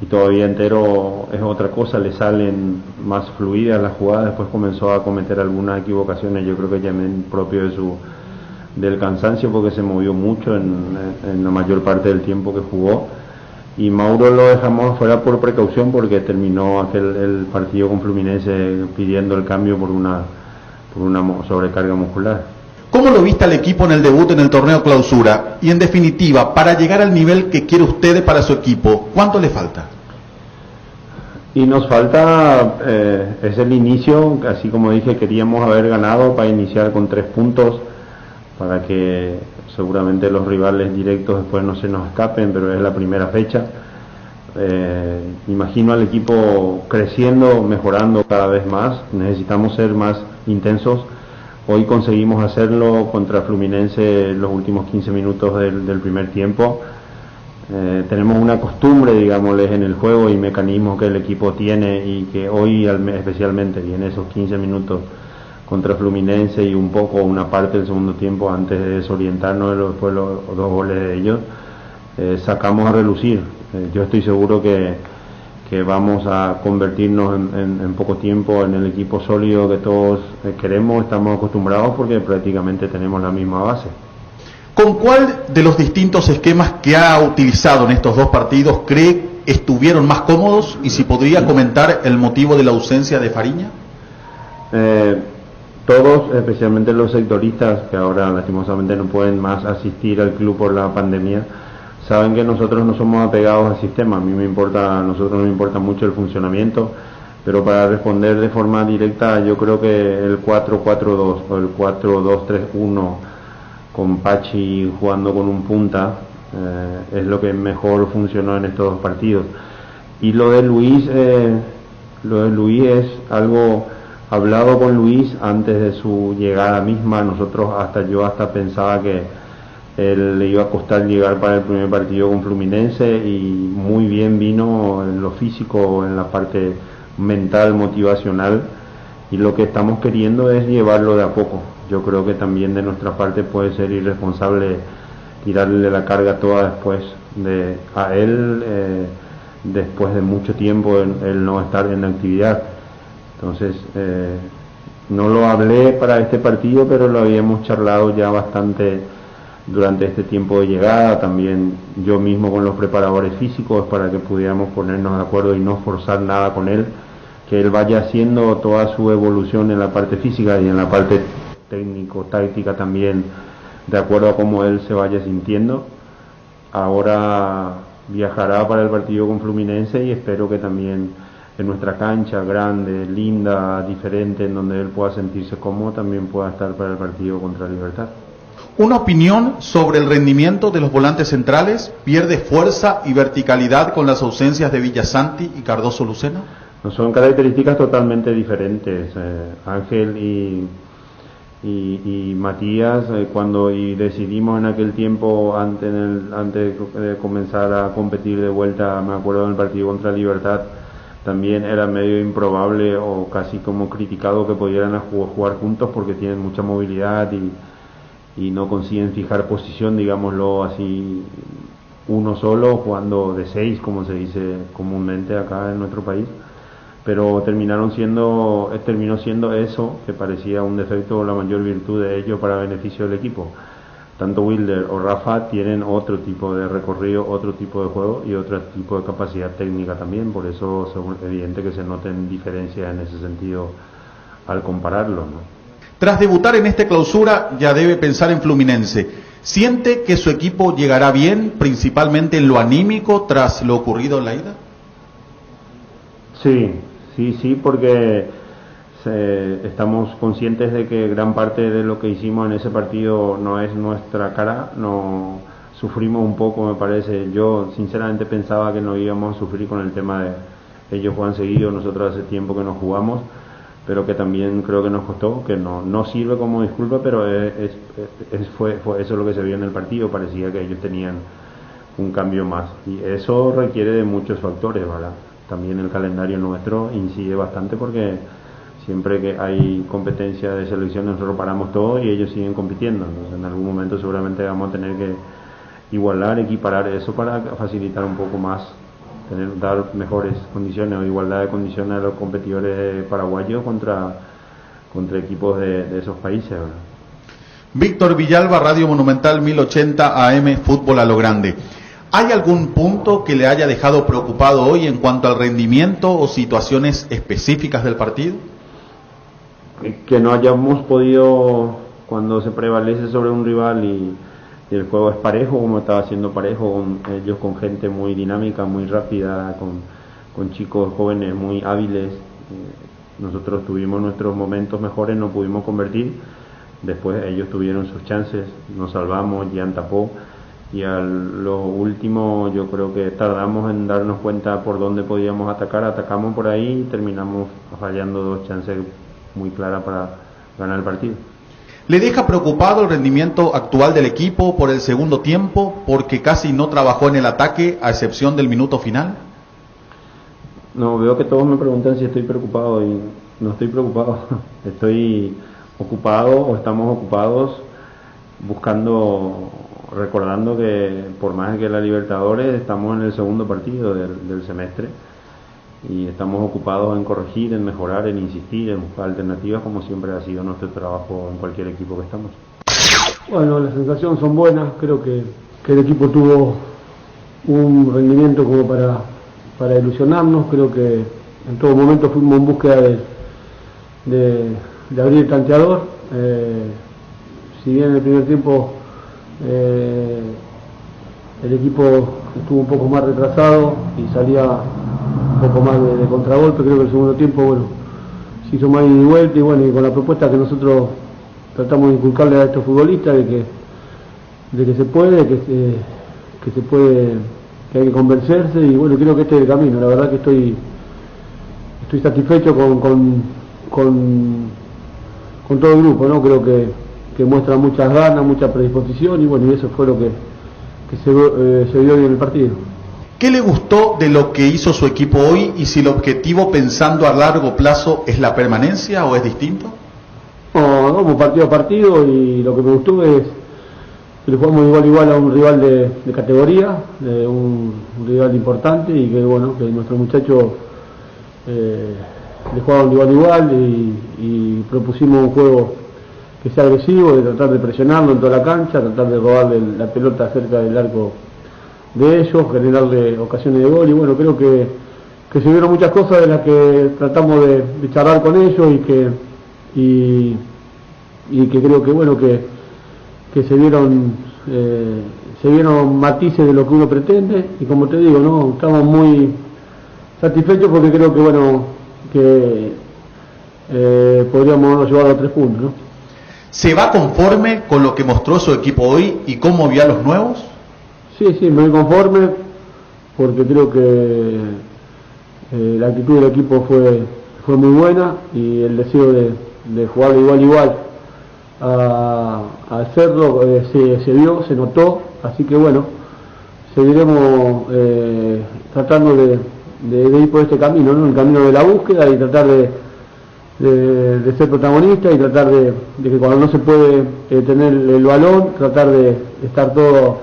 todavía entero es otra cosa, le salen más fluidas las jugadas. Después comenzó a cometer algunas equivocaciones, yo creo que también propio del cansancio, porque se movió mucho en la mayor parte del tiempo que jugó. Y Mauro lo dejamos fuera por precaución porque terminó el partido con Fluminense pidiendo el cambio por una sobrecarga muscular. ¿Cómo lo viste al equipo en el debut en el torneo clausura? Y en definitiva, para llegar al nivel que quiere usted para su equipo, ¿cuánto le falta? Y nos falta, es el inicio, así como dije, queríamos haber ganado para iniciar con 3 puntos, para que seguramente los rivales directos después no se nos escapen, pero es la primera fecha. Imagino al equipo creciendo, mejorando cada vez más, necesitamos ser más intensos. Hoy conseguimos hacerlo contra Fluminense en los últimos 15 minutos del primer tiempo. Tenemos una costumbre, digámosles, en el juego y mecanismos que el equipo tiene y que hoy especialmente, y en esos 15 minutos contra Fluminense y un poco una parte del segundo tiempo antes de desorientarnos después los 2 goles de ellos, sacamos a relucir. Yo estoy seguro que vamos a convertirnos en poco tiempo en el equipo sólido que todos queremos, estamos acostumbrados porque prácticamente tenemos la misma base. ¿Con cuál de los distintos esquemas que ha utilizado en estos 2 partidos cree estuvieron más cómodos? Y si podría comentar el motivo de la ausencia de Fariña. Todos, especialmente los sectoristas que ahora lastimosamente no pueden más asistir al club por la pandemia, saben que nosotros no somos apegados al sistema. A nosotros nos importa mucho el funcionamiento, pero para responder de forma directa, yo creo que el 4-4-2 o el 4-2-3-1 con Pachi jugando con un punta es lo que mejor funcionó en estos dos partidos. Y lo de Luis es algo hablado con Luis antes de su llegada misma. Yo hasta pensaba que él le iba a costar llegar para el primer partido con Fluminense, y muy bien vino en lo físico, en la parte mental, motivacional, y lo que estamos queriendo es llevarlo de a poco. Yo creo que también de nuestra parte puede ser irresponsable tirarle la carga toda después a él, después de mucho tiempo el no estar en la actividad. Entonces no lo hablé para este partido, pero lo habíamos charlado ya bastante durante este tiempo de llegada, también yo mismo con los preparadores físicos, para que pudiéramos ponernos de acuerdo y no forzar nada con él, que él vaya haciendo toda su evolución en la parte física y en la parte técnico-táctica también, de acuerdo a cómo él se vaya sintiendo. Ahora viajará para el partido con Fluminense y espero que también en nuestra cancha grande, linda, diferente, en donde él pueda sentirse cómodo, también pueda estar para el partido contra Libertad. Una opinión sobre el rendimiento de los volantes centrales. ¿Pierde fuerza y verticalidad con las ausencias de Villasanti y Cardoso Lucena? No, son características totalmente diferentes. Ángel y Matías, cuando decidimos en aquel tiempo, antes de comenzar a competir de vuelta, me acuerdo en el partido contra Libertad, también era medio improbable o casi como criticado que pudieran jugar juntos, porque tienen mucha movilidad y no consiguen fijar posición, digámoslo así, uno solo, jugando de 6, como se dice comúnmente acá en nuestro país. Pero terminó siendo eso, que parecía un defecto, la mayor virtud de ellos para beneficio del equipo. Tanto Wilder o Rafa tienen otro tipo de recorrido, otro tipo de juego y otro tipo de capacidad técnica también, por eso es evidente que se noten diferencias en ese sentido al compararlos, ¿no? Tras debutar en esta clausura, ya debe pensar en Fluminense. ¿Siente que su equipo llegará bien, principalmente en lo anímico, tras lo ocurrido en la ida? Sí, porque estamos conscientes de que gran parte de lo que hicimos en ese partido no es nuestra cara, no sufrimos un poco, me parece. Yo sinceramente pensaba que no íbamos a sufrir con el tema de ellos juegan seguido, nosotros hace tiempo que no jugamos, pero que también creo que nos costó, que no sirve como disculpa, pero fue eso lo que se vio en el partido. Parecía que ellos tenían un cambio más, y eso requiere de muchos factores, ¿verdad? También el calendario nuestro incide bastante, porque siempre que hay competencia de selección nosotros paramos todo y ellos siguen compitiendo. Entonces en algún momento seguramente vamos a tener que igualar, equiparar eso para facilitar un poco más, dar mejores condiciones o igualdad de condiciones a los competidores paraguayos contra equipos de esos países, ¿verdad? Víctor Villalba, Radio Monumental 1080 AM, Fútbol a lo Grande. ¿Hay algún punto que le haya dejado preocupado hoy en cuanto al rendimiento o situaciones específicas del partido? Que no hayamos podido, cuando se prevalece sobre un rival y el juego es parejo, como estaba siendo parejo, ellos con gente muy dinámica, muy rápida, con chicos jóvenes muy hábiles. Nosotros tuvimos nuestros momentos mejores, no pudimos convertir. Después ellos tuvieron sus chances, nos salvamos, Gian tapó. Y a lo último yo creo que tardamos en darnos cuenta por dónde podíamos atacar, atacamos por ahí y terminamos fallando 2 chances muy claras para ganar el partido. ¿Le deja preocupado el rendimiento actual del equipo por el segundo tiempo, porque casi no trabajó en el ataque a excepción del minuto final? No, veo que todos me preguntan si estoy preocupado y no estoy preocupado. Estoy ocupado o estamos ocupados recordando que por más que la Libertadores estamos en el segundo partido del semestre y estamos ocupados en corregir, en mejorar, en insistir, en buscar alternativas, como siempre ha sido nuestro trabajo en cualquier equipo que estamos. Bueno, las sensaciones son buenas, creo que el equipo tuvo un rendimiento como para ilusionarnos, creo que en todo momento fuimos en búsqueda de abrir el tanteador. Si bien en el primer tiempo el equipo estuvo un poco más retrasado y salía un poco más de contragolpe. Creo que el segundo tiempo, bueno, se hizo más ida y vuelta, y bueno, y con la propuesta que nosotros tratamos de inculcarle a estos futbolistas de que se puede, que se puede, que hay que convencerse, y bueno, creo que este es el camino. La verdad que estoy satisfecho con todo el grupo, ¿no? Creo que muestra muchas ganas, mucha predisposición, y bueno, y eso fue lo que se vio hoy en el partido. ¿Qué le gustó de lo que hizo su equipo hoy, y si el objetivo pensando a largo plazo es la permanencia o es distinto? No, como partido a partido, y lo que me gustó es que le jugamos igual a un rival de categoría, un rival importante, y que bueno, que nuestros muchachos le jugaban igual, y propusimos un juego que sea agresivo, de tratar de presionarlo en toda la cancha, tratar de robarle la pelota cerca del arco de ellos, generarle ocasiones de gol, y bueno, creo que se vieron muchas cosas de las que tratamos de charlar con ellos, y que creo que bueno, que se vieron matices de lo que uno pretende, y como te digo, no, estamos muy satisfechos porque creo que bueno, que podríamos llevar a 3 puntos, ¿no? ¿Se va conforme con lo que mostró su equipo hoy y cómo vio a los nuevos? Sí, me voy conforme, porque creo que la actitud del equipo fue muy buena, y el deseo de jugar igual al Cerro se vio, se notó, así que bueno, seguiremos tratando de ir por este camino, ¿no? El camino de la búsqueda, y tratar de ser protagonista, y tratar de que cuando no se puede tener el balón, tratar de estar todo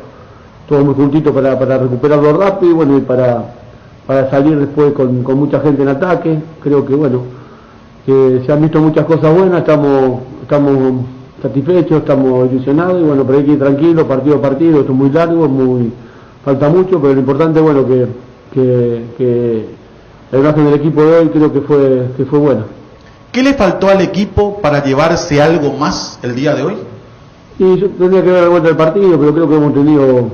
muy juntito para recuperarlo rápido, y bueno, y para salir después con mucha gente en ataque. Creo que bueno, que se han visto muchas cosas buenas, estamos satisfechos, estamos ilusionados, y bueno, pero hay que ir tranquilo, partido a partido. Esto es muy largo, falta mucho, pero lo importante, bueno, que la imagen del equipo de hoy creo que fue buena. ¿Qué le faltó al equipo para llevarse algo más el día de hoy? Y yo tendría que ver la vuelta del partido, pero creo que hemos tenido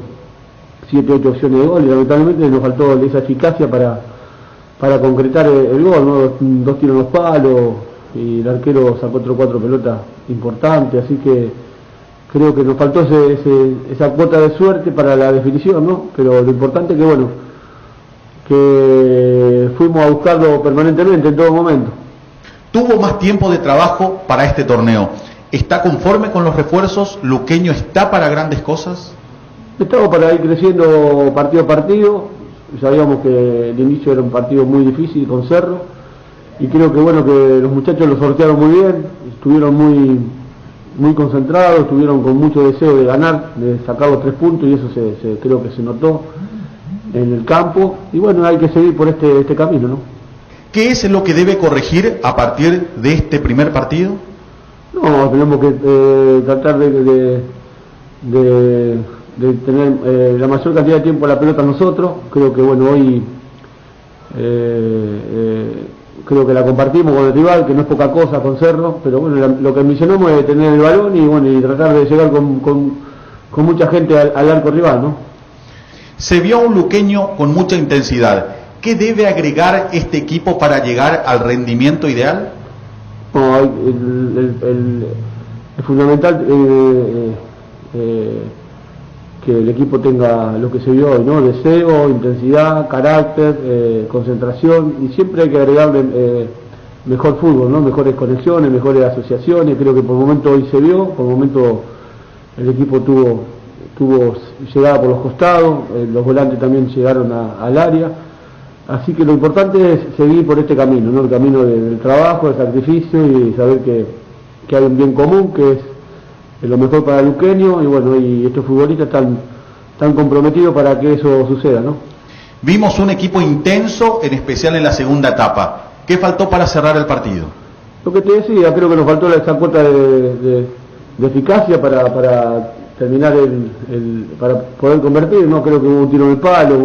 7 u 8 opciones de gol, y lamentablemente nos faltó esa eficacia para concretar el gol, ¿no? 2 tiros en los palos, y el arquero sacó 4 pelotas importantes, así que creo que nos faltó esa cuota de suerte para la definición, ¿no? Pero lo importante es que bueno, que fuimos a buscarlo permanentemente en todo momento. Tuvo más tiempo de trabajo para este torneo. ¿Está conforme con los refuerzos? ¿Luqueño está para grandes cosas? Estamos para ir creciendo partido a partido. Sabíamos que el inicio era un partido muy difícil con Cerro, y creo que bueno, que los muchachos lo sortearon muy bien, estuvieron muy concentrados, estuvieron con mucho deseo de ganar, de sacar los 3 puntos, y eso creo que se notó en el campo, y bueno, hay que seguir por este camino, ¿no? ¿Qué es lo que debe corregir a partir de este primer partido? No, tenemos que tratar de tener la mayor cantidad de tiempo a la pelota nosotros. Creo que bueno, hoy creo que la compartimos con el rival, que no es poca cosa con Cerro, pero bueno, lo que mencionamos es tener el balón, y bueno, y tratar de llegar con mucha gente al arco rival, ¿no? Se vio a un luqueño con mucha intensidad. ¿Qué debe agregar este equipo para llegar al rendimiento ideal? No, el fundamental que el equipo tenga lo que se vio hoy, ¿no? Deseo, intensidad, carácter, concentración, y siempre hay que agregarle mejor fútbol, ¿no? Mejores conexiones, mejores asociaciones. Creo que por momento hoy se vio, por momento el equipo tuvo llegada por los costados, los volantes también llegaron al área. Así que lo importante es seguir por este camino, ¿no? El camino del trabajo, del sacrificio, y saber que hay un bien común, que es lo mejor para el luqueño, y bueno, y estos futbolistas están comprometidos para que eso suceda, ¿no? Vimos un equipo intenso, en especial en la segunda etapa. ¿Qué faltó para cerrar el partido? Lo que te decía, creo que nos faltó esa cuota de eficacia para terminar para poder convertir, ¿no? Creo que hubo un tiro en el palo,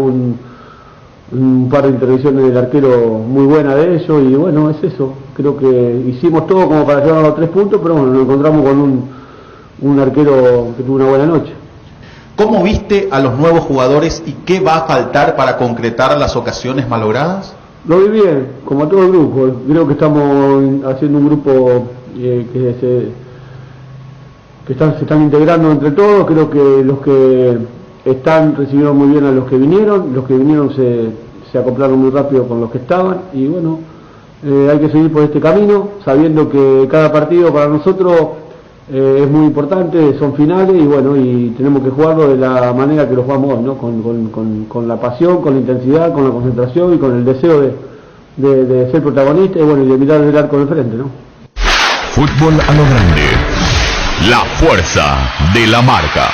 un par de intervenciones del arquero muy buena de ellos, y bueno, es eso. Creo que hicimos todo como para llevarnos a 3 puntos, pero bueno, nos encontramos con un arquero que tuvo una buena noche. ¿Cómo viste a los nuevos jugadores y qué va a faltar para concretar las ocasiones malogradas? Lo vi bien, como a todo el grupo. Creo que estamos haciendo un grupo se están integrando entre todos. Creo que los que están recibieron muy bien a los que vinieron se acoplaron muy rápido con los que estaban y bueno, hay que seguir por este camino, sabiendo que cada partido para nosotros es muy importante, son finales y bueno, y tenemos que jugarlo de la manera que lo jugamos hoy, ¿no? Con la pasión, con la intensidad, con la concentración y con el deseo de ser protagonista y bueno, y de mirar el arco de frente, ¿no? Fútbol a lo grande, la fuerza de la marca.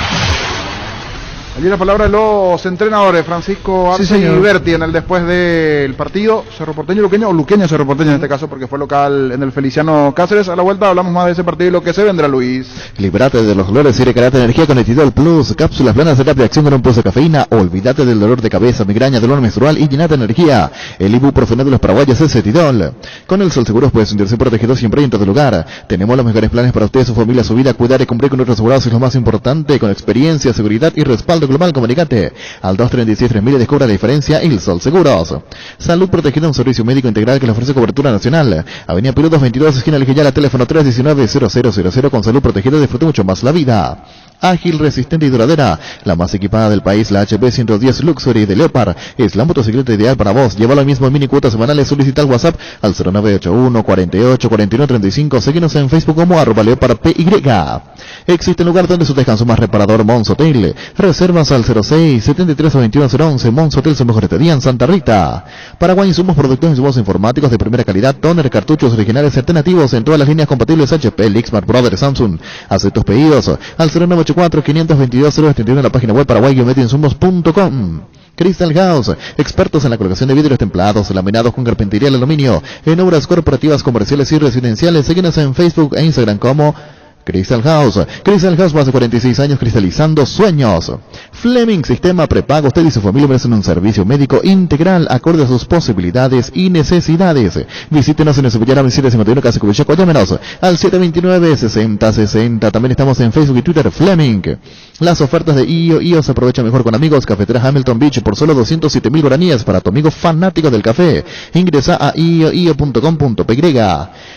Allí la palabra de los entrenadores, Francisco Arce y Berti en el después del partido, Cerro Porteño Luqueño, o Luqueño Cerro Porteño en este caso, porque fue local en el Feliciano Cáceres. A la vuelta hablamos más de ese partido y lo que se vendrá, Luis. Líbrate de los dolores y recargate energía con Etidol Plus, cápsulas planas de rápida acción con un pozo de cafeína. Olvídate del dolor de cabeza, migraña, dolor menstrual y llenate de energía. El ibuprofeno de los paraguayos es Etidol. Con el Sol Seguros puedes sentirse protegido siempre y en todo lugar. Tenemos los mejores planes para usted, su familia, su vida. Cuidar y cumplir con nuestros asegurados es lo más importante, con experiencia, seguridad y respaldo global. Comunicate al 236-3000 y descubra la diferencia. El Sol Seguros. Salud Protegida, un servicio médico integral que le ofrece cobertura nacional. Avenida Perú 222, esquina Alijayala, teléfono 319-0000. Con Salud Protegida disfruta mucho más la vida. Ágil, resistente y duradera, la más equipada del país, la HB 110 Luxury de Leopard, es la motocicleta ideal para vos. Llévala mismo en mini cuotas semanales, solicita al WhatsApp al 0981 48 41 35, seguinos en Facebook como @LeopardPY. Existe un lugar donde su descanso más reparador, Mons Hotel. Reservas al 06 73 21 011. Mons Hotel, su mejor estadía en Santa Rita. Paraguay, insumos, productos e insumos informáticos de primera calidad, toner, cartuchos originales alternativos en todas las líneas compatibles HP, Lixmar, Brother, Samsung. Haz tus pedidos al 0984-522-071 en la página web paraguay-insumos.com. Crystal House, expertos en la colocación de vidrios templados, laminados con carpintería y aluminio, en obras corporativas, comerciales y residenciales. Síguenos en Facebook e Instagram como Crystal House. Crystal House, más de 46 años cristalizando sueños. Fleming, sistema prepago. Usted y su familia merecen un servicio médico integral acorde a sus posibilidades y necesidades. Visítenos en el Sevillana 2751 Casa Cubichaco. Llámenos al 729-6060. También estamos en Facebook y Twitter. Fleming. Las ofertas de IO se aprovechan mejor con amigos. Cafetera Hamilton Beach por solo 207.000 guaraníes para tu amigo fanático del café. Ingresa a io.com.py.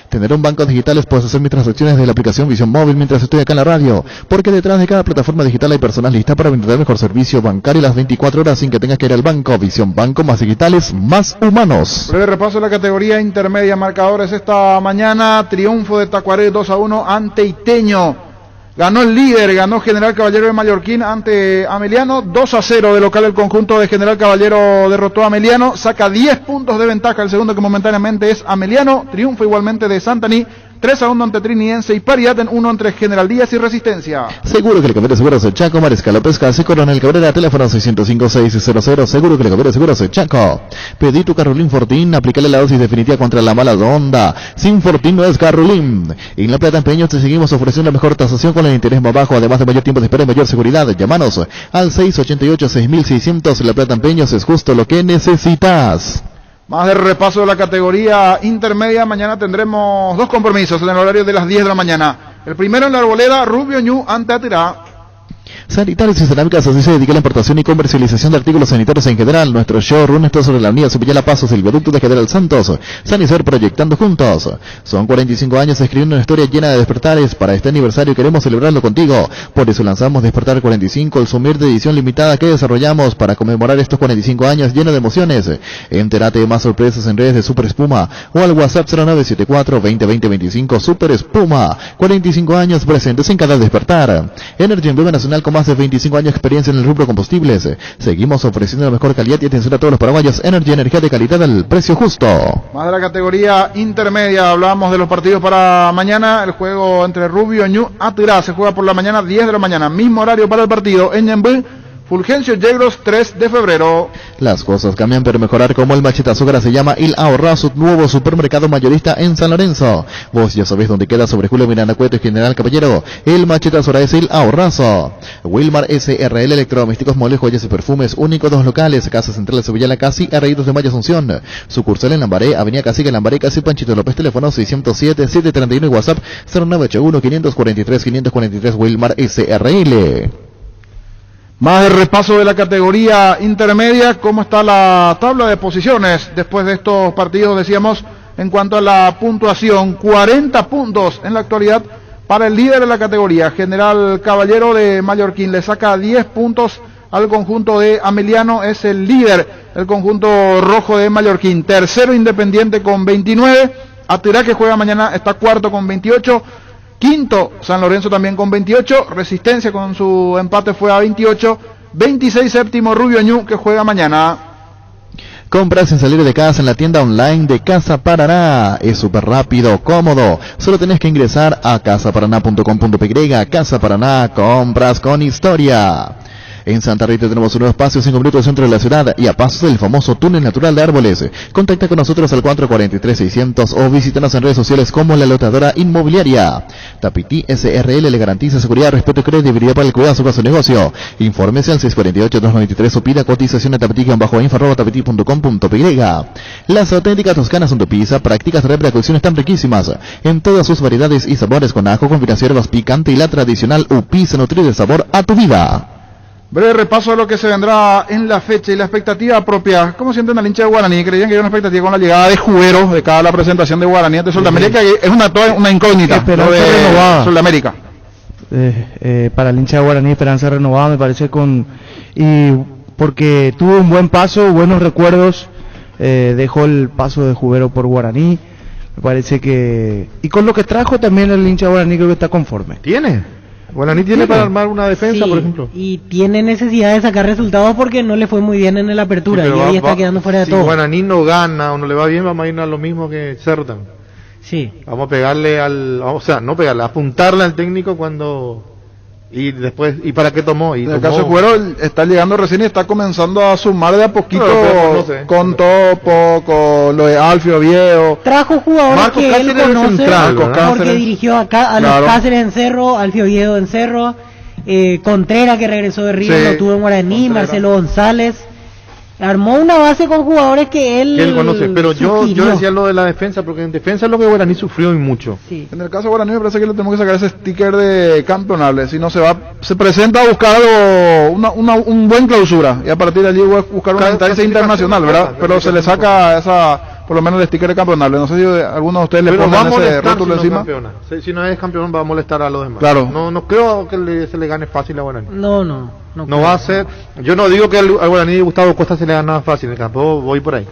Tener un banco digital, puedes hacer mis transacciones de la aplicación Visión Móvil mientras estoy acá en la radio, porque detrás de cada plataforma digital hay personas listas para brindar mejor servicio bancario las 24 horas sin que tengas que ir al banco. Visión Banco, más digitales, más humanos. Breve repaso de la categoría intermedia, marcadores esta mañana. Triunfo de Tacuaré 2-1 ante Iteño. Ganó el líder, ganó General Caballero de Mallorquín ante Ameliano, 2-0 de local. El conjunto de General Caballero derrotó a Ameliano, saca 10 puntos de ventaja, el segundo que momentáneamente es Ameliano. Triunfo igualmente de Santaní, 3-1 ante Trinidense y paridad en 1 entre General Díaz y Resistencia. Seguro que le Cabrera Seguros de Chaco, Mariscal López Casi, Coronel Cabrera, teléfono 605-600. Seguro que le Cabrera Seguros de Chaco. Pedí tu Carolín Fortín, aplícale la dosis definitiva contra la mala onda. Sin Fortín no es Carolín. En La Plata Empeños te seguimos ofreciendo la mejor tasación con el interés más bajo, además de mayor tiempo de espera y mayor seguridad. Llámanos al 688-6600. La Plata Empeños es justo lo que necesitas. Más de repaso de la categoría intermedia. Mañana tendremos dos compromisos en el horario de las 10 de la mañana. El primero en la Arboleda, Rubio Ñu ante Atirá. Sanitarios y Cerámicas, así se dedica a la importación y comercialización de artículos sanitarios en general. Nuestro showroom está sobre la avenida Sevillana Pasos, el viaducto de General Santos. Sanicer, proyectando juntos. Son 45 años escribiendo una historia llena de despertares. Para este aniversario queremos celebrarlo contigo. Por eso lanzamos Despertar 45, el sumir de edición limitada que desarrollamos para conmemorar estos 45 años llenos de emociones. Entérate de más sorpresas en redes de Super Espuma o al WhatsApp 0974-2020-25. Super Espuma, 45 años presentes en cada despertar. Energy Emblema Nacional con más de 25 años de experiencia en el rubro combustibles. Seguimos ofreciendo la mejor calidad y atención a todos los paraguayos. Energy, energía de calidad al precio justo. Más de la categoría intermedia, hablamos de los partidos para mañana. El juego entre Rubio Ñu Atirá se juega por la mañana, 10 de la mañana. Mismo horario para el partido en Ñemby. Fulgencio Yegros, 3 de febrero. Las cosas cambian, pero mejorar como el Machetazo. Ahora se llama Il Ahorra, su nuevo supermercado mayorista en San Lorenzo. Vos ya sabés dónde queda, sobre Julio Miranda Cueto y General Caballero. El Machetazo ahora es Il Ahorrazo. Wilmar SRL, electrodomésticos, muebles, joyas y perfumes. Únicos 2 locales. Casa Central de Sevilla, La Casi, R2 de Mayo, Asunción. Sucursal en Lambaré, Avenida Cacique, Lambaré, Casi Panchito López. Teléfono 607-731 y WhatsApp 0981-543-543. Wilmar SRL. Más de repaso de la categoría intermedia, cómo está la tabla de posiciones después de estos partidos, decíamos, en cuanto a la puntuación, 40 puntos en la actualidad para el líder de la categoría, General Caballero de Mallorquín, le saca 10 puntos al conjunto de Ameliano, es el líder, el conjunto rojo de Mallorquín. Tercero Independiente con 29, Atirá, que juega mañana, está cuarto con 28, quinto San Lorenzo también con 28, Resistencia con su empate fue a 28, 26 séptimo Rubio Ñu, que juega mañana. Compras sin salir de casa en la tienda online de Casa Paraná. Es súper rápido, cómodo. Solo tenés que ingresar a casaparaná.com.py. Casa Paraná, compras con historia. En Santa Rita tenemos un nuevo espacio, 5 minutos centro de la ciudad y a pasos del famoso túnel natural de árboles. Contacta con nosotros al 443-600 o visítanos en redes sociales como La Lotadora Inmobiliaria. Tapiti SRL le garantiza seguridad, respeto y credibilidad para el cuidado de su negocio. Infórmese al 648-293 o pida cotización a tapiti-info@tapiti.com.py. Las auténticas toscanas Pizza, prácticas de reproducción están riquísimas en todas sus variedades y sabores, con ajo, combinación hierbas picante y la tradicional Pizza nutre de sabor a tu vida. Breve repaso de lo que se vendrá en la fecha y la expectativa propia. ¿Cómo sienten al hincha de Guaraní? ¿Creían que había una expectativa con la llegada de Jubero de cada la presentación de Guaraní ante Sudamérica? Es una incógnita. Esperanza renovada. Sudamérica. Para el hincha de Guaraní, esperanza renovada, me parece, porque tuvo un buen paso, buenos recuerdos, dejó el paso de Jubero por Guaraní. Me parece que... Y con lo que trajo también el hincha de Guaraní, creo que está conforme. Guaraní tiene para armar una defensa, sí, por ejemplo. Y tiene necesidad de sacar resultados porque no le fue muy bien en la apertura, y hoy está quedando fuera de todo. Si Guaraní no gana o no le va bien, vamos a ir a lo mismo que Cerro también. Sí. Vamos a pegarle apuntarle al técnico cuando... Y después, ¿y para qué tomó? En el caso de Jubero, está llegando recién y está comenzando a sumar de a poquito, con Topo, con lo de Alfio Oviedo. Trajo jugadores Marcos que Cáceres él conoce, central, porque dirigió a los Cáceres en Cerro, Alfio Oviedo en Cerro, Contreras, que regresó de Río, lo tuvo en Guaraní, Marcelo González. Armó una base con jugadores que él conoce, pero yo decía lo de la defensa, porque en defensa es lo que Guaraní sufrió y mucho. Sí. En el caso de Guaraní me parece que le tenemos que sacar ese sticker de campeonable, si no se presenta a buscar un buen clausura, y a partir de allí buscar una instancia internacional, ¿verdad? Pero se le saca por lo menos el sticker de campeonable. No sé si alguno de ustedes le pongan ese rótulo encima. Si no es campeón va a molestar a los demás. Claro. No creo que se le gane fácil a Guaraní. No va a ser. Yo no digo que al Guaraní de Gustavo Costa se le gane fácil, tampoco voy por ahí.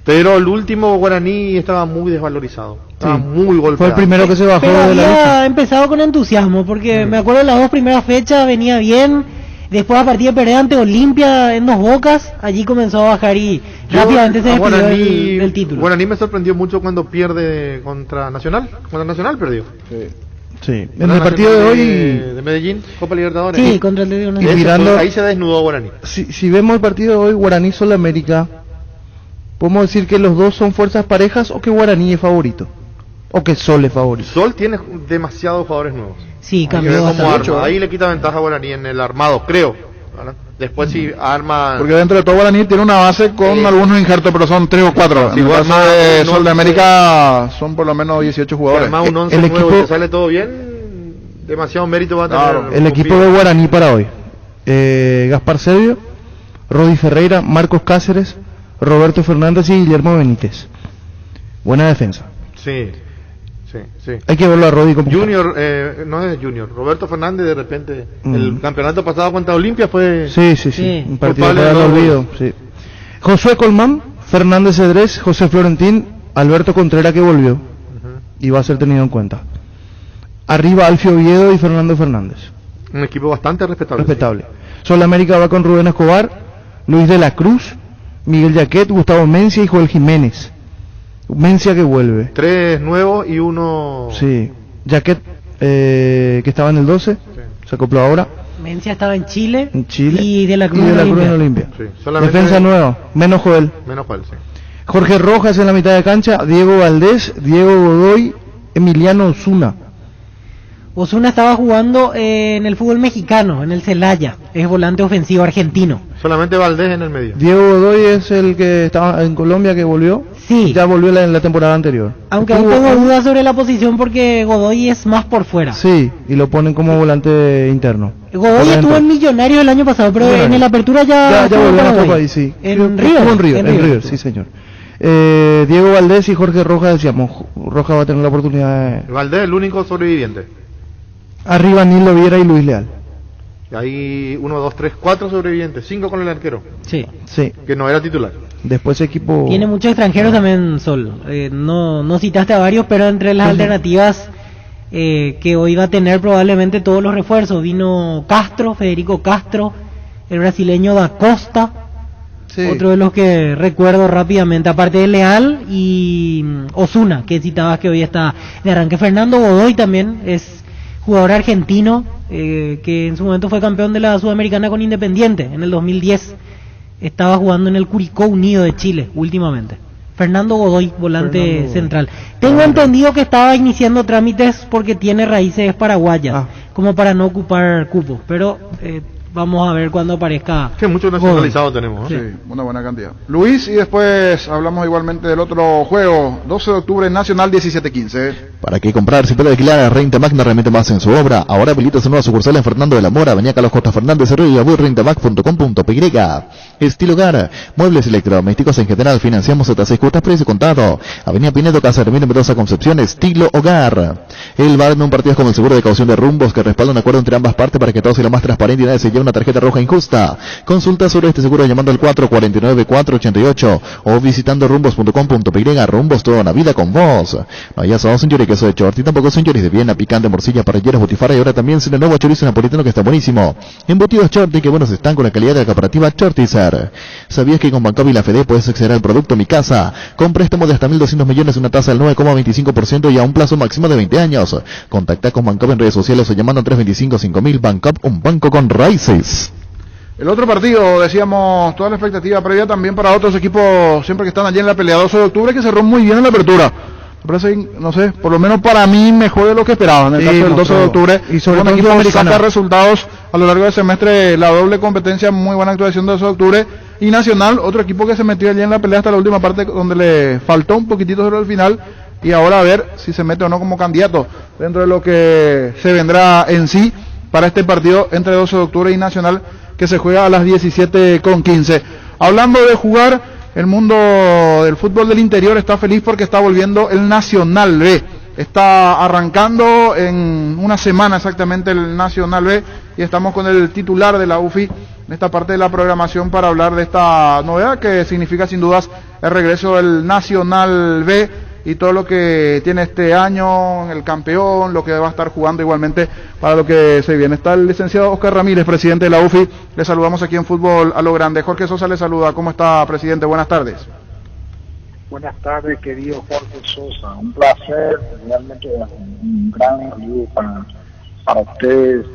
Pero el último Guaraní estaba muy desvalorizado, estaba muy golpeado. Fue el primero que se bajó de la lucha. Había empezado con entusiasmo, porque me acuerdo las 2 primeras fechas venía bien. Después, a partir de perder ante Olimpia en 2 Bocas, allí comenzó a bajar y rápidamente se despidió del título. Guaraní me sorprendió mucho cuando pierde contra Nacional. Contra Nacional perdió. Sí. En el partido de hoy de Medellín, Copa Libertadores. Sí, contra el Atlético Nacional. Mirando, ahí se desnudó Guaraní. Si vemos el partido de hoy, Guaraní Sudamérica, ¿podemos decir que los dos son fuerzas parejas o que Guaraní es favorito? ¿O que Sol es favorito? Sol tiene demasiados jugadores nuevos. Sí, cambió bastante. Ahí le quita ventaja a Guaraní en el armado, creo. Después si arma... Porque dentro de todo Guaraní tiene una base con algunos injertos, pero son 3 o 4. En el caso de Sol de América son por lo menos 18 jugadores. Arma un 11 nuevo y te sale todo bien, demasiado mérito va a tener. El equipo de Guaraní para hoy: Gaspar Servio, Rodi Ferreira, Marcos Cáceres, Roberto Fernández y Guillermo Benítez. Buena defensa. Sí. Hay que verlo a Rodi como Junior, no es Junior, Roberto Fernández de repente, el campeonato pasado contra Olimpia fue... Sí, un partido para el olvido, sí. Josué Colmán, Fernández Cedrés, José Florentín, Alberto Contreras, que volvió y va a ser tenido en cuenta. Arriba Alfio Oviedo y Fernando Fernández. Un equipo bastante respetable. Sol América va con Rubén Escobar, Luis de la Cruz, Miguel Jaquet, Gustavo Mencia y Joel Jiménez. Mencia que vuelve. 3 nuevos y uno... Sí. Jaquet, que estaba en el 12, se acopló ahora. Mencia estaba en Chile. Y de la Cruz en Olimpia. Sí. Defensa nueva, menos Joel, sí. Jorge Rojas en la mitad de cancha, Diego Valdés, Diego Godoy, Emiliano Osuna. Osuna estaba jugando en el fútbol mexicano, en el Celaya, es volante ofensivo argentino. Solamente Valdés en el medio. Diego Godoy es el que estaba en Colombia, que volvió. Sí. Ya volvió en la temporada anterior. Aunque aún tengo dudas sobre la posición porque Godoy es más por fuera. Sí, y lo ponen como volante interno. Godoy estuvo en Millonarios el año pasado, pero en el Apertura ya volvió a nuestro país, sí. En River, sí señor. Diego Valdés y Jorge Rojas, decíamos, Rojas va a tener la oportunidad de... Valdés el único sobreviviente. Arriba Nilo Viera y Luis Leal. Y hay 1, 2, 3, 4 sobrevivientes, 5 con el arquero. Sí. Que no era titular. Después equipo... Tiene muchos extranjeros también, Sol. No citaste a varios, pero entre las alternativas que hoy va a tener probablemente todos los refuerzos. Vino Castro, Federico Castro, el brasileño Da Costa. Sí. Otro de los que recuerdo rápidamente, aparte de Leal y Osuna, que citabas que hoy está de arranque. Fernando Godoy también es jugador argentino, que en su momento fue campeón de la Sudamericana con Independiente en el 2010. Estaba jugando en el Curicó Unido de Chile últimamente. Fernando Godoy, volante central. Tengo entendido que estaba iniciando trámites porque tiene raíces paraguayas, como para no ocupar cupo, pero vamos a ver cuando aparezca. Que muchos nacionalizados tenemos, Sí, una buena cantidad. Luis, y después hablamos igualmente del otro juego, 12 de octubre, Nacional 17-15. ¿Para qué comprar? Si puede alquilar a Rentamac, no remite más en su obra. Ahora habilita su nueva sucursal en Fernando de la Mora, Avenida Carlos Costa Fernández, Cerrillo y Abuy, rentamac.com.py. Estilo Hogar, muebles electrodomésticos en general, financiamos hasta 6 cuotas, precio contado. Avenida Pinedo, Casa Hermino, Mendoza, Concepción, Estilo Hogar. El bar de un partido es como el seguro de caución de Rumbos, que respalda un acuerdo entre ambas partes para que todo sea lo más transparente y nadie se lleve una tarjeta roja injusta. Consulta sobre este seguro llamando al 449-488 o visitando rumbos.com.py. Rumbos, toda una vida con vos. No hay asado, señor, y queso de short, y tampoco señores de Viena, picante, morcilla, parrilleras, botifara, y ahora también sin el nuevo chorizo napolitano que está buenísimo. Embutidos Shorty, que buenos están con la calidad de la cooperativa Shortizer. ¿Sabías que con Bancopp y la Fede puedes acceder al producto Mi Casa? Con préstamo de hasta 1.200 millones, una tasa del 9,25% y a un plazo máximo de 20 años. Contacta con Bancopp en redes sociales o llamando al 325-5000. Bancopp, un banco con raíces. El otro partido, decíamos, toda la expectativa previa también para otros equipos, siempre que están allí en la pelea, 12 de octubre, que cerró muy bien en la apertura. Me parece, no sé, por lo menos para mí mejor de lo que esperaba en el caso del 12 de octubre. Y sobre todo equipo que saca resultados a lo largo del semestre, la doble competencia, muy buena actuación de 12 de octubre. Y Nacional, otro equipo que se metió allí en la pelea hasta la última parte, donde le faltó un poquitito sobre el final. Y ahora a ver si se mete o no como candidato dentro de lo que se vendrá en sí para este partido entre 12 de octubre y Nacional, que se juega a las 17:15. Hablando de jugar, el mundo del fútbol del interior está feliz porque está volviendo el Nacional B. Está arrancando en una semana exactamente el Nacional B y estamos con el titular de la UFI en esta parte de la programación para hablar de esta novedad que significa sin dudas el regreso del Nacional B y todo lo que tiene este año, el campeón, lo que va a estar jugando igualmente para lo que se viene. Está el licenciado Oscar Ramírez, presidente de la UFI. Le saludamos aquí en Fútbol a lo Grande. Jorge Sosa le saluda. ¿Cómo está, presidente? Buenas tardes. Buenas tardes, querido Jorge Sosa. Un placer, realmente un gran saludo para ustedes,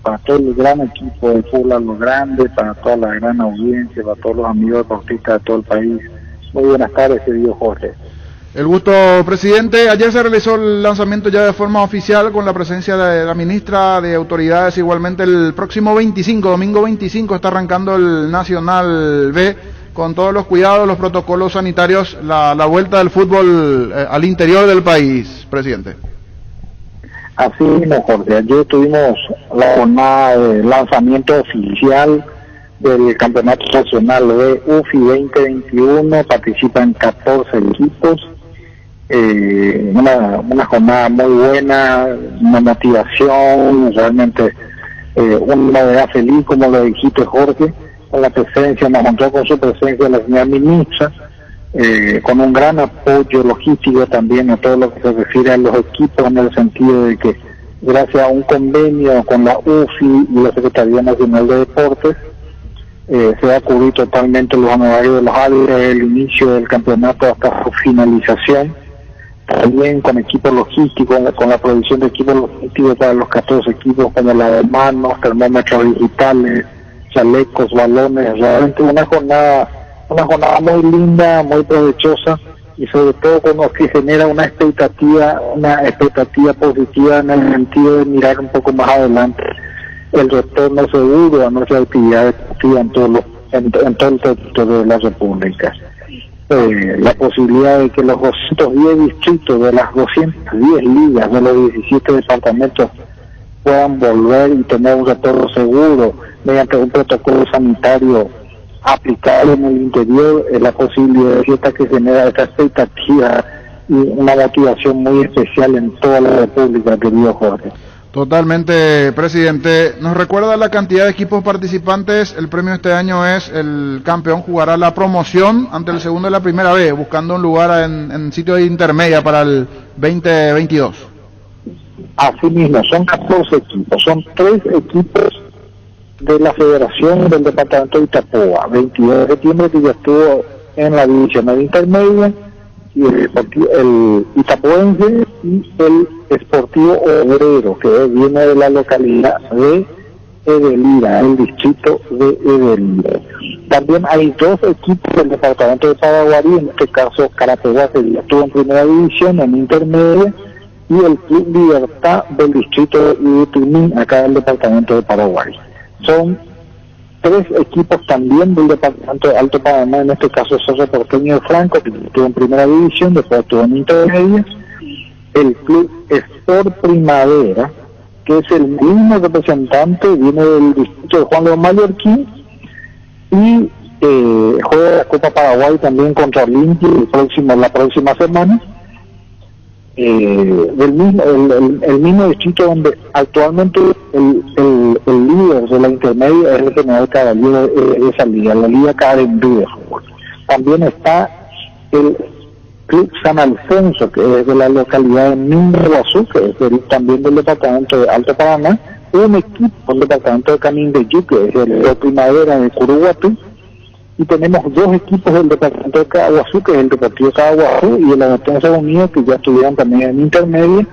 para todo el gran equipo de Fútbol a lo Grande, para toda la gran audiencia, para todos los amigos deportistas de todo el país. Muy buenas tardes, querido Jorge. El gusto, presidente. Ayer se realizó el lanzamiento ya de forma oficial con la presencia de la ministra, de autoridades. Igualmente el próximo domingo 25, está arrancando el Nacional B con todos los cuidados, los protocolos sanitarios, la vuelta del fútbol al interior del país, presidente. Así mismo, Jorge. Ayer tuvimos la jornada de lanzamiento oficial del Campeonato Nacional B UFI 2021. Participan 14 equipos. Una jornada muy buena, una motivación, realmente una novedad feliz, como lo dijiste, Jorge, con la presencia, nos encontró con su presencia la señora ministra, con un gran apoyo logístico también a todo lo que se refiere a los equipos, en el sentido de que gracias a un convenio con la UFI y la Secretaría Nacional de Deportes, se va a cubrir totalmente los honorarios de los árbitros desde el inicio del campeonato hasta su finalización. También con equipos logísticos, con la provisión de equipos logísticos para los 14 equipos, como lavamanos, termómetros digitales, chalecos, balones. Realmente una jornada muy linda, muy provechosa y sobre todo con lo que genera una expectativa positiva en el sentido de mirar un poco más adelante el retorno seguro a nuestra actividad deportiva en todo el territorio de la República. La posibilidad de que los 210 distritos de las 210 ligas de los 17 departamentos puedan volver y tener un retorno seguro mediante un protocolo sanitario aplicable en el interior, es la posibilidad esta que genera esta expectativa y una motivación muy especial en toda la República, querido Jorge. Totalmente, presidente. ¿Nos recuerda la cantidad de equipos participantes? El premio este año es el campeón jugará la promoción ante el segundo de la primera vez, buscando un lugar en sitio de intermedia para el 2022. Así mismo, son 14 equipos, son 3 equipos de la Federación del Departamento de Itapoa, 22 de septiembre, que ya estuvo en la división de intermedia, y el Itapoense y el Sportivo Obrero, que viene de la localidad de Edelira, el distrito de Edelira. También hay 2 equipos del departamento de Paraguarí, en este caso Carapeguá, que ya estuvo en primera división, en intermedia, y el Club Libertad del distrito de Tunín, acá del departamento de Paraguay. Son 3 equipos también del departamento de Alto Paraná, en este caso Cerro Porteño de Franco, que estuvo en primera división, después estuvo en intermedia, el Club Sport Primavera, que es el mismo representante, viene del distrito de Juan León Mallorquín, y juega la Copa Paraguay también contra Olimpia la próxima semana. El mismo distrito donde actualmente el líder de la intermedia es el general Caballero de esa liga, la Liga Carendú de fútbol. También está el Club San Alfonso, que es de la localidad de Minguazú, que es también del departamento de Alto Paraná, un equipo del departamento de Canindeyú, que es el Primavera de Curuguatú, y tenemos 2 equipos del departamento de Caguazú, que es el Deportivo Caguazú y el Agatense Unido, que ya estuvieron también en intermedia,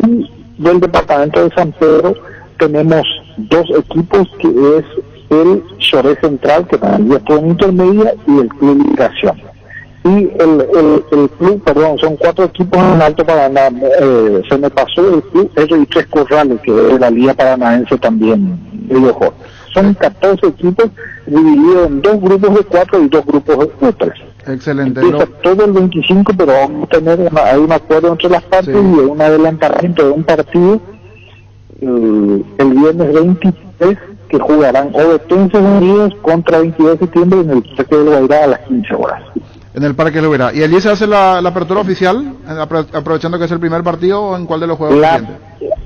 y del departamento de San Pedro tenemos 2 equipos, que es el Choré Central, que también ya estuvo en intermedia, y el Club Migración. Y el club, perdón, son 4 equipos en Alto Paraná, se me pasó el club R3 Corrales, que es la Liga Paranaense también, son 14 equipos divididos en 2 grupos de 4 y 2 grupos de 3. Excelente. Empieza todo el 25, pero vamos a tener hay un acuerdo entre las partes, sí, y un adelantamiento de un partido el viernes 23, que jugarán Ovetenses Unidos contra 22 de septiembre en el Parque del Guairá a las 15 horas. En el Parque del Guairá. ¿Y allí se hace la apertura oficial, aprovechando que es el primer partido, o en cuál de los juegos?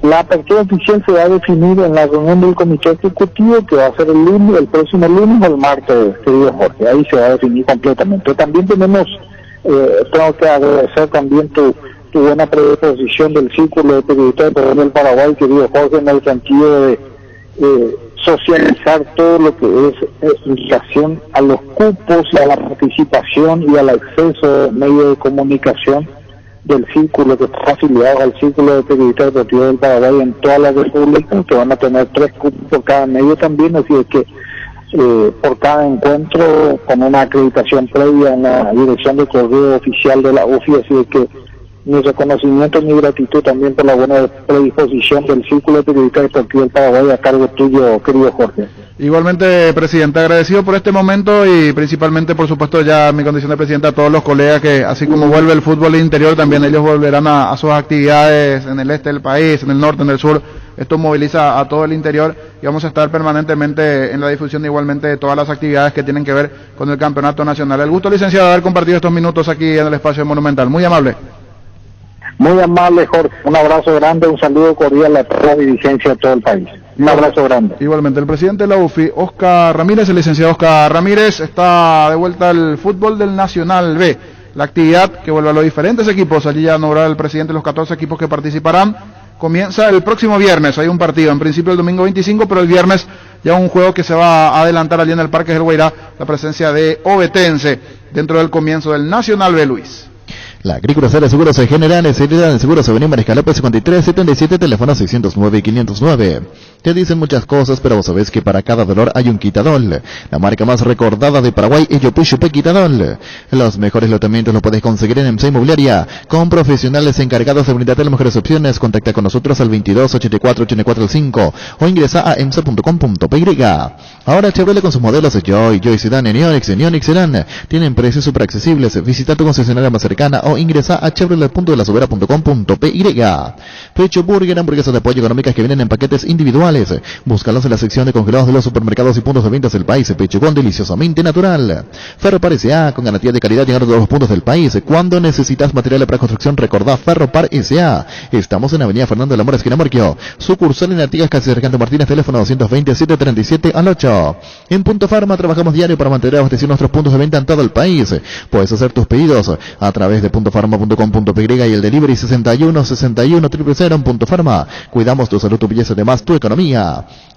La apertura oficial se va a definir en la reunión del comité ejecutivo, que va a ser el próximo lunes o el martes, querido Jorge. Ahí se va a definir completamente. También tenemos, tengo que agradecer también tu buena predisposición del Círculo de Periodistas del Paraguay, querido Jorge, en el sentido de socializar todo lo que es en relación a los cupos y a la participación y al acceso de medios de comunicación del círculo, que está afiliado al Círculo de Periodistas Deportivos del Paraguay en toda la República, que van a tener 3 cupos por cada medio también, así es que por cada encuentro con una acreditación previa en la dirección de correo oficial de la UFI, así es que mi reconocimiento y mi gratitud también por la buena predisposición del Círculo de Periodistas Deportivos del Paraguay a cargo tuyo, querido Jorge. Igualmente, presidente, agradecido por este momento y principalmente, por supuesto, ya en mi condición de presidente, a todos los colegas que, así como vuelve el fútbol interior, también ellos volverán a sus actividades en el este del país, en el norte, en el sur. Esto moviliza a todo el interior y vamos a estar permanentemente en la difusión igualmente de todas las actividades que tienen que ver con el campeonato nacional. El gusto, licenciado, de haber compartido estos minutos aquí en el espacio Monumental. Muy amable. Muy amable, Jorge. Un abrazo grande, un saludo cordial a toda la dirigencia de todo el país. Un abrazo grande. Igualmente, el presidente de la UFI, Oscar Ramírez, el licenciado Oscar Ramírez, está de vuelta al fútbol del Nacional B. La actividad que vuelve a los diferentes equipos, allí ya nombrará el presidente los 14 equipos que participarán, comienza el próximo viernes. Hay un partido, en principio el domingo 25, pero el viernes ya un juego que se va a adelantar allí en el Parque del Guairá, la presencia de Ovetense dentro del comienzo del Nacional B, Luis. La agrícola de seguros generales, seriedad en seguros Avenida Mariscal López 5377, teléfono 609 y 509. Te dicen muchas cosas, pero vos sabés que para cada dolor hay un Quitadol. La marca más recordada de Paraguay es Yopuchupe Quitadol. Los mejores lotamientos los podés conseguir en EMSA Inmobiliaria, con profesionales encargados de brindarte las mejores opciones. Contacta con nosotros al 22 84 84 5 o ingresa a emsa.com.py. Ahora Chevrolet con sus modelos Joy Sedan, Neonix Sedan tienen precios super accesibles. Visita tu concesionaria más cercana o ingresa a chevrolet.lasubera.com.py. Pecho Burger, hamburguesas de pollo económicas que vienen en paquetes individuales. Búscalos en la sección de congelados de los supermercados y puntos de ventas del país. Pechugón deliciosamente natural. Ferropar S.A. con garantía de calidad llegando a todos los puntos del país. Cuando necesitas materiales para construcción, recordá Ferropar S.A. Estamos en Avenida Fernando de la Mora, esquina Morquio. Sucursal en Artigas, casi Sargento Martínez, teléfono 227 al 8. En Punto Farma trabajamos diario para mantener abastecidos nuestros puntos de venta en todo el país. Puedes hacer tus pedidos a través de puntofarma.com.py y el delivery 61 61 000 en Punto Farma. Cuidamos tu salud, tu belleza, además tu economía.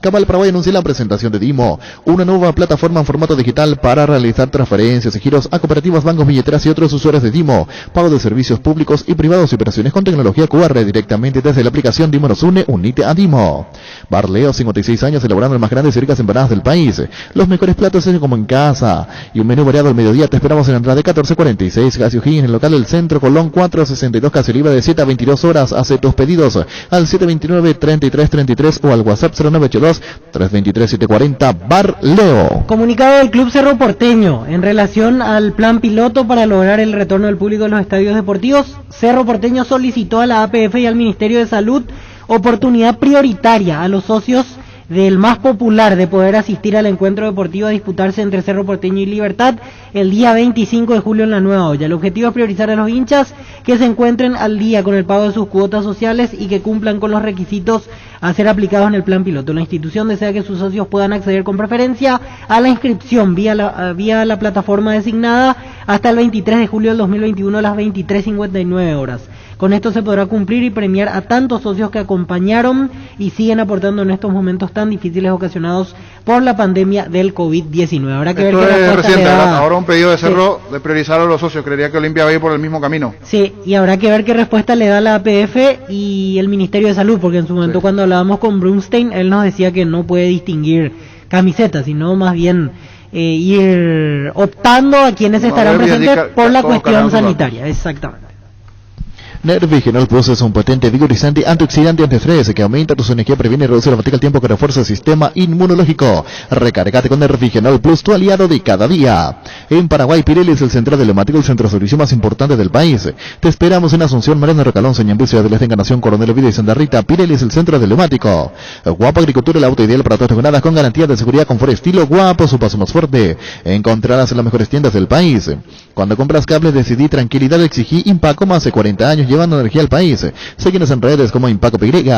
Cabal Paraguay anuncia la presentación de Dimo, una nueva plataforma en formato digital para realizar transferencias y giros a cooperativas, bancos, billeteras y otros usuarios de Dimo, pago de servicios públicos y privados y operaciones con tecnología QR directamente desde la aplicación Dimo nos une, unite a Dimo. Bar Leo, 56 años, elaborando las más grandes y ricas empanadas del país. Los mejores platos hechos como en casa y un menú variado al mediodía. Te esperamos en la entrada de 1446 Gasiojín, en el local del Centro Colón 462, casi libre de 7 a 22 horas. Hace tus pedidos al 729-3333 o al WhatsApp 0982-323-740. Bar Leo. Comunicado del Club Cerro Porteño en relación al plan piloto para lograr el retorno del público en los estadios deportivos. Cerro Porteño solicitó a la APF y al Ministerio de Salud oportunidad prioritaria a los socios del más popular de poder asistir al encuentro deportivo a disputarse entre Cerro Porteño y Libertad el día 25 de julio en la Nueva Olla. El objetivo es priorizar a los hinchas que se encuentren al día con el pago de sus cuotas sociales y que cumplan con los requisitos a ser aplicados en el plan piloto. La institución desea que sus socios puedan acceder con preferencia a la inscripción vía la plataforma designada hasta el 23 de julio del 2021 a las 23:59 horas. Con esto se podrá cumplir y premiar a tantos socios que acompañaron y siguen aportando en estos momentos tan difíciles ocasionados por la pandemia del COVID-19. Habrá que ver qué respuesta le da. Ahora un pedido de Cerro de priorizar a los socios. Creería que Olimpia va a ir por el mismo camino. Sí, y habrá que ver qué respuesta le da la APF y el Ministerio de Salud, porque en su momento cuando hablábamos con Brunstein, él nos decía que no puede distinguir camisetas, sino más bien ir optando a quienes estarán presentes por la cuestión sanitaria. Exactamente. Nervigenol Plus es un potente vigorizante antioxidante antiestrés que aumenta tu energía, previene y reduce la fatiga al tiempo que refuerza el sistema inmunológico. Recárgate con Nervigenol Plus, tu aliado de cada día. En Paraguay, Pirelli es el centro de neumático, el centro de servicio más importante del país. Te esperamos en Asunción, Mariano Recalón, Ñemby, Ciudad del Este, Encarnación, Coronel Oviedo y Santa Rita. Pirelli es el centro del neumático. Guapo Agricultura, el auto ideal para todas las jornadas con garantía de seguridad, confort, estilo. Guapo, su paso más fuerte. Encontrarás en las mejores tiendas del país. Cuando compras cables, decidí tranquilidad, exigí Impaco, más de 40 años llevando energía al país. Síguenos en redes como Impaco PY.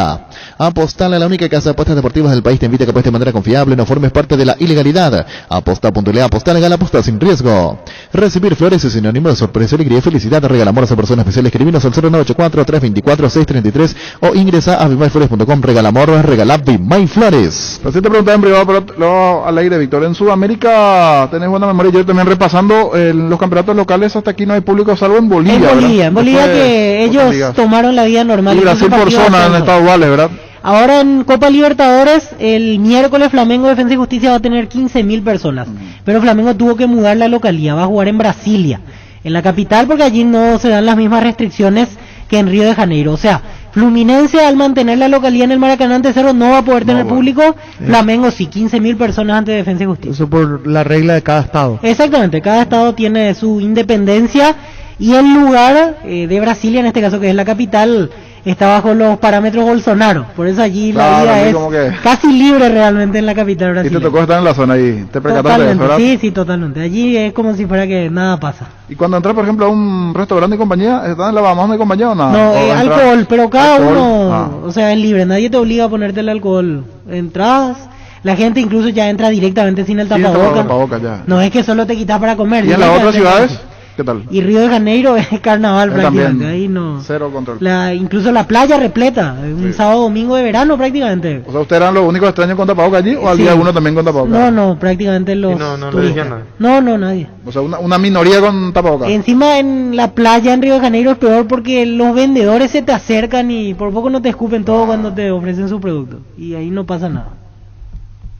Apostale a la única casa de apuestas deportivas del país. Te invita a que apuestes de manera confiable, no formes parte de la ilegalidad. Aposta.le, apostar legal, aposta sin riesgo. Recibir flores es sinónimo de sorpresa, alegría y felicidad. Regala amor a personas especiales. Escribinos al 0984-324-633 o ingresa a bimyflores.com. Regala amor, regala Bimyflores. Recién te preguntaba en privado, pero luego al aire, Víctor. En Sudamérica tenés buena memoria. Yo también repasando los campeonatos locales, hasta aquí no hay público salvo en Bolivia. En Bolivia que ellos tomaron la vida normal. Y Brasil por zona han estado iguales, ¿verdad? Ahora en Copa Libertadores, el miércoles Flamengo Defensa y Justicia va a tener 15.000 personas. Pero Flamengo tuvo que mudar la localidad, va a jugar en Brasilia, en la capital, porque allí no se dan las mismas restricciones que en Río de Janeiro. O sea, Fluminense al mantener la localidad en el Maracaná ante cero no va a poder tener público. Flamengo sí, 15.000 personas ante Defensa y Justicia. Eso por la regla de cada estado. Exactamente, cada estado tiene su independencia. Y el lugar de Brasilia, en este caso que es la capital, está bajo los parámetros Bolsonaro. Por eso allí la vida es casi libre realmente en la capital brasileña. ¿Y te tocó estar en la zona ahí? ¿Te percataste de eso, verdad? Sí, totalmente. Allí es como si fuera que nada pasa. ¿Y cuando entras, por ejemplo, a un restaurante y compañía, están en la Bahamas de compañía o nada? No, alcohol, pero cada uno, o sea, es libre. Nadie te obliga a ponerte el alcohol. Entras... La gente incluso ya entra directamente sin el tapabocas. Ya. No es que solo te quitas para comer. ¿Y en las otras ciudades? ¿qué tal? Y Río de Janeiro es carnaval prácticamente, también, ahí no. Cero control. Incluso la playa repleta, un sábado domingo de verano prácticamente. O sea, ¿ustedes eran los únicos extraños con tapabocas allí o había alguno también con tapabocas? No, prácticamente los no turistas. le decían nada. No, nadie. O sea, una minoría con tapabocas. Encima en la playa en Río de Janeiro es peor porque los vendedores se te acercan y por poco no te escupen todo cuando te ofrecen su producto. Y ahí no pasa nada.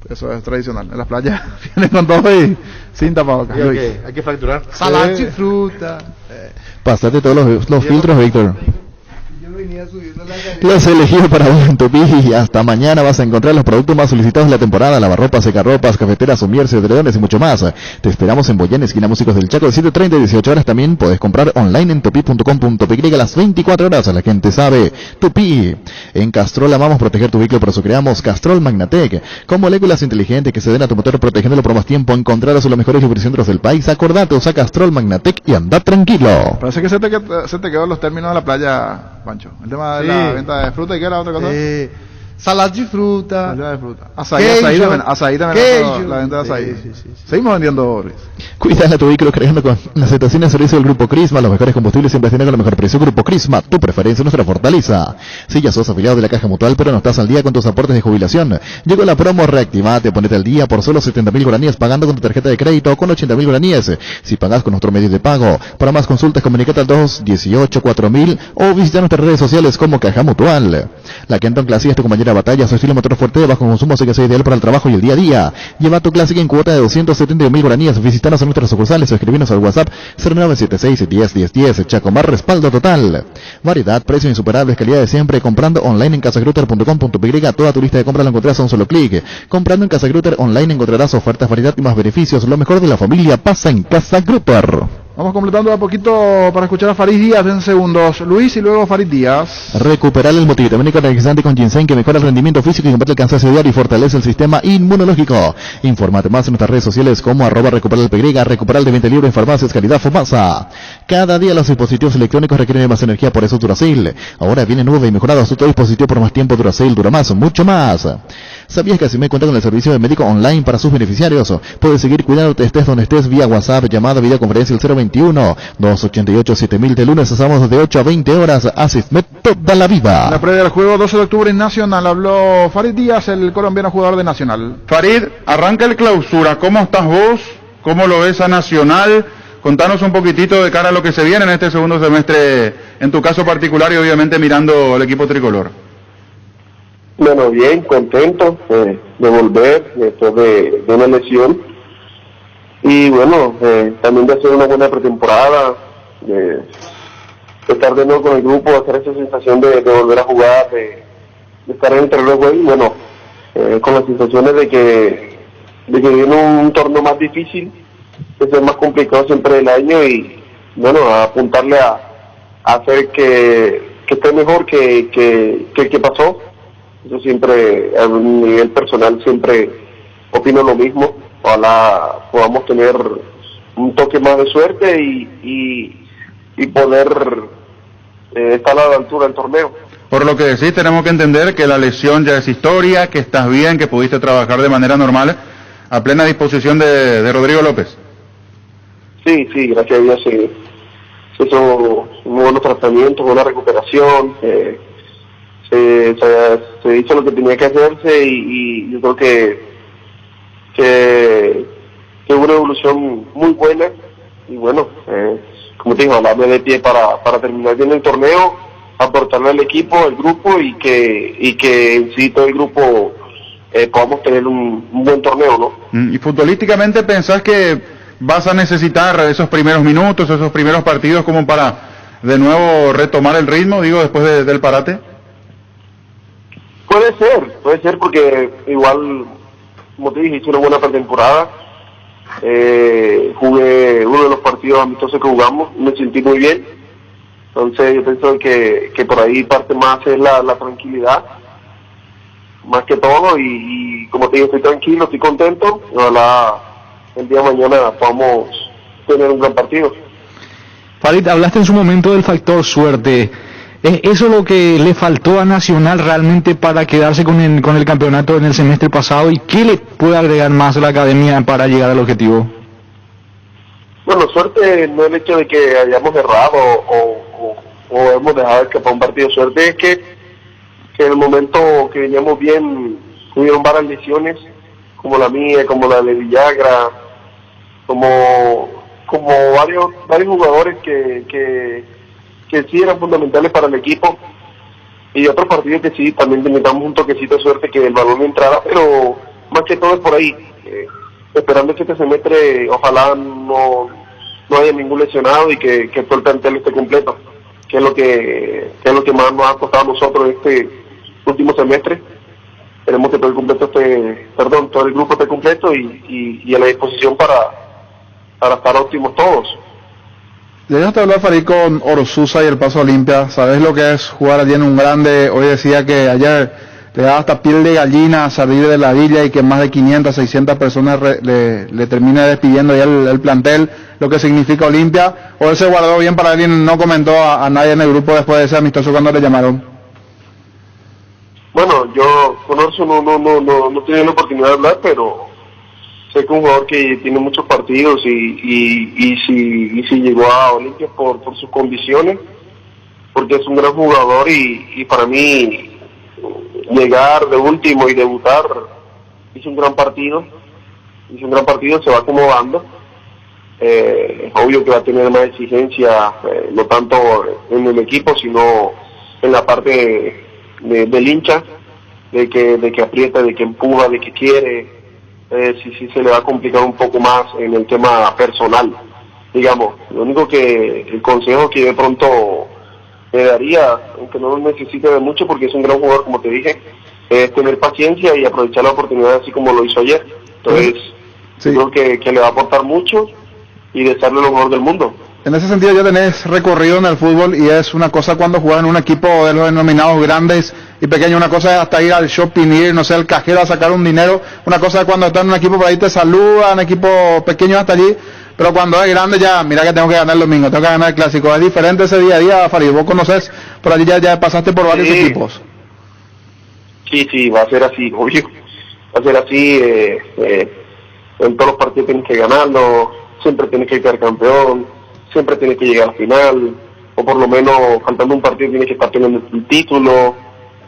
Eso es tradicional. En las playas vienen con todo y sin tapabocas. Hay que fracturar. Salad y fruta. Pasate todos los filtros, Víctor. Yo venía subiendo la Los elegidos para vos en Tupi y hasta mañana vas a encontrar los productos más solicitados de la temporada: lavarropas, secarropas, cafeteras, somieres, edredones y mucho más. Te esperamos en Boyán, esquina Músicos del Chaco, de 7:30 a 18 horas. También podés comprar online en tupi.com.py a las 24 horas. La gente sabe. Tupi. En Castrol amamos proteger tu vehículo, por eso creamos Castrol Magnatec, con moléculas inteligentes que se den a tu motor protegiéndolo por más tiempo. Encontrarás los mejores lubricantes del país. Acordate, usa Castrol Magnatec y anda tranquilo. Parece que se te quedó los términos de la playa, Pancho. El tema de la venta de fruta, ¿y qué era otra cosa? Salad de fruta. Salad de fruta. Azaí también. La venta de azaí. Sí. Seguimos vendiendo, Luis. Cuida tu vehículo cargando con las estaciones de servicio del Grupo Crisma. Los mejores combustibles siempre tienen con el mejor precio. Grupo Crisma, tu preferencia, nuestra fortaleza. Si ya sos afiliado de la Caja Mutual, pero no estás al día con tus aportes de jubilación, llegó la promo Reactivate. Ponete al día por solo 70.000 guaraníes pagando con tu tarjeta de crédito o con 80.000 guaraníes si pagás con nuestro medio de pago. Para más consultas, comunicate al 218-4000 o visita nuestras redes sociales como Caja Mutual. La Kenton Classic es tu compañera de batalla. Su estilo motor fuerte de bajo consumo hace que sea ideal para el trabajo y el día a día. Lleva tu Classic en cuota de 271.000 guaraníes. Visítanos en nuestras sucursales o escribinos al WhatsApp 0976-101010. Chacomar, respaldo total. Variedad, precios insuperables, calidad de siempre. Comprando online en casagrutter.com.py. Toda tu lista de compras la encontrarás a un solo clic. Comprando en Casa Grutter online encontrarás ofertas, variedad y más beneficios. Lo mejor de la familia pasa en Casa Grutter. Vamos completando a poquito para escuchar a Farid Díaz en segundos. Luis y luego Farid Díaz. Recuperar el multivitamínico energizante con ginseng que mejora el rendimiento físico y combate el cansancio diario y fortalece el sistema inmunológico. Infórmate más en nuestras redes sociales como @recuperalpy, recuperal de 20 libros en farmacias calidad Fomasa. Cada día los dispositivos electrónicos requieren más energía, por eso Duracell. Ahora viene nuevo y mejorado tu dispositivo por más tiempo. Duracell dura más, mucho más. ¿Sabías que Asime cuenta con el servicio de médico online para sus beneficiarios? Puedes seguir cuidándote, estés donde estés, vía WhatsApp, llamada, videoconferencia, el 021-288-7000 de lunes a sábados de 8 a 20 horas. Asismed toda la vida. En la previa del juego 12 de octubre en Nacional habló Farid Díaz, el colombiano jugador de Nacional. Farid, arranca el clausura. ¿Cómo estás vos? ¿Cómo lo ves a Nacional? Contanos un poquitito de cara a lo que se viene en este segundo semestre, en tu caso particular y obviamente mirando el equipo tricolor. Bueno, bien, contento de volver después de una lesión y bueno, también de hacer una buena pretemporada, de estar de nuevo con el grupo, hacer esa sensación de volver a jugar, de estar en el terreno de juego y bueno, con las sensaciones de que viene un torneo más difícil, que es el más complicado siempre del año y bueno, a apuntarle a hacer que esté mejor que el que pasó. Yo siempre, a un nivel personal, siempre opino lo mismo. Ojalá podamos tener un toque más de suerte y poder estar a la altura del torneo. Por lo que decís, tenemos que entender que la lesión ya es historia, que estás bien, que pudiste trabajar de manera normal, a plena disposición de Rodrigo López. Sí, gracias a Dios se hizo un buen tratamiento, buena recuperación. Se hizo lo que tenía que hacerse y yo creo que hubo una evolución muy buena y bueno, como te digo, hablarme de pie para terminar bien el torneo, aportarle al equipo, al grupo y que en sí todo el grupo podamos tener un buen torneo, ¿no? Y futbolísticamente, ¿pensás que vas a necesitar esos primeros minutos, esos primeros partidos como para de nuevo retomar el ritmo, digo, después del parate? Puede ser porque igual, como te dije, hice una buena pretemporada, jugué uno de los partidos amistosos que jugamos, me sentí muy bien, entonces yo pienso que por ahí parte más es la tranquilidad, más que todo, y como te digo, estoy tranquilo, estoy contento, y ojalá el día de mañana podamos tener un gran partido. Farid, hablaste en su momento del factor suerte. ¿Es eso lo que le faltó a Nacional realmente para quedarse con el campeonato en el semestre pasado? ¿Y qué le puede agregar más a la academia para llegar al objetivo? Bueno, suerte no el hecho de que hayamos errado o hemos dejado escapar un partido. Suerte es que en el momento que veníamos bien hubieron varias lesiones, como la mía, como la de Villagra, como varios jugadores que sí eran fundamentales para el equipo, y otros partidos que sí también necesitamos un toquecito de suerte que el balón entrara, pero más que todo es por ahí, esperando que este semestre ojalá no haya ningún lesionado y que todo el plantel esté completo, que es lo que más nos ha costado a nosotros este último semestre. Queremos que todo el grupo esté completo y a la disposición para estar óptimos todos. Ya te habló Farid con Orosusa y el Paso Olimpia. ¿Sabes lo que es jugar allí en un grande? Hoy decía que ayer le daba hasta piel de gallina salir de la villa y que más de 500, 600 personas le termine despidiendo ya el plantel, lo que significa Olimpia. ¿O él se guardó bien para él y no comentó a nadie en el grupo después de ese amistoso cuando le llamaron? Bueno, yo con Orso no tenía la oportunidad de hablar, pero sé que es un jugador que tiene muchos partidos y si llegó a Olimpia por sus condiciones, porque es un gran jugador y para mí llegar de último y debutar, hizo un gran partido, se va acomodando. Es obvio que va a tener más exigencia, no tanto en el equipo, sino en la parte del hincha, de que aprieta, de que empuja, de que quiere. Sí se le va a complicar un poco más en el tema personal, digamos. Lo único que el consejo que de pronto me daría, aunque no lo necesite de mucho porque es un gran jugador, como te dije, es tener paciencia y aprovechar la oportunidad así como lo hizo ayer. Entonces, sí, creo que le va a aportar mucho y de serle lo mejor del mundo. En ese sentido ya tenés recorrido en el fútbol y es una cosa cuando juegan en un equipo de los denominados grandes y pequeños, una cosa es hasta ir al shopping, ir, no sé, al cajero a sacar un dinero, una cosa es cuando estás en un equipo por ahí te saludan, equipo pequeño hasta allí, pero cuando es grande ya, mira que tengo que ganar el domingo, tengo que ganar el clásico, es diferente ese día a día, Farid, vos conocés, por allí ya pasaste por varios equipos. Sí, va a ser así, obvio, va a ser así, en todos los partidos tienes que ganarlo, siempre tienes que quedar campeón, siempre tienes que llegar al final, o por lo menos faltando un partido tienes que estar teniendo el título.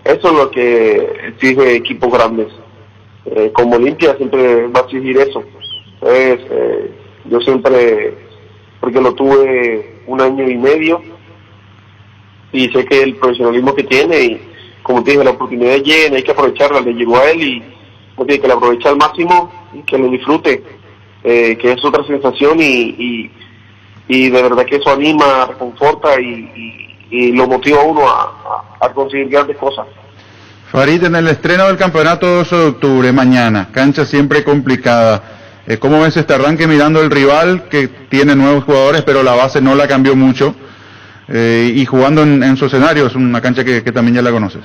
Eso es lo que exige equipos grandes. Como Olimpia siempre va a exigir eso. Entonces, yo siempre, porque lo tuve 1 año y medio, y sé que el profesionalismo que tiene, y como te dije, la oportunidad es llena, hay que aprovecharla, le llegó a él, y como te dije, que la aproveche al máximo, y que lo disfrute, que es otra sensación, y de verdad que eso anima, reconforta y lo motiva a uno a conseguir grandes cosas. Farid, en el estreno del campeonato 12 de octubre, mañana, cancha siempre complicada. ¿Cómo ves este arranque mirando el rival que tiene nuevos jugadores, pero la base no la cambió mucho? Y jugando en su escenario, es una cancha que también ya la conoces.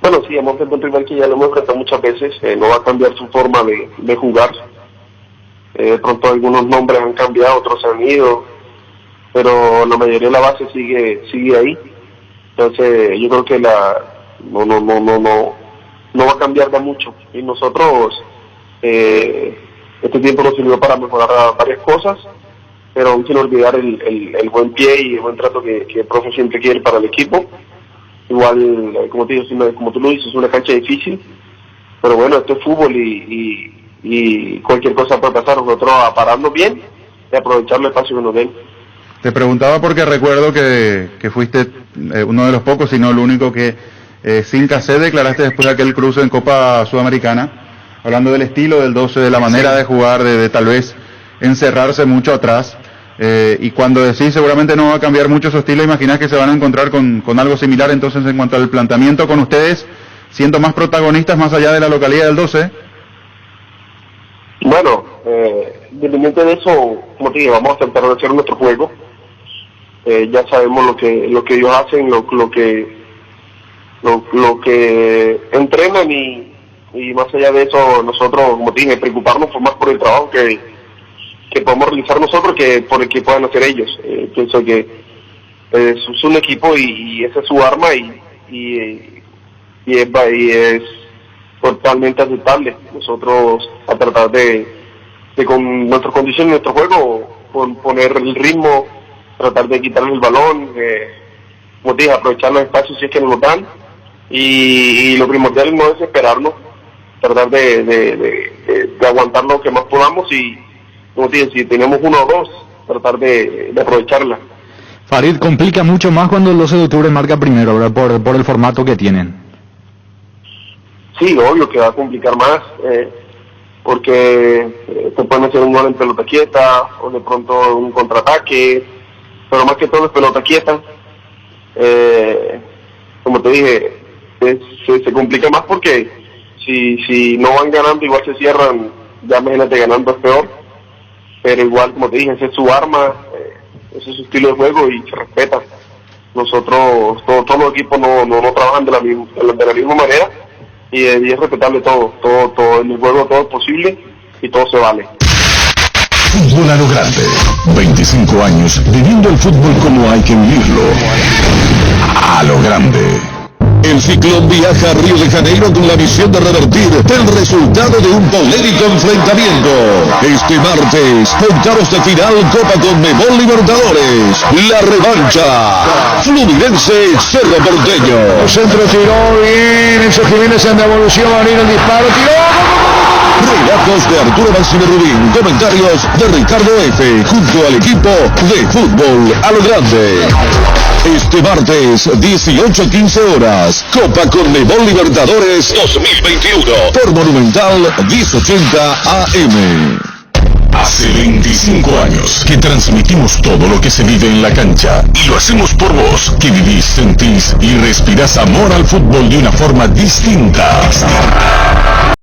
Bueno, sí, hemos enfrentado un rival que ya lo hemos enfrentado muchas veces, no va a cambiar su forma de jugar. De pronto algunos nombres han cambiado, otros han ido, pero la mayoría de la base sigue ahí. Entonces yo creo que no va a cambiar de mucho, y nosotros este tiempo nos sirvió para mejorar varias cosas, pero aún sin olvidar el buen pie y el buen trato que el profe siempre quiere para el equipo. Igual, como te digo, como tú lo dices, es una cancha difícil, pero bueno, esto es fútbol y cualquier cosa puede pasar. Nosotros a pararnos bien y aprovechar el espacio que nos den. Te preguntaba porque recuerdo que fuiste uno de los pocos, si no el único, que sin cassette declaraste después de aquel cruce en Copa Sudamericana, hablando del estilo del 12, de la manera de jugar, de tal vez encerrarse mucho atrás, y cuando decís seguramente no va a cambiar mucho su estilo, imaginás que se van a encontrar con algo similar. Entonces, en cuanto al planteamiento con ustedes, siendo más protagonistas más allá de la localidad del 12. Bueno, independiente de eso, como te digo, vamos a tratar de hacer nuestro juego. Ya sabemos lo que ellos hacen, lo que entrenan, y más allá de eso, nosotros, como te dije, preocuparnos más por el trabajo que podemos realizar nosotros que por el que puedan hacer ellos. Pienso que es un equipo y esa es su arma, y es totalmente aceptable. Nosotros a tratar de con nuestras condiciones, nuestro juego, poner el ritmo, tratar de quitarle el balón, como te dije, aprovechar los espacios si es que nos los dan, y lo primordial no es desesperarnos, tratar de aguantar lo que más podamos, y como te dije, si tenemos uno o dos, tratar de aprovecharla. Farid, complica mucho más cuando el 12 de octubre marca primero, ¿verdad? Por el formato que tienen. Sí, obvio que va a complicar más, porque te pueden hacer un gol en pelota quieta, o de pronto un contraataque, pero más que todo es pelota quieta. Como te dije, se complica más porque si no van ganando, igual se cierran, ya imagínate, ganando es peor, pero igual, como te dije, ese es su arma, ese es su estilo de juego y se respeta. Nosotros, todos los equipos no trabajan de la misma manera, y es respetable todo en el juego, todo es posible y todo se vale. Fútbol a lo grande. 25 años viviendo el fútbol como hay que vivirlo. A lo grande. El Ciclón viaja a Río de Janeiro con la misión de revertir el resultado de un polémico enfrentamiento. Este martes, octavos de final Copa Conmebol Libertadores. La revancha. Fluminense Cerro Porteño. El centro tiró bien, Enzo Jiménez en devolución, va a venir el disparo, tiró. Relatos de Arturo Mancini Rubín, comentarios de Ricardo F. junto al equipo de Fútbol a lo Grande. Este martes, 18:15 horas, Copa Conmebol Libertadores 2021, por Monumental 1080 AM. Hace 25 años que transmitimos todo lo que se vive en la cancha, y lo hacemos por vos, que vivís, sentís y respirás amor al fútbol de una forma distinta.